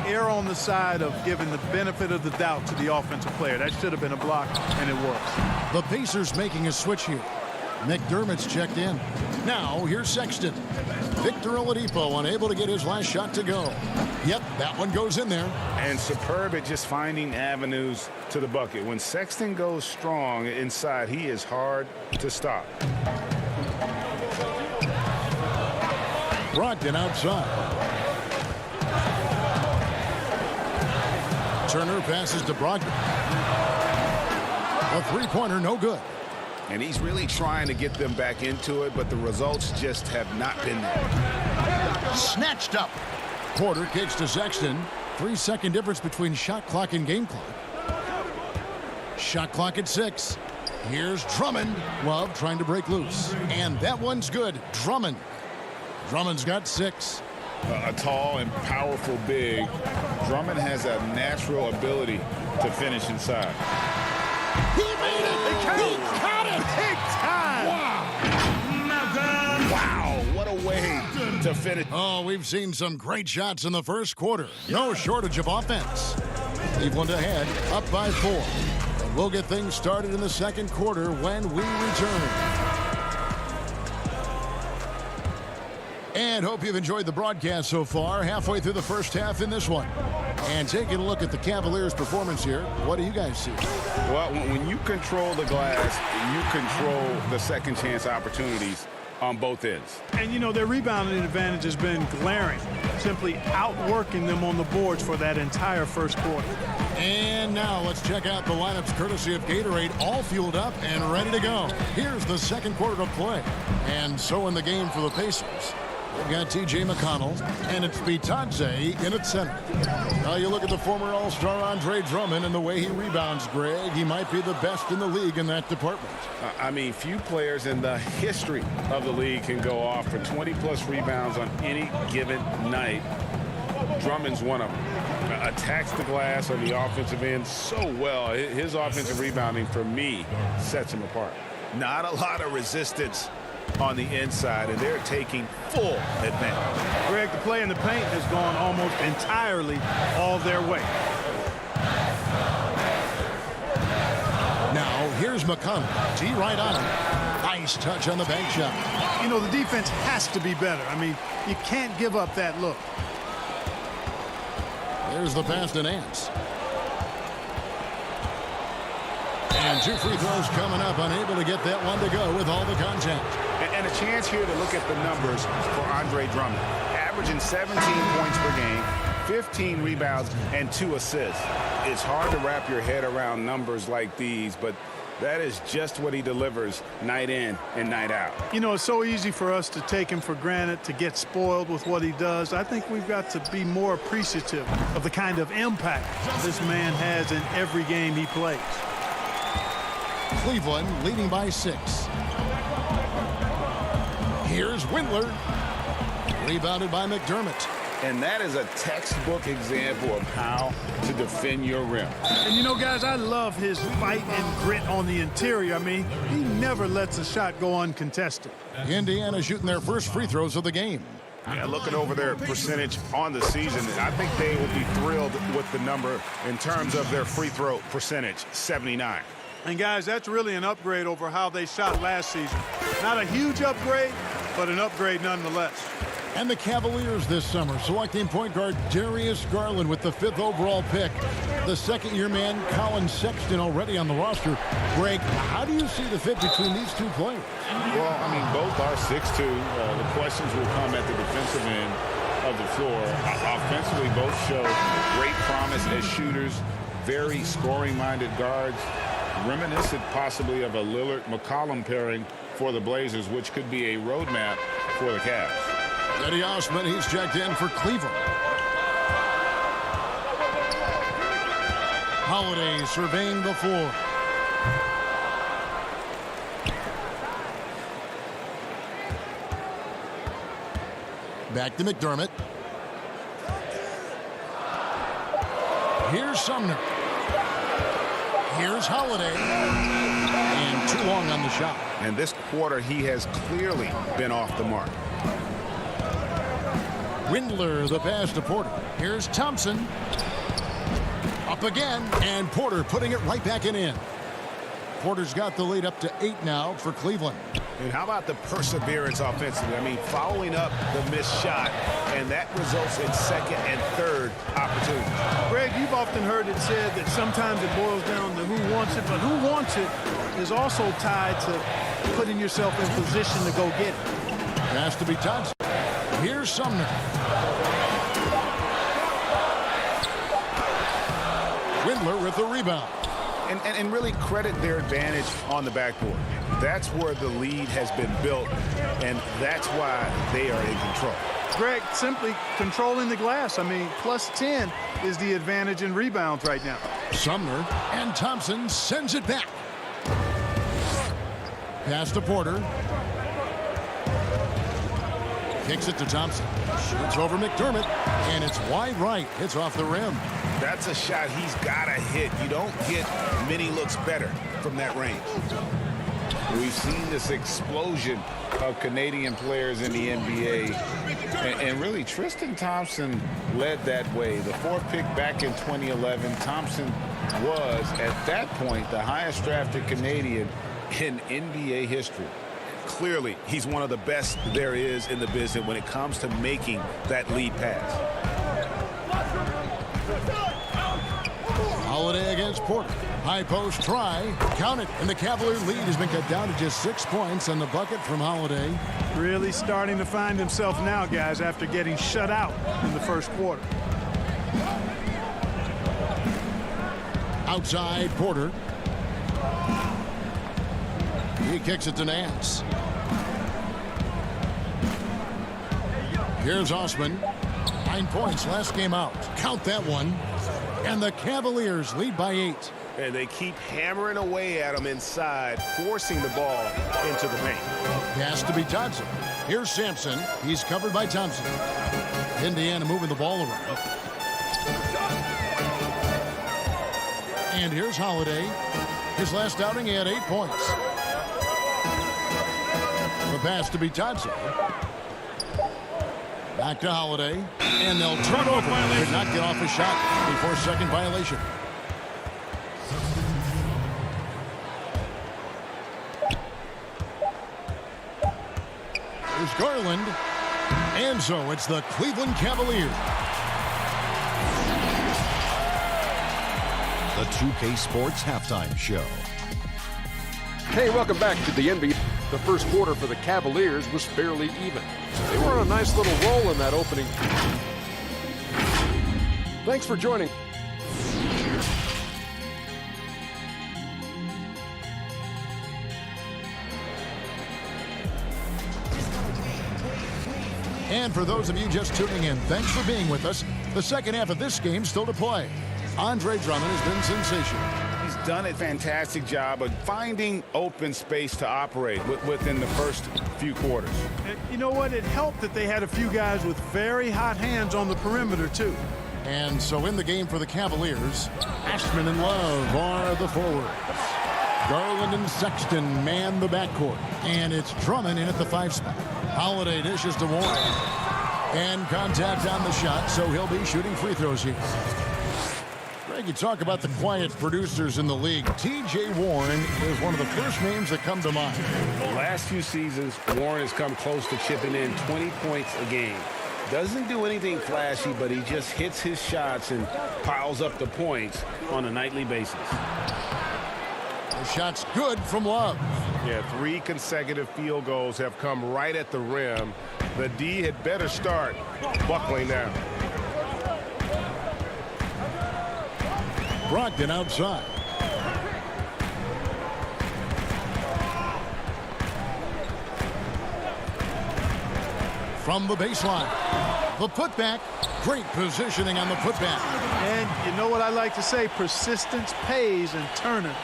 err on the side of giving the benefit of the doubt to the offensive player. That should have been a block, and it was. The Pacers making a switch here. McDermott's checked in. Now, here's Sexton. Victor Oladipo unable to get his last shot to go. Yep, that one goes in there. And superb at just finding avenues to the bucket. When Sexton goes strong inside, he is hard to stop. Brogdon outside. Turner passes to Brogdon. A three-pointer, no good. And he's really trying to get them back into it, but the results just have not been there. Snatched up. Porter kicks to Sexton. 3-second difference between shot clock and game clock. Shot clock at 6. Here's Drummond. Love trying to break loose. And that one's good. Drummond's got 6. A tall and powerful big. Drummond has a natural ability to finish inside. He made it! He caught it! Big time! Wow, what a way to finish. Oh, we've seen some great shots in the first quarter. No shortage of offense. Cleveland ahead, up by 4. And we'll get things started in the second quarter when we return. And hope you've enjoyed the broadcast so far. Halfway through the first half in this one. And taking a look at the Cavaliers' performance here, what do you guys see? Well, when you control the glass, you control the second chance opportunities on both ends. And, you know, their rebounding advantage has been glaring, simply outworking them on the boards for that entire first quarter. And now let's check out the lineups courtesy of Gatorade, all fueled up and ready to go. Here's the second quarter of play. And so in the game for the Pacers. We've got T.J. McConnell, and it's Bitadze in at center. Now you look at the former All-Star Andre Drummond and the way he rebounds, Greg. He might be the best in the league in that department. I mean, few players in the history of the league can go off for 20-plus rebounds on any given night. Drummond's one of them. Attacks the glass on the offensive end so well. His offensive rebounding, for me, sets him apart. Not a lot of resistance on the inside, and they're taking full advantage. Greg, the play in the paint has gone almost entirely all their way. Now, here's McConnell. T right on him. Nice touch on the bank shot. You know, the defense has to be better. I mean, you can't give up that look. There's the pass to Nance. And 2 free throws coming up, unable to get that one to go with all the contact. And a chance here to look at the numbers for Andre Drummond. Averaging 17 points per game, 15 rebounds, and 2 assists. It's hard to wrap your head around numbers like these, but that is just what he delivers night in and night out. You know, it's so easy for us to take him for granted, to get spoiled with what he does. I think we've got to be more appreciative of the kind of impact this man has in every game he plays. Cleveland leading by 6. Here's Windler. Rebounded by McDermott. And that is a textbook example of how to defend your rim. And, you know, guys, I love his fight and grit on the interior. I mean, he never lets a shot go uncontested. Indiana shooting their first free throws of the game. Yeah, looking over their percentage on the season, I think they will be thrilled with the number in terms of their free throw percentage, 79. And, guys, that's really an upgrade over how they shot last season. Not a huge upgrade, but an upgrade nonetheless. And the Cavaliers this summer selecting point guard Darius Garland with the 5th overall pick. The second-year man, Colin Sexton, already on the roster. Greg, how do you see the fit between these two players? Well, I mean, both are 6'2". The questions will come at the defensive end of the floor. Offensively, both show great promise as shooters, very scoring-minded guards, reminiscent possibly of a Lillard-McCollum pairing for the Blazers, which could be a roadmap for the Cavs. Eddie Osman, he's checked in for Cleveland. Holiday surveying the floor. Back to McDermott. Here's Sumner. Here's Holiday. And too long on the shot. And this quarter, he has clearly been off the mark. Windler, the pass to Porter. Here's Thompson. Up again, and Porter putting it right back in. Porter's got the lead up to 8 now for Cleveland. And how about the perseverance offensively? I mean, following up the missed shot, and that results in second and third opportunities. Greg, you've often heard it said that sometimes it boils down to who wants it, but who wants it is also tied to putting yourself in position to go get it. Has to be Thompson. Here's Sumner. Windler with the rebound. And really credit their advantage on the backboard. That's where the lead has been built, and that's why they are in control. Greg, simply controlling the glass. I mean, plus 10 is the advantage in rebounds right now. Sumner, and Thompson sends it back. Pass to Porter. Kicks it to Thompson. Shoots over McDermott, and it's wide right. It's off the rim. That's a shot he's got to hit. You don't get many looks better from that range. We've seen this explosion of Canadian players in the NBA. And really, Tristan Thompson led that way. The 4th pick back in 2011, Thompson was, at that point, the highest drafted Canadian in NBA history. Clearly, he's one of the best there is in the business when it comes to making that lead pass. Holiday against Porter. High post try. Count it. And the Cavalier lead has been cut down to just 6 points on the bucket from Holiday. Really starting to find himself now, guys, after getting shut out in the first quarter. Outside Porter. He kicks it to Nance. Here's Osman. 9 points last game out. Count that one. And the Cavaliers lead by 8. And they keep hammering away at him inside, forcing the ball into the paint. Has to be Thompson. Here's Sampson. He's covered by Thompson. Indiana moving the ball around. And here's Holiday. His last outing, he had 8 points. The pass to be Thompson. Back to Holiday. And they'll turn over. Could not get off a shot before second violation. Here's Garland. And so it's the Cleveland Cavaliers. The 2K Sports Halftime Show. Hey, welcome back to the NBA. The first quarter for the Cavaliers was fairly even. They were on a nice little roll in that opening. Thanks for joining. And for those of you just tuning in, thanks for being with us. The second half of this game still to play. Andre Drummond has been sensational. He's done a fantastic job of finding open space to operate within the first few quarters. And you know what? It helped that they had a few guys with very hot hands on the perimeter, too. And so in the game for the Cavaliers, Ashman and Love are the forwards. Garland and Sexton man the backcourt. And it's Drummond in at the 5 spot. Holiday dishes to Warren. And contact on the shot, so he'll be shooting free throws here. Greg, you talk about the quiet producers in the league. T.J. Warren is one of the first names that come to mind. The last few seasons, Warren has come close to chipping in 20 points a game. Doesn't do anything flashy, but he just hits his shots and piles up the points on a nightly basis. The shot's good from Love. Yeah, 3 consecutive field goals have come right at the rim. The D had better start buckling now. Brogdon outside. From the baseline. The putback. Great positioning on the putback. And you know what I like to say? Persistence pays, and Turner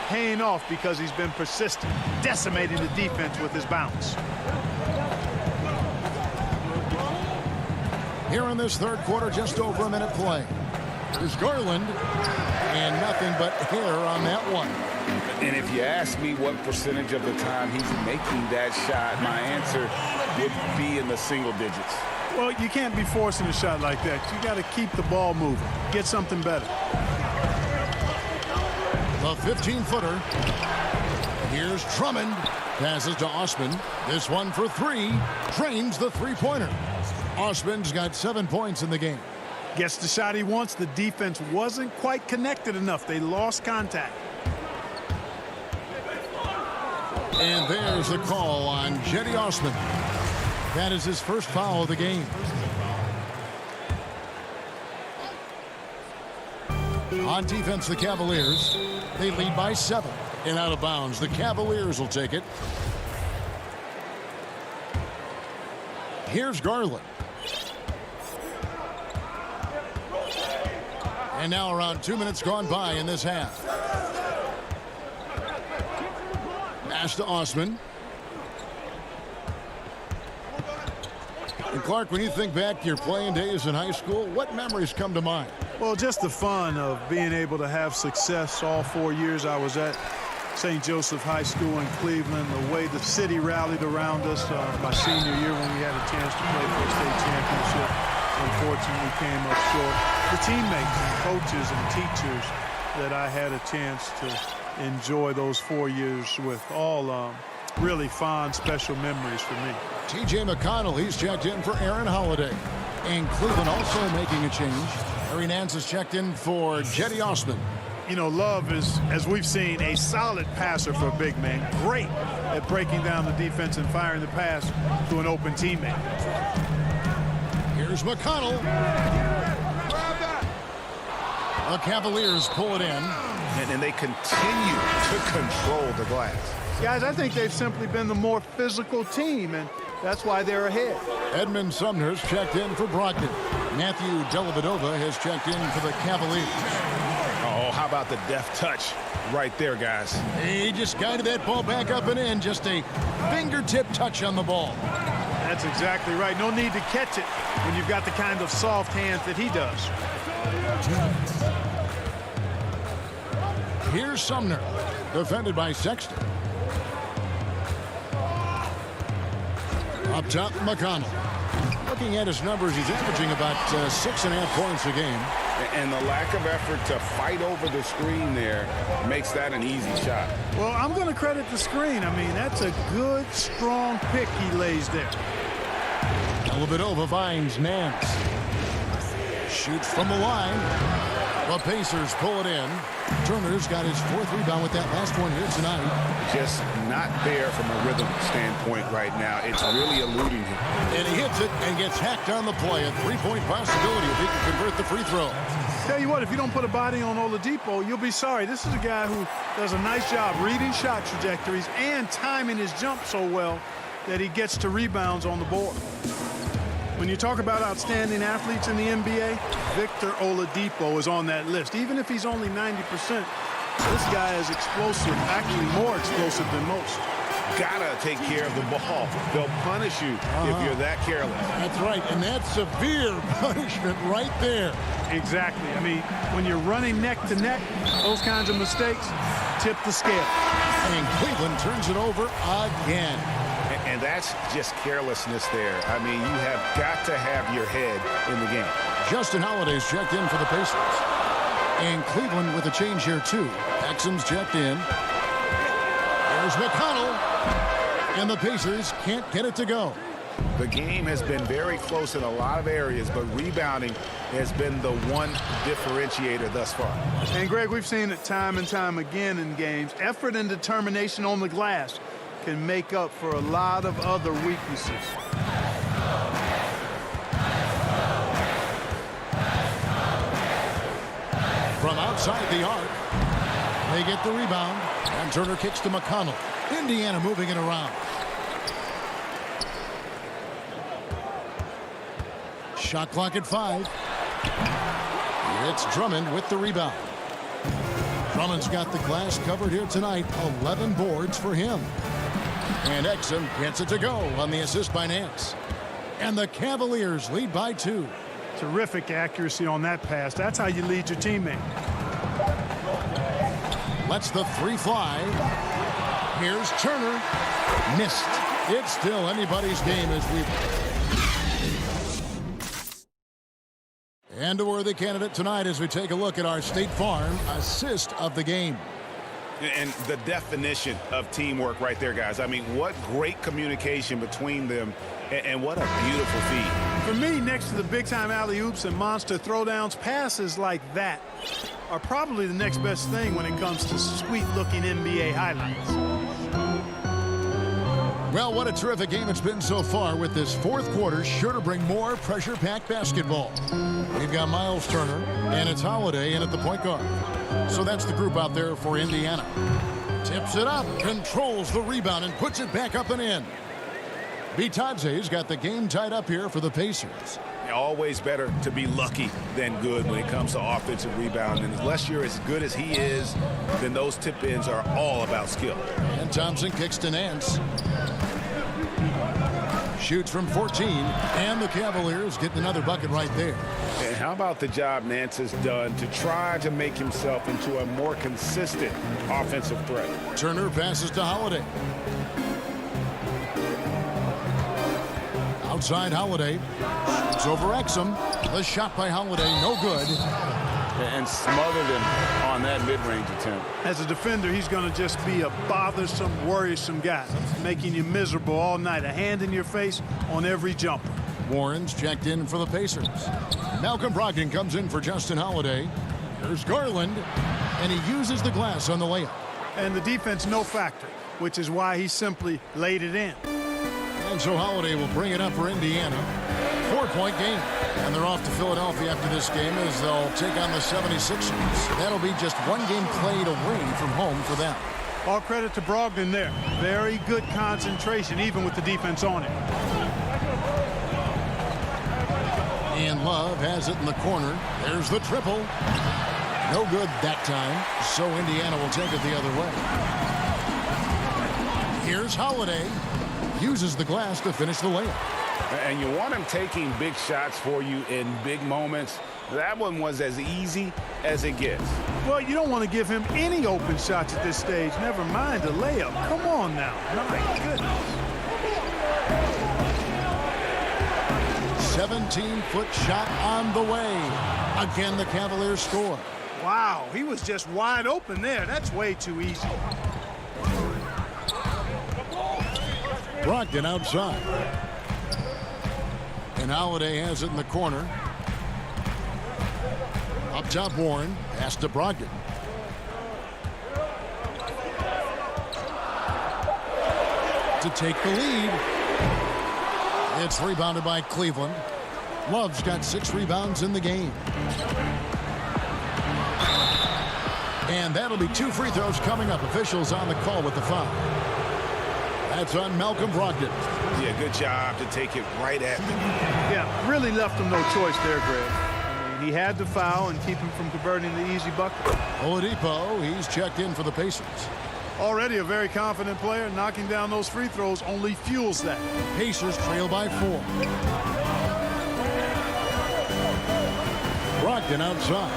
paying off because he's been persistent, decimating the defense with his bounce. Here in this third quarter, just over a minute play. There's Garland. And nothing but air on that one. And if you ask me what percentage of the time he's making that shot, my answer would be in the single digits. Well, you can't be forcing a shot like that. You got to keep the ball moving. Get something better. The 15-footer. Here's Drummond. Passes to Osman. This one for three. Drains the three-pointer. Osman's got 7 points in the game. Gets the shot he wants. The defense wasn't quite connected enough. They lost contact. And there's the call on Jetty Osman. That is his first foul of the game. On defense, the Cavaliers. They lead by 7. And out of bounds. The Cavaliers will take it. Here's Garland. And now around 2 minutes gone by in this half. Pass to Osman. And Clark, when you think back to your playing days in high school, what memories come to mind? Well, just the fun of being able to have success all 4 years I was at St. Joseph High School in Cleveland, the way the city rallied around us my senior year when we had a chance to play for a state championship. Unfortunately, came up short. The teammates, coaches, and teachers that I had a chance to enjoy those 4 years with, all really fond, special memories for me. T.J. McConnell, he's checked in for Aaron Holiday. And Cleveland also making a change. Harry Nance is checked in for Jetty Osman. You know, Love is, as we've seen, a solid passer for a big man. Great at breaking down the defense and firing the pass to an open teammate. Here's McConnell. The Cavaliers pull it in. And they continue to control the glass. Guys, I think they've simply been the more physical team, and that's why they're ahead. Edmund Sumner's checked in for Brogdon. Matthew Dellavedova has checked in for the Cavaliers. Oh, how about the deft touch right there, guys? He just guided that ball back up and in. Just a fingertip touch on the ball. That's exactly right. No need to catch it when you've got the kind of soft hands that he does. Here's Sumner, defended by Sexton. Up top, McConnell. Looking at his numbers, he's averaging about 6.5 points a game. And the lack of effort to fight over the screen there makes that an easy shot. Well, I'm going to credit the screen. I mean, that's a good, strong pick he lays there. Dellavedova finds Nance. Shoots from the line. The Pacers pull it in. Turner's got his 4th rebound with that last one here tonight. Just not there from a rhythm standpoint right now. It's really eluding him. And he hits it and gets hacked on the play. A 3-point possibility if he can convert the free throw. Tell you what, if you don't put a body on Oladipo, you'll be sorry. This is a guy who does a nice job reading shot trajectories and timing his jump so well that he gets to rebounds on the board. When you talk about outstanding athletes in the NBA, Victor Oladipo is on that list. Even if he's only 90%, this guy is explosive, actually more explosive than most. Gotta take care of the ball. They'll punish you if you're that careless. That's right, and that's severe punishment right there. Exactly. I mean, when you're running neck to neck, those kinds of mistakes tip the scale. And Cleveland turns it over again. And that's just carelessness there. I mean, you have got to have your head in the game. Justin Holiday's checked in for the Pacers. And Cleveland with a change here, too. Exum's checked in. There's McConnell. And the Pacers can't get it to go. The game has been very close in a lot of areas, but rebounding has been the one differentiator thus far. And, Greg, we've seen it time and time again in games. Effort and determination on the glass can make up for a lot of other weaknesses. From outside the arc, they get the rebound, and Turner kicks to McConnell. Indiana moving it around. Shot clock at 5. It's Drummond with the rebound. Drummond's got the glass covered here tonight. 11 boards for him. And Exum gets it to go on the assist by Nance. And the Cavaliers lead by 2. Terrific accuracy on that pass. That's how you lead your teammate. Lets the three fly. Here's Turner. Missed. It's still anybody's game as we... And a worthy candidate tonight as we take a look at our State Farm assist of the game. And the definition of teamwork right there, guys. I mean, what great communication between them, and what a beautiful feed. For me, next to the big-time alley-oops and monster throwdowns, passes like that are probably the next best thing when it comes to sweet-looking NBA highlights. Well, what a terrific game it's been so far, with this fourth quarter sure to bring more pressure-packed basketball. We've got Miles Turner, and it's Holiday in at the point guard. So that's the group out there for Indiana. Tips it up, controls the rebound, and puts it back up and in. Bitadze's got the game tied up here for the Pacers. Always better to be lucky than good when it comes to offensive rebound. And unless you're as good as he is, then those tip-ins are all about skill. And Thompson kicks to Nance. Shoots from 14, and the Cavaliers get another bucket right there. And how about the job Nance has done to try to make himself into a more consistent offensive threat? Turner passes to Holiday. Outside Holiday. It's over Exum. The shot by Holiday, no good. And smothered him on that mid-range attempt. As a defender, he's going to just be a bothersome, worrisome guy, making you miserable all night, a hand in your face on every jumper. Warren's checked in for the Pacers. Malcolm Brogdon comes in for Justin Holiday. There's Garland, and he uses the glass on the layup. And the defense no factor, which is why he simply laid it in. And so Holiday will bring it up for Indiana. 4-point game. And they're off to Philadelphia after this game as they'll take on the 76ers. That'll be just one game played away from home for them. All credit to Brogdon there. Very good concentration, even with the defense on it. And Love has it in the corner. There's the triple. No good that time. So Indiana will take it the other way. Here's Holiday. Uses the glass to finish the layup. And you want him taking big shots for you in big moments. That one was as easy as it gets. Well, you don't want to give him any open shots at this stage. Never mind a layup. Come on now. My goodness. 17-foot shot on the way. Again, the Cavaliers score. Wow, he was just wide open there. That's way too easy. Brogdon outside. And Holiday has it in the corner. Up top, Warren. Pass to Brogdon. To take the lead. It's rebounded by Cleveland. Love's got 6 rebounds in the game. And that'll be 2 free throws coming up. Officials on the call with the foul. That's on Malcolm Brogdon. Yeah, good job to take it right at them. Yeah, really left him no choice there, Greg. I mean, he had to foul and keep him from converting the easy bucket. Oladipo, he's checked in for the Pacers. Already a very confident player. Knocking down those free throws only fuels that. Pacers trail by 4. Brogdon outside.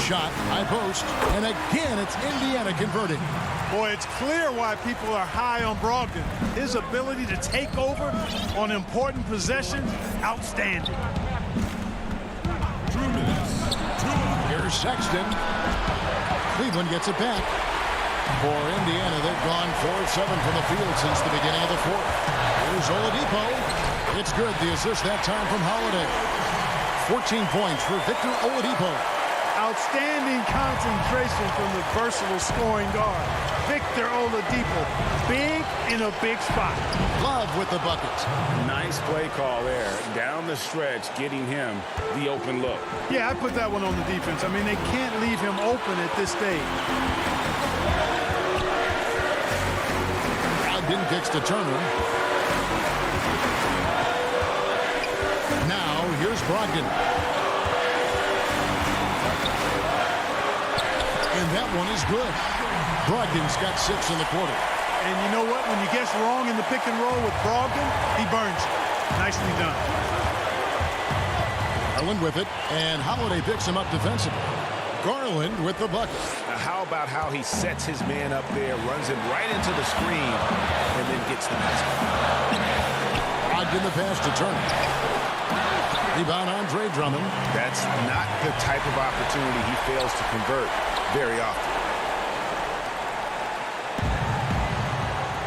Shot, high post, and again it's Indiana converting. Boy, it's clear why people are high on Brogdon. His ability to take over on important possessions, outstanding. Here's Sexton. Cleveland gets it back. For Indiana, they've gone 4 of 7 from the field since the beginning of the fourth. Here's Oladipo. It's good. The assist that time from Holiday. 14 points for Victor Oladipo. Outstanding concentration from the versatile scoring guard. Victor Oladipo, big in a big spot. Love with the bucket. Nice play call there. Down the stretch, getting him the open look. Yeah, I put that one on the defense. I mean, they can't leave him open at this stage. Brogdon kicks to Turner. Now, here's Brogdon. And that one is good. Brogdon's got 6 in the quarter. And you know what? When you guess wrong in the pick and roll with Brogdon, he burns you. Nicely done. Garland with it, and Holiday picks him up defensively. Garland with the bucket. Now, how about how he sets his man up there, runs him right into the screen, and then gets the basket. Locked in the pass to Turner. Rebound Andre Drummond. That's not the type of opportunity he fails to convert very often.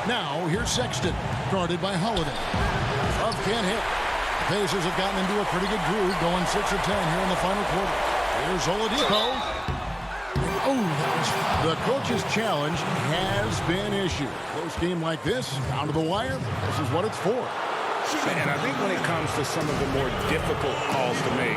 Now, here's Sexton, guarded by Holiday. Love can't hit. The Pacers have gotten into a pretty good groove, going 6 of 10 here in the final quarter. Here's Oladipo. Oh, the coach's challenge has been issued. Close game like this, down to the wire, this is what it's for. And I think when it comes to some of the more difficult calls to make,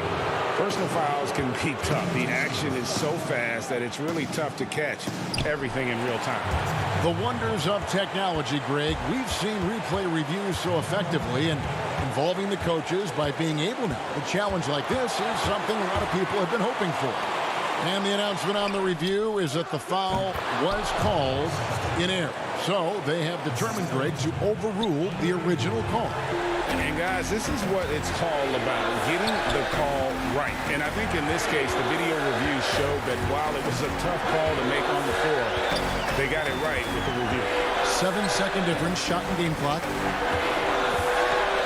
personal fouls can be tough. The action is so fast that it's really tough to catch everything in real time. The wonders of technology, Greg. We've seen replay reviews so effectively and involving the coaches by being able now. A challenge like this is something a lot of people have been hoping for. And the announcement on the review is that the foul was called in error. So they have determined, Greg, to overrule the original call. And guys, this is what it's all about, getting the call right. And I think in this case, the video review showed that while it was a tough call to make on the floor, they got it right with the review. 7-second difference, shot and game clock.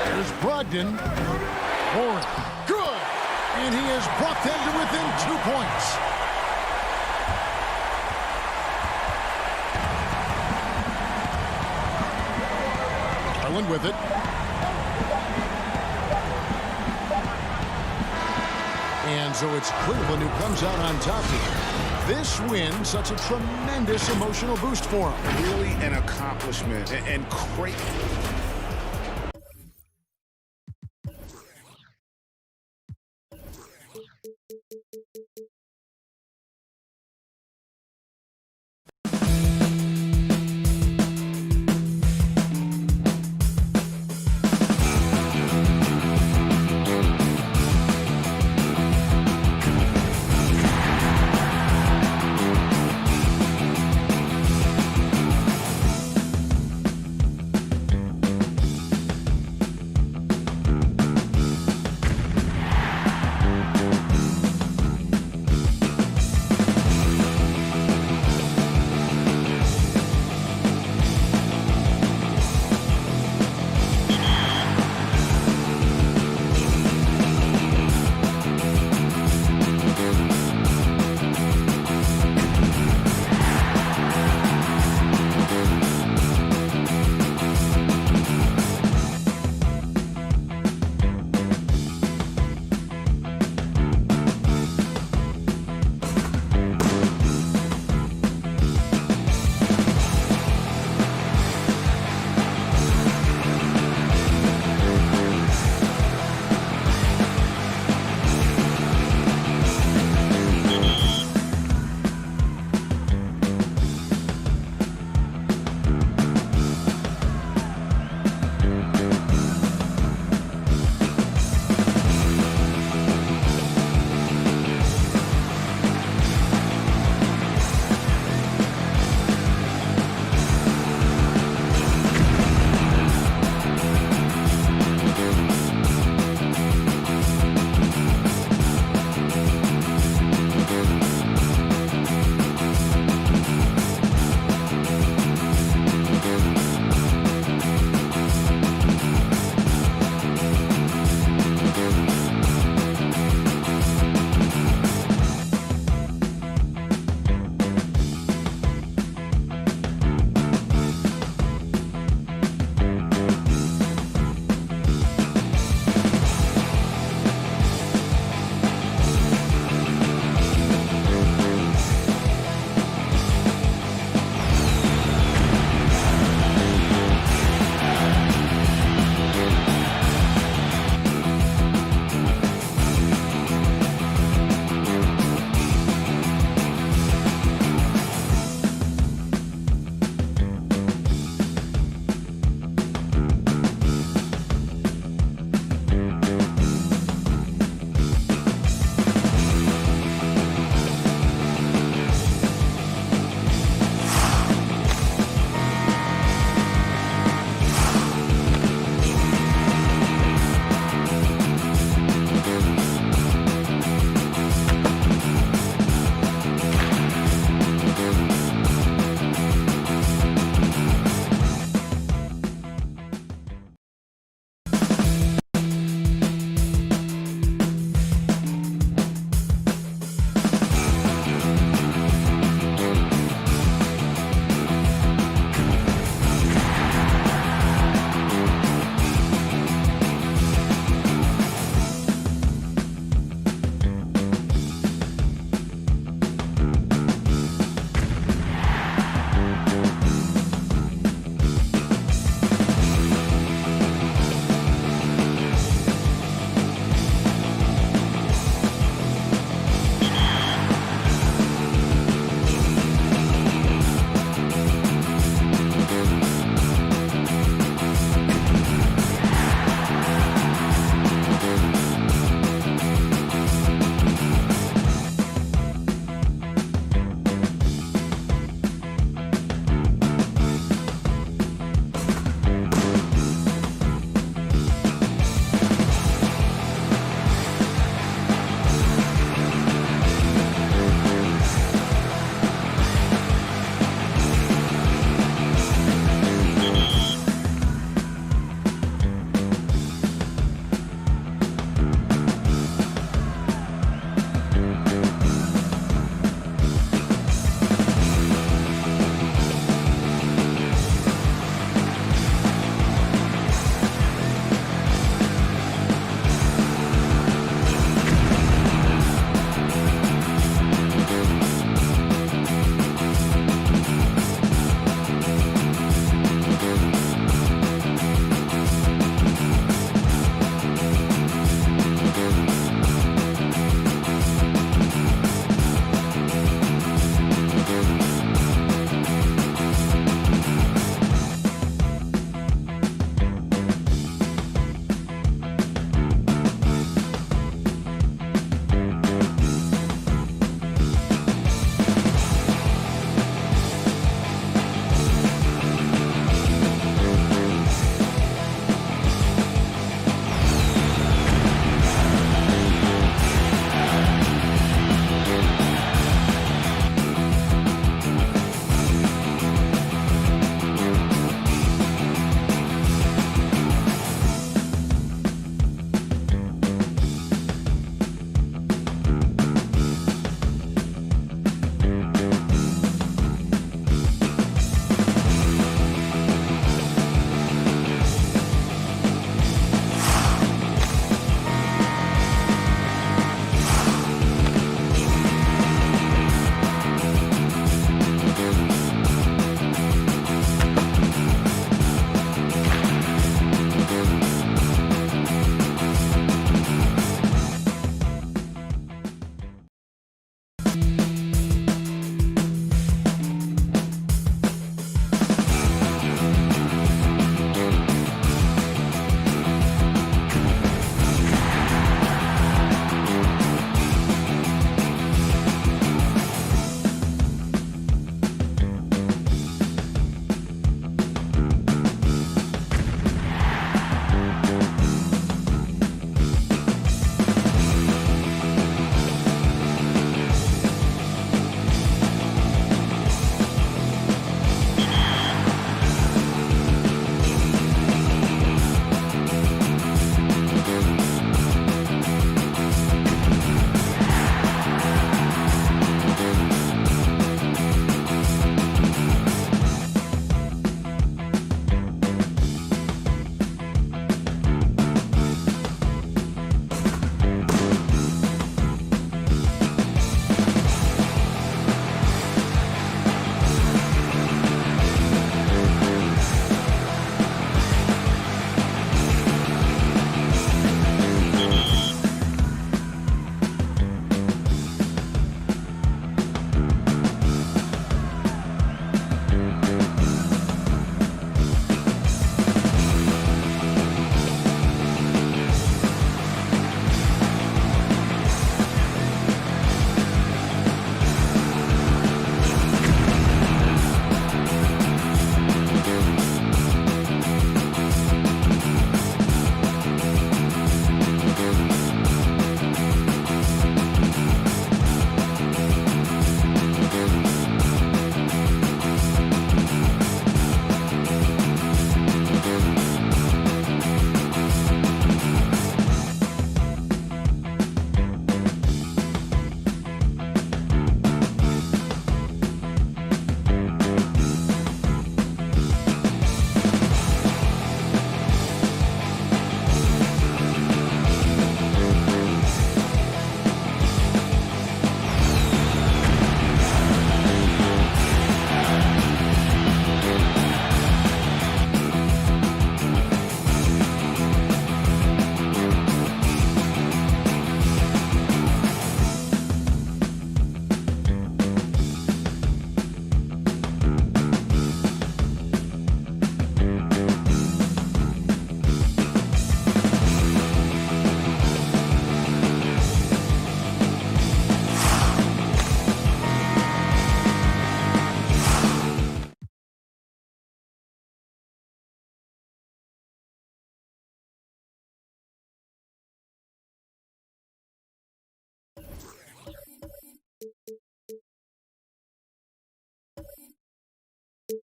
Here's Brogdon. Warren. Good! And he has brought them to within 2 points. Garland with it. And so it's Cleveland who comes out on top here. This win, such a tremendous emotional boost for him. Really an accomplishment and great.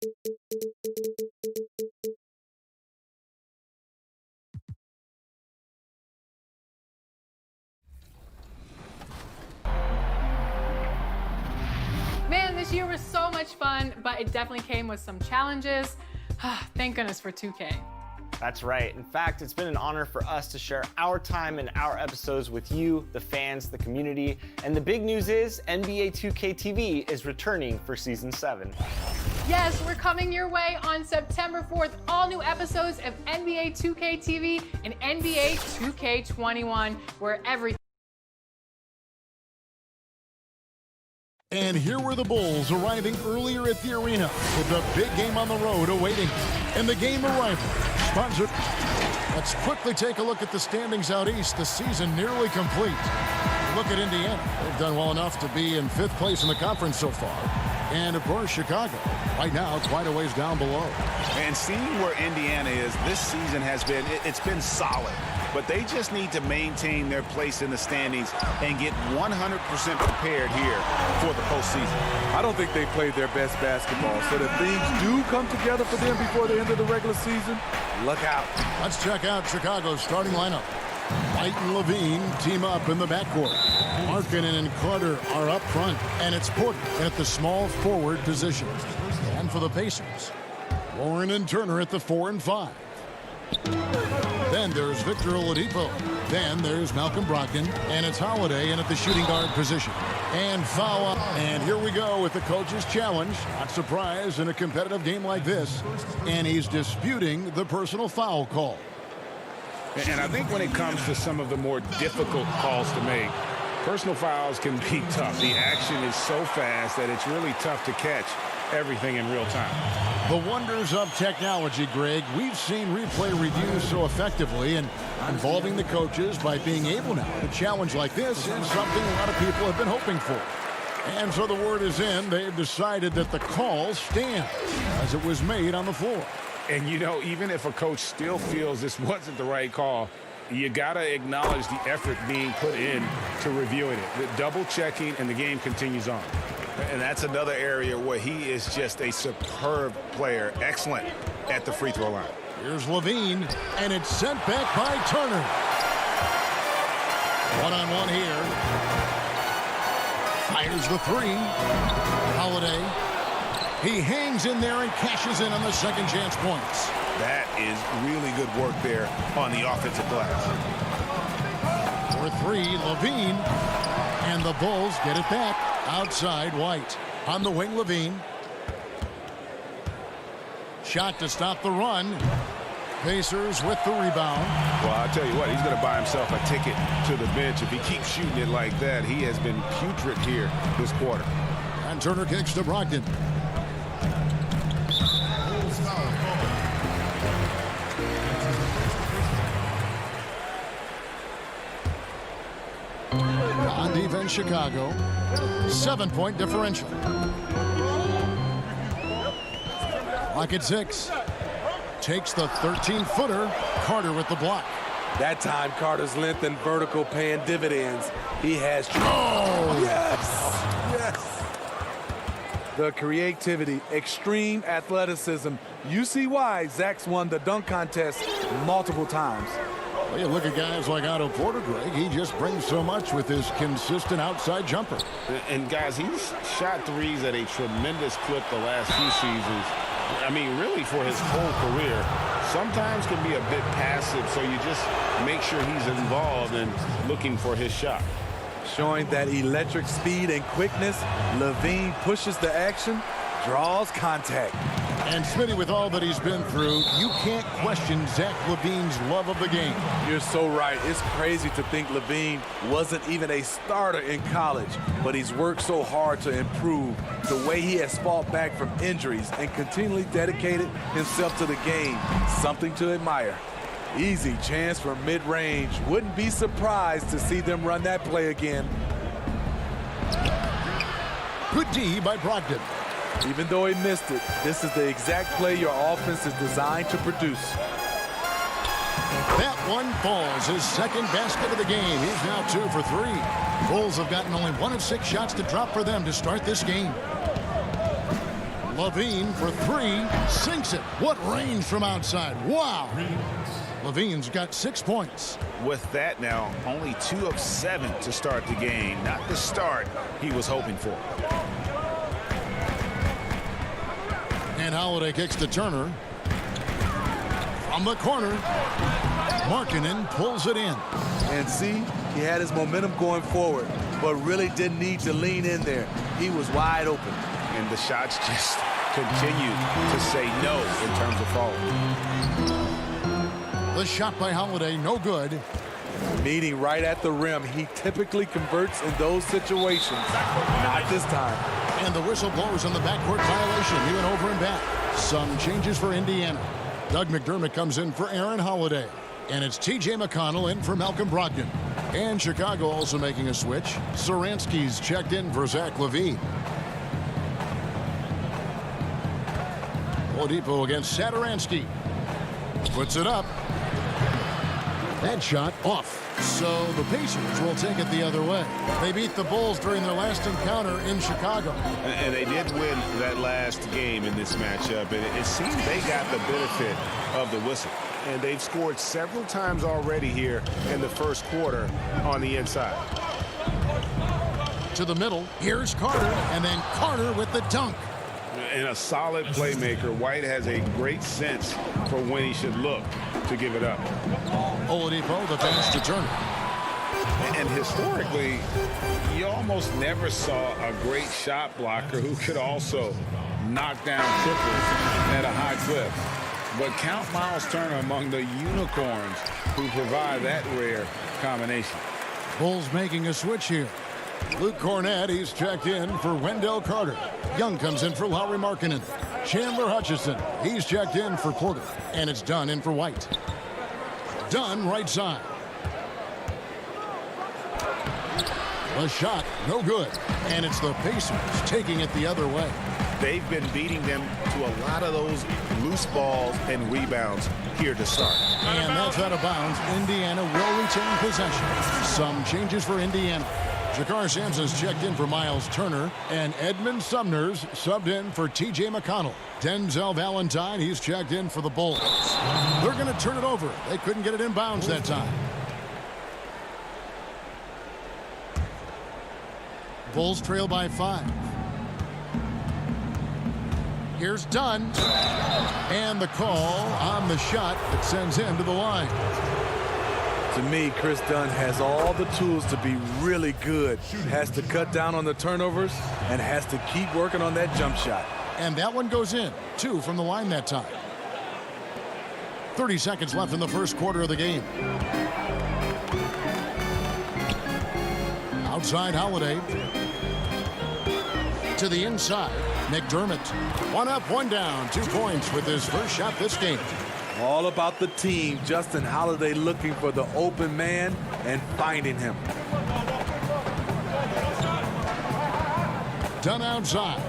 Man, this year was so much fun, but it definitely came with some challenges. Thank goodness for 2K. That's right. In fact, it's been an honor for us to share our time and our episodes with you, the fans, the community. And the big news is NBA 2K TV is returning for Season 7. Yes, we're coming your way on September 4th. All new episodes of NBA 2K TV and NBA 2K21, where everything. And here were the Bulls arriving earlier at the arena with the big game on the road awaiting. And the game arrival sponsored. Let's quickly take a look at the standings out east. The season nearly complete. Look at Indiana. They've done well enough to be in 5th place in the conference so far. And of course, Chicago, right now, quite a ways down below. And seeing where Indiana is, this season has been, it's been solid. But they just need to maintain their place in the standings and get 100% prepared here for the postseason. I don't think they played their best basketball. So if things do come together for them before the end of the regular season, look out. Let's check out Chicago's starting lineup. White and Levine team up in the backcourt. Markkanen and Carter are up front, and it's Porter at the small forward position. And for the Pacers, Warren and Turner at the 4 and 5. Then there's Victor Oladipo. Then there's Malcolm Brogdon, and it's Holiday in at the shooting guard position. And foul up. And here we go with the coach's challenge. Not surprised in a competitive game like this. And he's disputing the personal foul call. And I think when it comes to some of the more difficult calls to make, personal fouls can be tough. The action is so fast that it's really tough to catch everything in real time. The wonders of technology, Greg. We've seen replay reviews so effectively, and involving the coaches by being able now to challenge like this is something a lot of people have been hoping for. And so the word is in. They've decided that the call stands as it was made on the floor. And, you know, even if a coach still feels this wasn't the right call, you got to acknowledge the effort being put in to reviewing it, the double checking, and the game continues on. And that's another area where he is just a superb player, excellent at the free throw line. Here's Levine, and it's sent back by Turner. One-on-one here. Fires the three. Holiday. He hangs in there and cashes in on the second chance points. That is really good work there on the offensive glass. For three, Levine. And the Bulls get it back. Outside, White. On the wing, Levine. Shot to stop the run. Pacers with the rebound. Well, I'll tell you what, he's going to buy himself a ticket to the bench. If he keeps shooting it like that, he has been putrid here this quarter. And Turner kicks to Brogdon. On defense, Chicago. 7-point differential. Lock at 6. Takes the 13-footer. Carter with the block. That time, Carter's length and vertical paying dividends. He has... Oh! Yes! Yes! The creativity, extreme athleticism. You see why Zach's won the dunk contest multiple times. Well, you look at guys like Otto Porter, Greg. He just brings so much with his consistent outside jumper. And guys, he's shot threes at a tremendous clip the last few seasons. I mean, really for his whole career. Sometimes can be a bit passive, so you just make sure he's involved and looking for his shot. Showing that electric speed and quickness, Levine pushes the action, draws contact. And Smitty, with all that he's been through, you can't question Zach LaVine's love of the game. You're so right. It's crazy to think Levine wasn't even a starter in college, but he's worked so hard to improve. The way he has fought back from injuries and continually dedicated himself to the game, something to admire. Easy chance for mid-range. Wouldn't be surprised to see them run that play again. Good D by Brogdon. Even though he missed it, this is the exact play your offense is designed to produce. That one falls, his second basket of the game. He's now 2 for 3. Bulls have gotten only 1 of 6 shots to drop for them to start this game. Levine for three. Sinks it. What range from outside. Wow. Levine's got 6 points. With that now, only 2 of 7 to start the game. Not the start he was hoping for. And Holiday kicks to Turner. From the corner. Markkanen pulls it in. And see, he had his momentum going forward, but really didn't need to lean in there. He was wide open. And the shots just continue to say no in terms of falling. The shot by Holiday, no good. Meeting right at the rim. He typically converts in those situations. Not this time. And the whistle blows on the backcourt violation. He went over and back. Some changes for Indiana. Doug McDermott comes in for Aaron Holiday. And it's T.J. McConnell in for Malcolm Brogdon. And Chicago also making a switch. Saransky's checked in for Zach LaVine. Oladipo against Satoransky. Puts it up. That shot off. So the Pacers will take it the other way. They beat the Bulls during their last encounter in Chicago. And they did win that last game in this matchup. And it seems they got the benefit of the whistle. And they've scored several times already here in the first quarter on the inside. To the middle. Here's Carter. And then Carter with the dunk. And a solid playmaker. White has a great sense for when he should look to give it up. Oladipo, the pass to Turner. And historically, you almost never saw a great shot blocker who could also knock down triples at a high clip. But count Miles Turner among the unicorns who provide that rare combination. Bulls making a switch here. Luke Cornett, he's checked in for Wendell Carter. Young comes in for Lauri Markkanen. Chandler Hutchison, he's checked in for Porter. And it's Dunn in for White. Dunn right side. A shot, no good. And it's the Pacers taking it the other way. They've been beating them to a lot of those loose balls and rebounds here to start. And that's out of bounds. Indiana will retain possession. Some changes for Indiana. Jakar Sampson's checked in for Miles Turner, and Edmund Sumner's subbed in for T.J. McConnell. Denzel Valentine, he's checked in for the Bulls. They're going to turn it over. They couldn't get it in bounds that time. Bulls trail by 5. Here's Dunn. And the call on the shot that sends him to the line. To me, Chris Dunn has all the tools to be really good. Has to cut down on the turnovers and has to keep working on that jump shot. And that one goes in. 2 from the line that time. 30 seconds left in the first quarter of the game. Outside Holiday. To the inside. McDermott. 1 up, 1 down. 2 points with his first shot this game. All about the team. Justin Holiday looking for the open man and finding him. Dunn outside.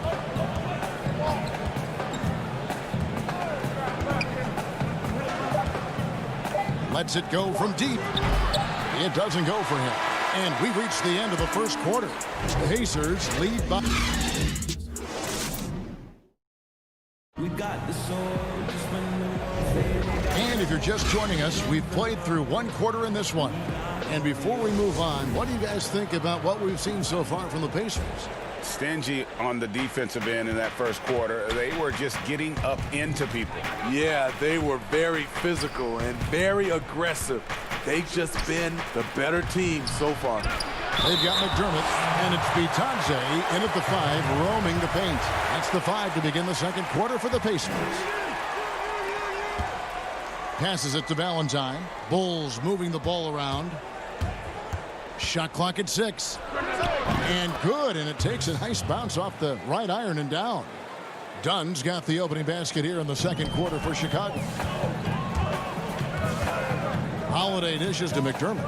Lets it go from deep. It doesn't go for him. And we reach the end of the first quarter. Pacers lead by... And if you're just joining us, we've played through 1 quarter in this one. And before we move on, what do you guys think about what we've seen so far from the Pacers? Stingy on the defensive end in that first quarter. They were just getting up into people. Yeah, they were very physical and very aggressive. They've just been the better team so far. They've got McDermott, and it's Bitonze in at the 5, roaming the paint. That's the 5 to begin the second quarter for the Pacers. Passes it to Valentine. Bulls moving the ball around. Shot clock at 6. And good, and it takes a nice bounce off the right iron and down. Dunn's got the opening basket here in the second quarter for Chicago. Holiday dishes to McDermott.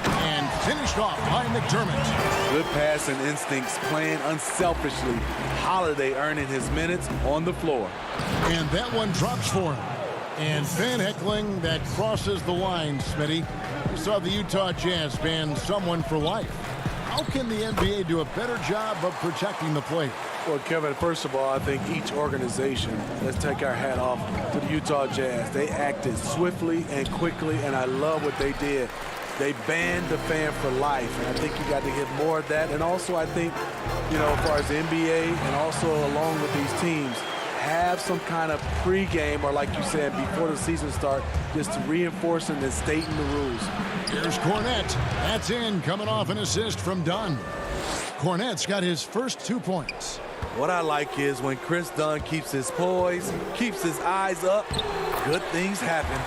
And finished off by McDermott. Good passing instincts, playing unselfishly. Holiday earning his minutes on the floor. And that one drops for him. And fan heckling that crosses the line, Smitty. You saw the Utah Jazz ban someone for life. How can the NBA do a better job of protecting the player? Well, Kevin, first of all, I think each organization, let's take our hat off to the Utah Jazz. They acted swiftly and quickly, and I love what they did. They banned the fan for life, and I think you got to get more of that. And also, I think, you know, as far as the NBA and also along with these teams, have some kind of pregame or, like you said, before the season starts, just to reinforcing and stating the rules. Here's Cornette. That's in, coming off an assist from Dunn. Cornette's got his first 2 points. What I like is when Chris Dunn keeps his poise, keeps his eyes up, good things happen.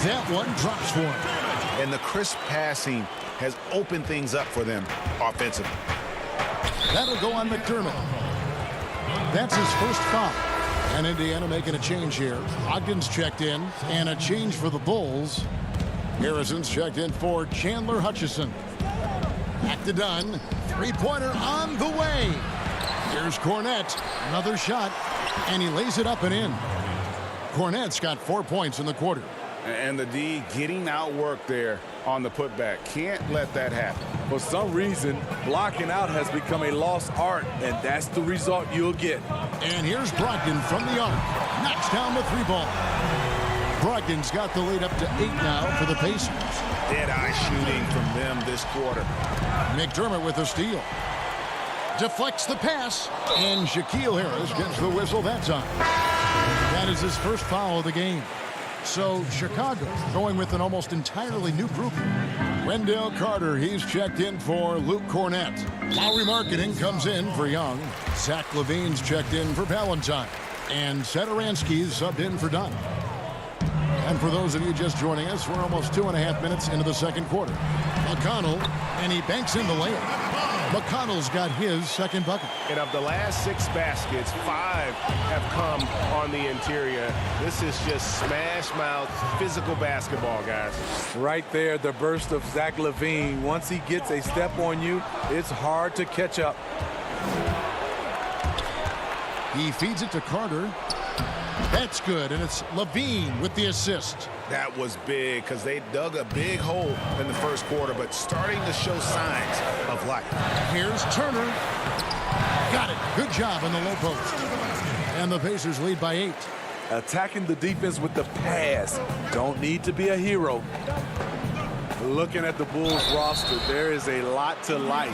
That one drops for him. And the crisp passing has opened things up for them offensively. That'll go on McDermott. That's his first foul. And Indiana making a change here. Ogden's checked in, and a change for the Bulls. Harrison's checked in for Chandler Hutchison. Back to Dunn. Three-pointer on the way. Here's Cornette. Another shot, and he lays it up and in. Cornette's got 4 points in the quarter. And the D getting outworked there on the putback. Can't let that happen. For some reason, blocking out has become a lost art, and that's the result you'll get. And here's Brogdon from the arc. Knocks down the 3-ball. Brogdon's got the lead up to 8 now for the Pacers. Dead-eye shooting from them this quarter. McDermott with a steal. Deflects the pass, and Shaquille Harris gets the whistle that time. That is his first foul of the game. So Chicago going with an almost entirely new group. Wendell Carter, he's checked in for Luke Cornette. Lowry Marketing comes in for Young. Zach LaVine's checked in for Ballantyne. And Satoransky's subbed in for Dunn. And for those of you just joining us, we're almost 2.5 minutes into the second quarter. McConnell, and he banks in the layup. McConnell's got his second bucket. And of the last 6 baskets, 5 have come on the interior. This is just smash mouth physical basketball, guys. Right there, the burst of Zach LaVine. Once he gets a step on you, it's hard to catch up. He feeds it to Carter. That's good, and it's LaVine with the assist. That was big because they dug a big hole in the first quarter, but starting to show signs of life. Here's Turner. Got it. Good job on the low post. And the Pacers lead by 8. Attacking the defense with the pass. Don't need to be a hero. Looking at the Bulls roster, there is a lot to like.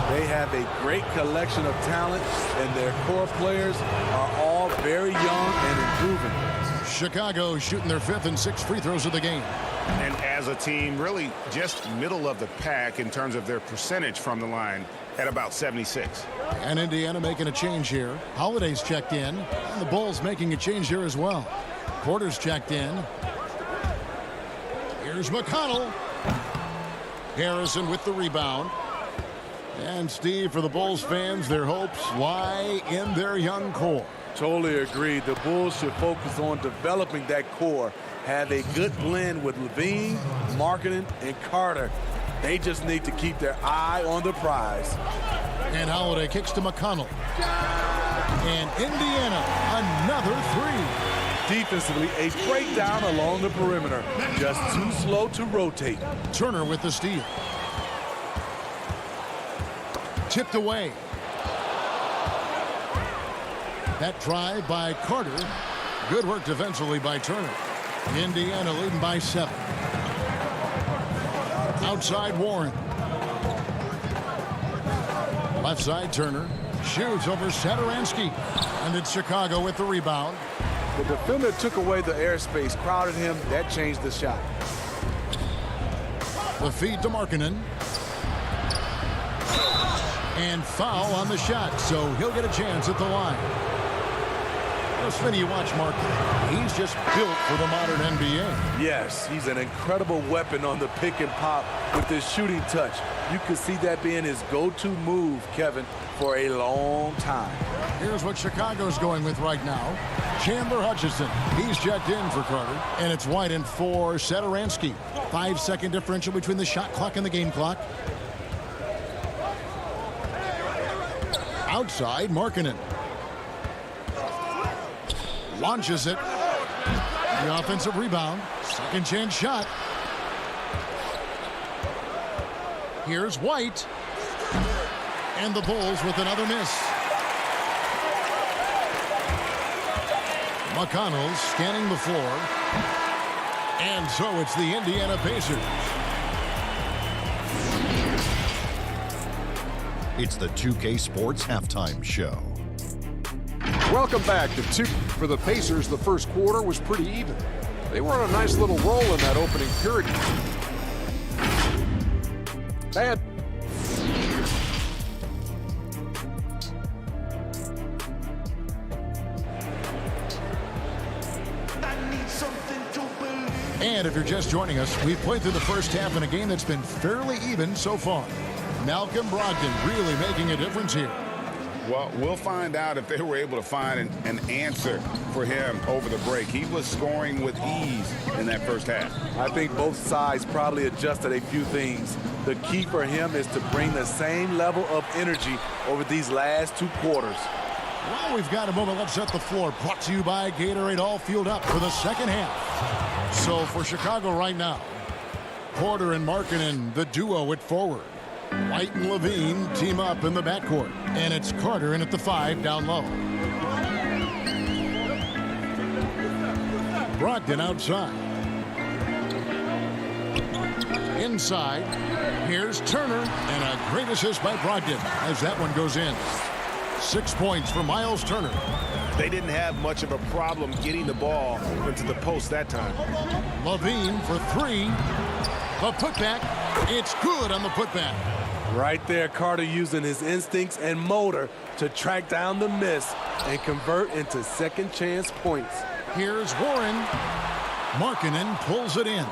They have a great collection of talent, and their core players are all very young and improving. Chicago shooting their 5th and 6th free throws of the game. And as a team, really just middle of the pack in terms of their percentage from the line at about 76. And Indiana making a change here. Holiday's checked in, and the Bulls making a change here as well. Porter's checked in. Here's McConnell. Harrison with the rebound. And Steve, for the Bulls fans, their hopes lie in their young core. Totally agree. The Bulls should focus on developing that core. Have a good blend with LaVine, Marketing, and Carter. They just need to keep their eye on the prize. And Holiday kicks to McConnell. And Indiana, another 3. Defensively, a breakdown along the perimeter. Just too slow to rotate. Turner with the steal. Tipped away. That drive by Carter. Good work defensively by Turner. Indiana leading by 7. Outside Warren. Left side Turner. Shoots over Satoransky. And it's Chicago with the rebound. The defender took away the airspace, crowded him. That changed the shot. The feed to Markkanen. And foul on the shot, so he'll get a chance at the line. Smitty, you watch Markkanen. He's just built for the modern NBA. Yes, he's an incredible weapon on the pick and pop with his shooting touch. You could see that being his go-to move, Kevin, for a long time. Here's what Chicago's going with right now. Chandler Hutchison. He's checked in for Carter. And it's Whiten for Satoransky. 5-second differential between the shot clock and the game clock. Outside, Markkanen. Launches it. The offensive rebound. Second chance shot. Here's White. And the Bulls with another miss. McConnell scanning the floor. And so it's the Indiana Pacers. It's the 2K Sports Halftime Show. Welcome back to 2. For the Pacers, the first quarter was pretty even. They were on a nice little roll in that opening period. Bad. And if you're just joining us, we've played through the first half in a game that's been fairly even so far. Malcolm Brogdon really making a difference here. Well, we'll find out if they were able to find an answer for him over the break. He was scoring with ease in that first half. I think both sides probably adjusted a few things. The key for him is to bring the same level of energy over these last 2 quarters. Well, we've got a moment. Let's set the floor. Brought to you by Gatorade, all fueled up for the second half. So for Chicago right now, Porter and Markkanen, the duo at forward. White and Levine team up in the backcourt. And it's Carter in at the 5 down low. Brogdon outside. Inside. Here's Turner. And a great assist by Brogdon as that one goes in. 6 points for Miles Turner. They didn't have much of a problem getting the ball into the post that time. Levine for 3. A putback. It's good on the putback. Right there, Carter using his instincts and motor to track down the miss and convert into second chance points. Here's Warren. Markkanen pulls it in.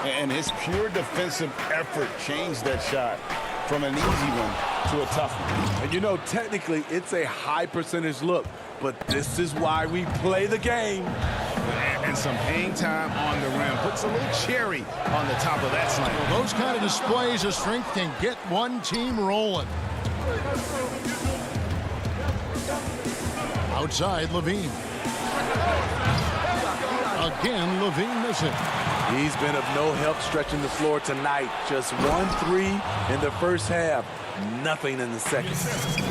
And his pure defensive effort changed that shot from an easy one to a tough one. And you know, technically, it's a high percentage look, but this is why we play the game. And some hang time on the rim. Puts a little cherry on the top of that slam. Well, those kind of displays of strength can get one team rolling. Outside, Levine. Again, Levine missing. He's been of no help stretching the floor tonight. Just 1 3 in the first half. Nothing in the second.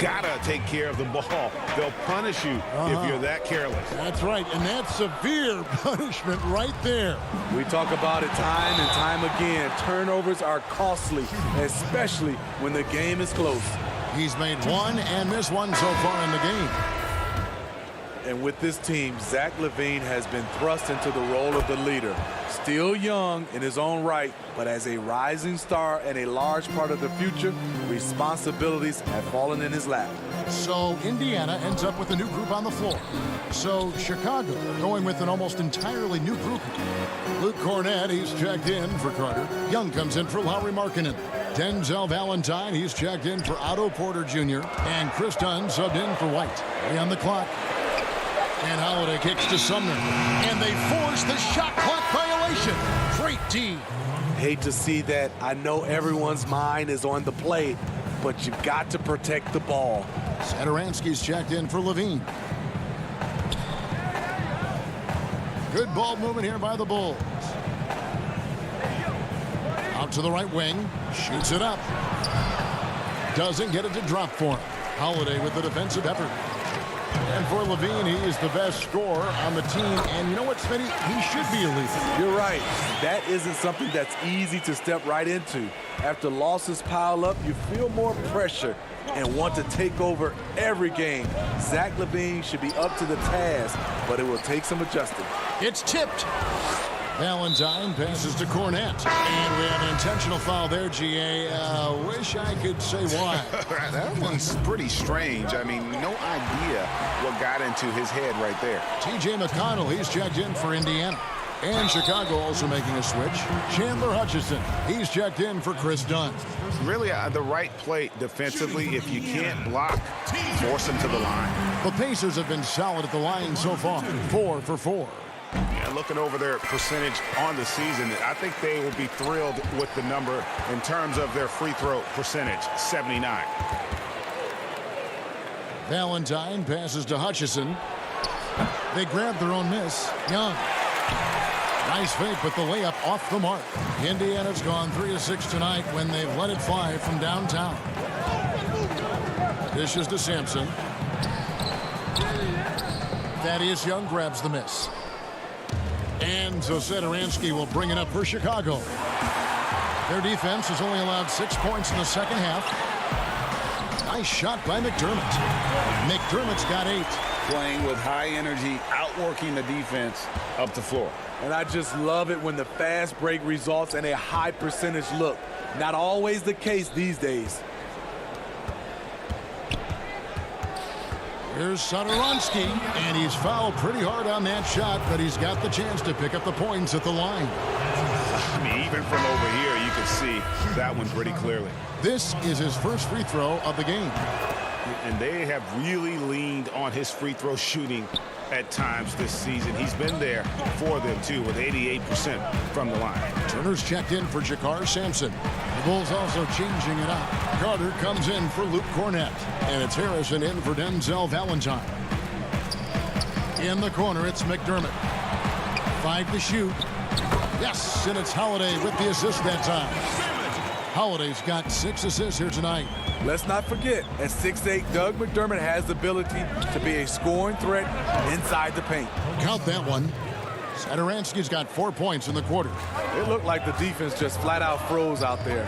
Gotta take care of the ball. They'll punish you if you're that careless. That's right, and that's severe punishment right there. We talk about it time and time again. Turnovers are costly, especially when the game is close. He's made 1 and missed 1 so far in the game. And with this team, Zach LaVine has been thrust into the role of the leader. Still young in his own right, but as a rising star and a large part of the future, responsibilities have fallen in his lap. So Indiana ends up with a new group on the floor. So Chicago going with an almost entirely new group. Luke Cornett, he's checked in for Carter. Young comes in for Lauri Markkanen. Denzel Valentine, he's checked in for Otto Porter Jr. And Chris Dunn subbed in for White. 3 on the clock. And Holiday kicks to Sumner. And they force the shot clock violation. Great D. Hate to see that. I know everyone's mind is on the play, but you got to protect the ball. Satoransky's checked in for Levine. Good ball movement here by the Bulls. Out to the right wing. Shoots it up. Doesn't get it to drop for him. Holiday with the defensive effort. And for Levine, he is the best scorer on the team. And you know what, Smitty? He should be a leader. You're right. That isn't something that's easy to step right into. After losses pile up, you feel more pressure and want to take over every game. Zach LaVine should be up to the task, but it will take some adjusting. It's tipped. Valentine passes to Cornett. And we have an intentional foul there, GA. Wish I could say why. That one's pretty strange. I mean, no idea what got into his head right there. TJ McConnell, he's checked in for Indiana. And Chicago also making a switch. Chandler Hutchison, he's checked in for Chris Dunn. Really the right play defensively. If you can't block, force him to the line. The Pacers have been solid at the line so far. 4 for 4. Yeah, looking over their percentage on the season, I think they will be thrilled with the number in terms of their free throw percentage, 79. Valentine passes to Hutchison. They grab their own miss. Young. Nice fake, but the layup off the mark. Indiana's gone 3 of 6 tonight when they've let it fly from downtown. Dishes to Sampson. Thaddeus Young grabs the miss. And so Satoransky will bring it up for Chicago. Their defense has only allowed 6 points in the second half. Nice shot by McDermott. McDermott's got 8. Playing with high energy, outworking the defense up the floor. And I just love it when the fast break results in a high percentage look. Not always the case these days. Here's Satoransky, and he's fouled pretty hard on that shot, but he's got the chance to pick up the points at the line. I mean, even from over here, you can see that one pretty clearly. This is his first free throw of the game. And they have really leaned on his free throw shooting at times this season. He's been there for them, too, with 88% from the line. Turner's checked in for Jakar Sampson. The Bulls also changing it up. Carter comes in for Luke Cornett. And it's Harrison in for Denzel Valentine. In the corner, it's McDermott. 5 to shoot. Yes, and it's Holiday with the assist that time. Holiday's got 6 assists here tonight. Let's not forget, at 6'8", Doug McDermott has the ability to be a scoring threat inside the paint. Count that one. Satoransky's got 4 points in the quarter. It looked like the defense just flat out froze out there.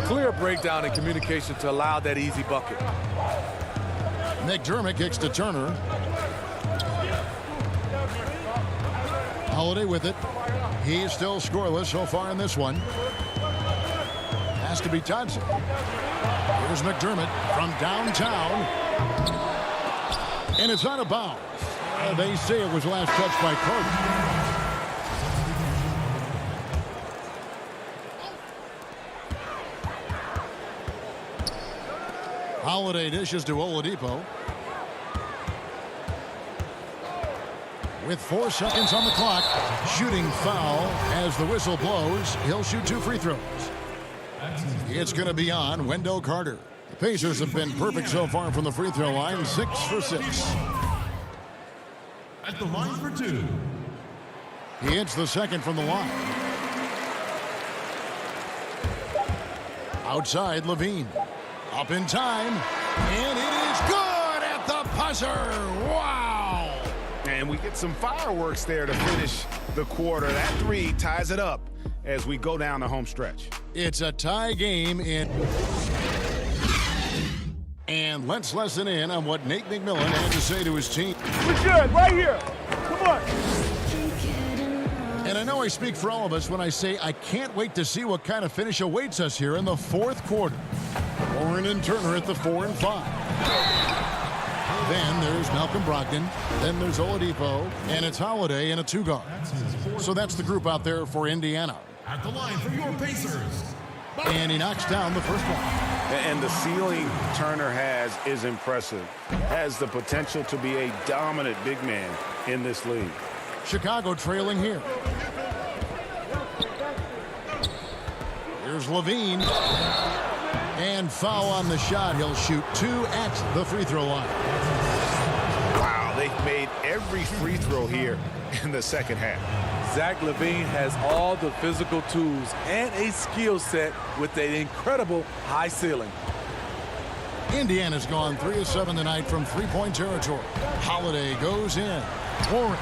Clear breakdown in communication to allow that easy bucket. McDermott kicks to Turner. Holiday with it. He's still scoreless so far in this one. Has to be Thompson. Here's McDermott from downtown. And it's out of bounds. They say it was last touched by Carter. Holiday dishes to Oladipo. With 4 seconds on the clock, shooting foul as the whistle blows. He'll shoot 2 free throws. It's going to be on Wendell Carter. The Pacers have been perfect so far from the free throw line, 6 for 6. At the line for 2. He hits the second from the line. Outside, Levine. Up in time, and it is good at the buzzer. Wow! And we get some fireworks there to finish the quarter. That 3 ties it up as we go down the home stretch. It's a tie game in. And let's listen in on what Nate McMillan had to say to his team. We're good, right here. Come on. And I know I speak for all of us when I say I can't wait to see what kind of finish awaits us here in the 4th quarter. Warren and Turner at the 4 and 5. Then there's Malcolm Brogdon. Then there's Oladipo. And it's Holiday in a 2-guard. So that's the group out there for Indiana. At the line for your Pacers. And he knocks down the first one. And the ceiling Turner has is impressive. Has the potential to be a dominant big man in this league. Chicago trailing here. Here's Levine. And foul on the shot. He'll shoot 2 at the free throw line. Wow, they've made every free throw here in the second half. Zach LaVine has all the physical tools and a skill set with an incredible high ceiling. Indiana's gone 3 of 7 tonight from 3-point territory. Holiday goes in. Warren.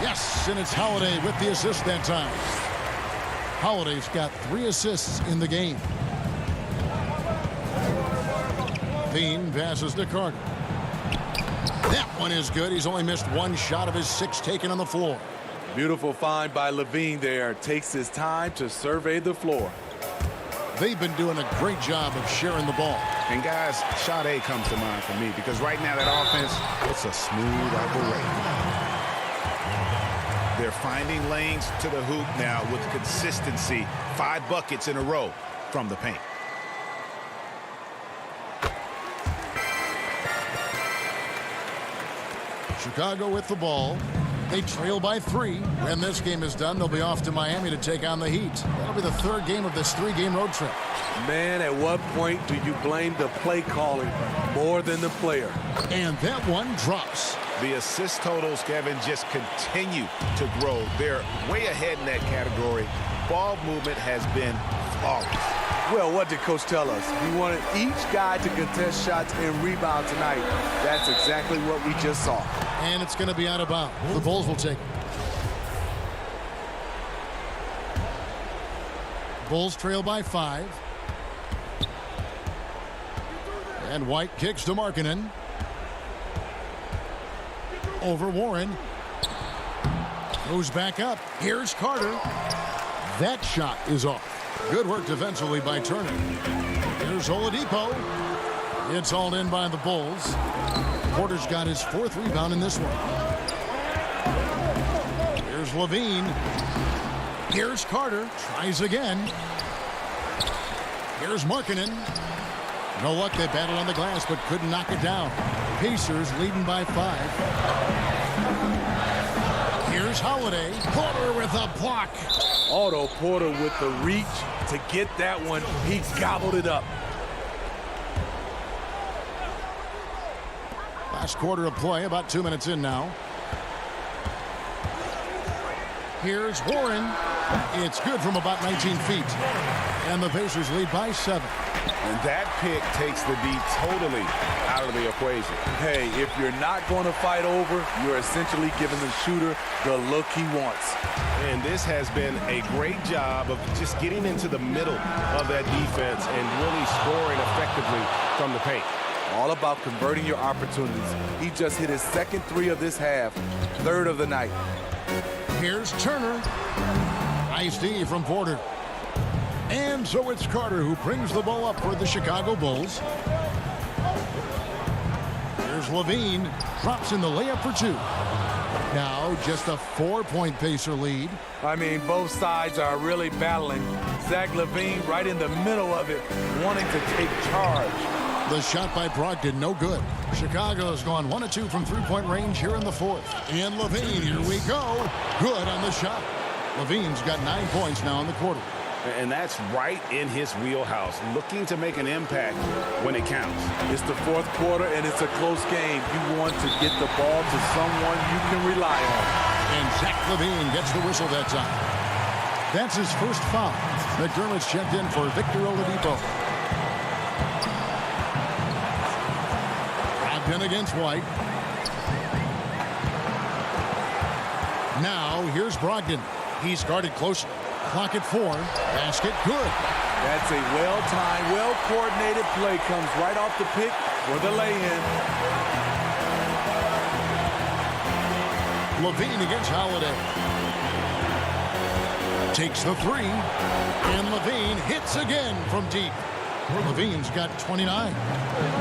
Yes, and it's Holiday with the assist that time. Holiday's got 3 assists in the game. Bean passes to Carter. That one is good. He's only missed 1 shot of his 6 taken on the floor. Beautiful find by Levine there. Takes his time to survey the floor. They've been doing a great job of sharing the ball. And guys, shot A comes to mind for me because right now that offense, it's a smooth operation. They're finding lanes to the hoop now with consistency. 5 buckets in a row from the paint. Chicago with the ball. They trail by 3. When this game is done, they'll be off to Miami to take on the Heat. That'll be the 3rd game of this 3-game road trip. Man, at what point do you blame the play calling more than the player? And that one drops. The assist totals, Kevin, just continue to grow. They're way ahead in that category. Ball movement has been flawless. Well, what did Coach tell us? He wanted each guy to contest shots and rebound tonight. That's exactly what we just saw. And it's going to be out of bounds. The Bulls will take it. Bulls trail by 5. And White kicks to Markkanen. Over Warren. Goes back up. Here's Carter. That shot is off. Good work defensively by Turner. Here's Oladipo. It's hauled in by the Bulls. Porter's got his 4th rebound in this one. Here's Levine. Here's Carter. Tries again. Here's Markkanen. No luck. They battled on the glass but couldn't knock it down. Pacers leading by 5. Here's Holiday. Porter with a block. Otto Porter with the reach to get that one. He gobbled it up. Last quarter of play, about 2 minutes in now. Here's Warren. It's good from about 19 feet. And the Pacers lead by 7. And that pick takes the D totally out of the equation. Hey, if you're not going to fight over, you're essentially giving the shooter the look he wants. And this has been a great job of just getting into the middle of that defense and really scoring effectively from the paint. All about converting your opportunities. He just hit his 2nd 3 of this half, 3rd of the night. Here's Turner. Nice D from Porter. And so it's Carter who brings the ball up for the Chicago Bulls. Here's Levine. Drops in the layup for 2. Now just a 4-point Pacer lead. I mean, both sides are really battling. Zach LaVine right in the middle of it, wanting to take charge. The shot by Brogdon, no good. Chicago has gone 1 of 2 from 3-point range here in the 4th. And Levine, here we go. Good on the shot. Levine's got 9 points now in the quarter. And that's right in his wheelhouse, looking to make an impact when it counts. It's the 4th quarter, and it's a close game. You want to get the ball to someone you can rely on. And Zach LaVine gets the whistle that time. That's his first foul. McDermott's checked in for Victor Oladipo. Brogdon against White. Now, here's Brogdon. He's guarded closely. Clock at 4. Basket good. That's a well-timed, well-coordinated play. Comes right off the pick for the lay-in. Levine against Holiday. Takes the 3. And Levine hits again from deep. Levine's got 29.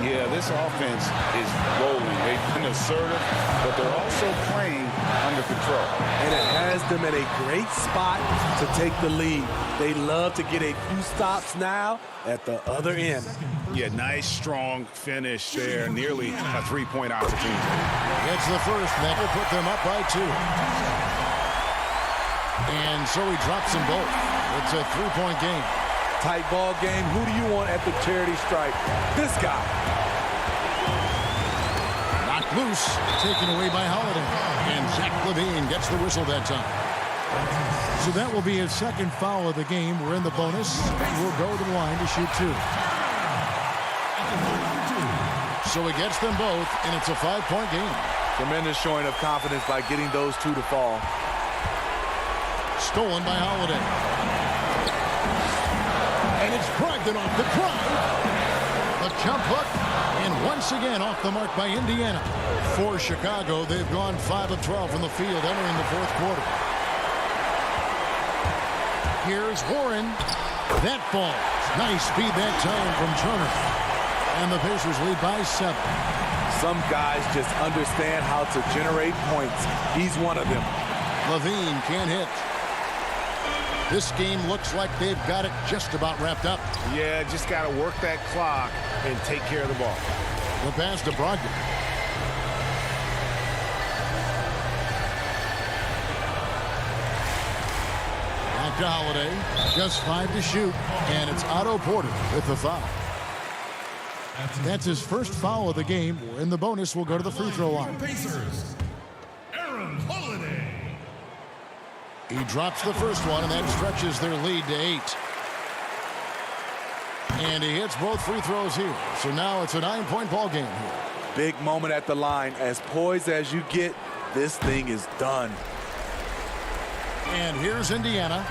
Yeah, this offense is rolling. They've been assertive, but they're also playing under control. And it has them at a great spot to take the lead. They love to get a few stops now at the other end. Yeah, nice, strong finish there. Nearly a 3-point opportunity. Gets the first. That will put them up by 2. And so he drops them both. It's a 3-point game. Tight ball game. Who do you want at the charity stripe? This guy. Knocked loose. Taken away by Holiday. And Zach LaVine gets the whistle that time. So that will be his 2nd foul of the game. We're in the bonus. We'll go to the line to shoot 2. So he gets them both, and it's a 5-point game. Tremendous showing of confidence by getting those 2 to fall. Stolen by Holiday. And it's Brogdon off the drive. A jump hook. And once again off the mark by Indiana. For Chicago, they've gone 5 of 12 from the field entering the 4th quarter. Here's Warren. That ball. Nice speed that time from Turner. And the Pacers lead by 7. Some guys just understand how to generate points. He's one of them. Levine can't hit. This game looks like they've got it just about wrapped up. Yeah, just got to work that clock and take care of the ball. The pass to Brogdon. Back to Holiday. Just 5 to shoot. And it's Otto Porter with the foul. That's his first foul of the game. In the bonus, we'll go to the free throw line. He drops the first one, and that stretches their lead to 8. And he hits both free throws here. So now it's a 9-point ball game here. Big moment at the line. As poised as you get, this thing is done. And here's Indiana.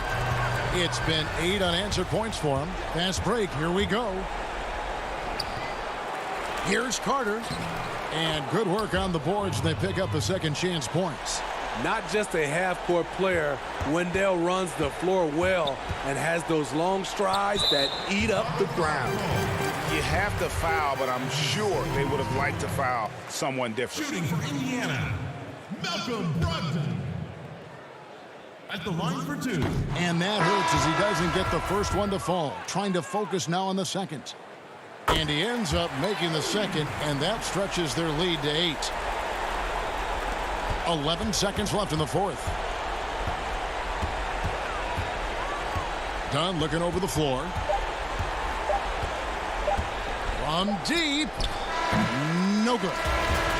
It's been 8 unanswered points for him. Fast break. Here we go. Here's Carter. And good work on the boards. They pick up the second chance points. Not just a half-court player, Wendell runs the floor well and has those long strides that eat up the ground. You have to foul, but I'm sure they would have liked to foul someone different. Shooting for Indiana, Malcolm Brogdon. At the line for 2. And that hurts as he doesn't get the first one to fall. Trying to focus now on the second. And he ends up making the second, and that stretches their lead to 8. 11 seconds left in the fourth. Dunn looking over the floor. From deep. No good.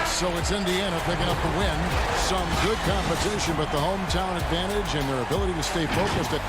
So it's Indiana picking up the win. Some good competition, but the hometown advantage and their ability to stay focused at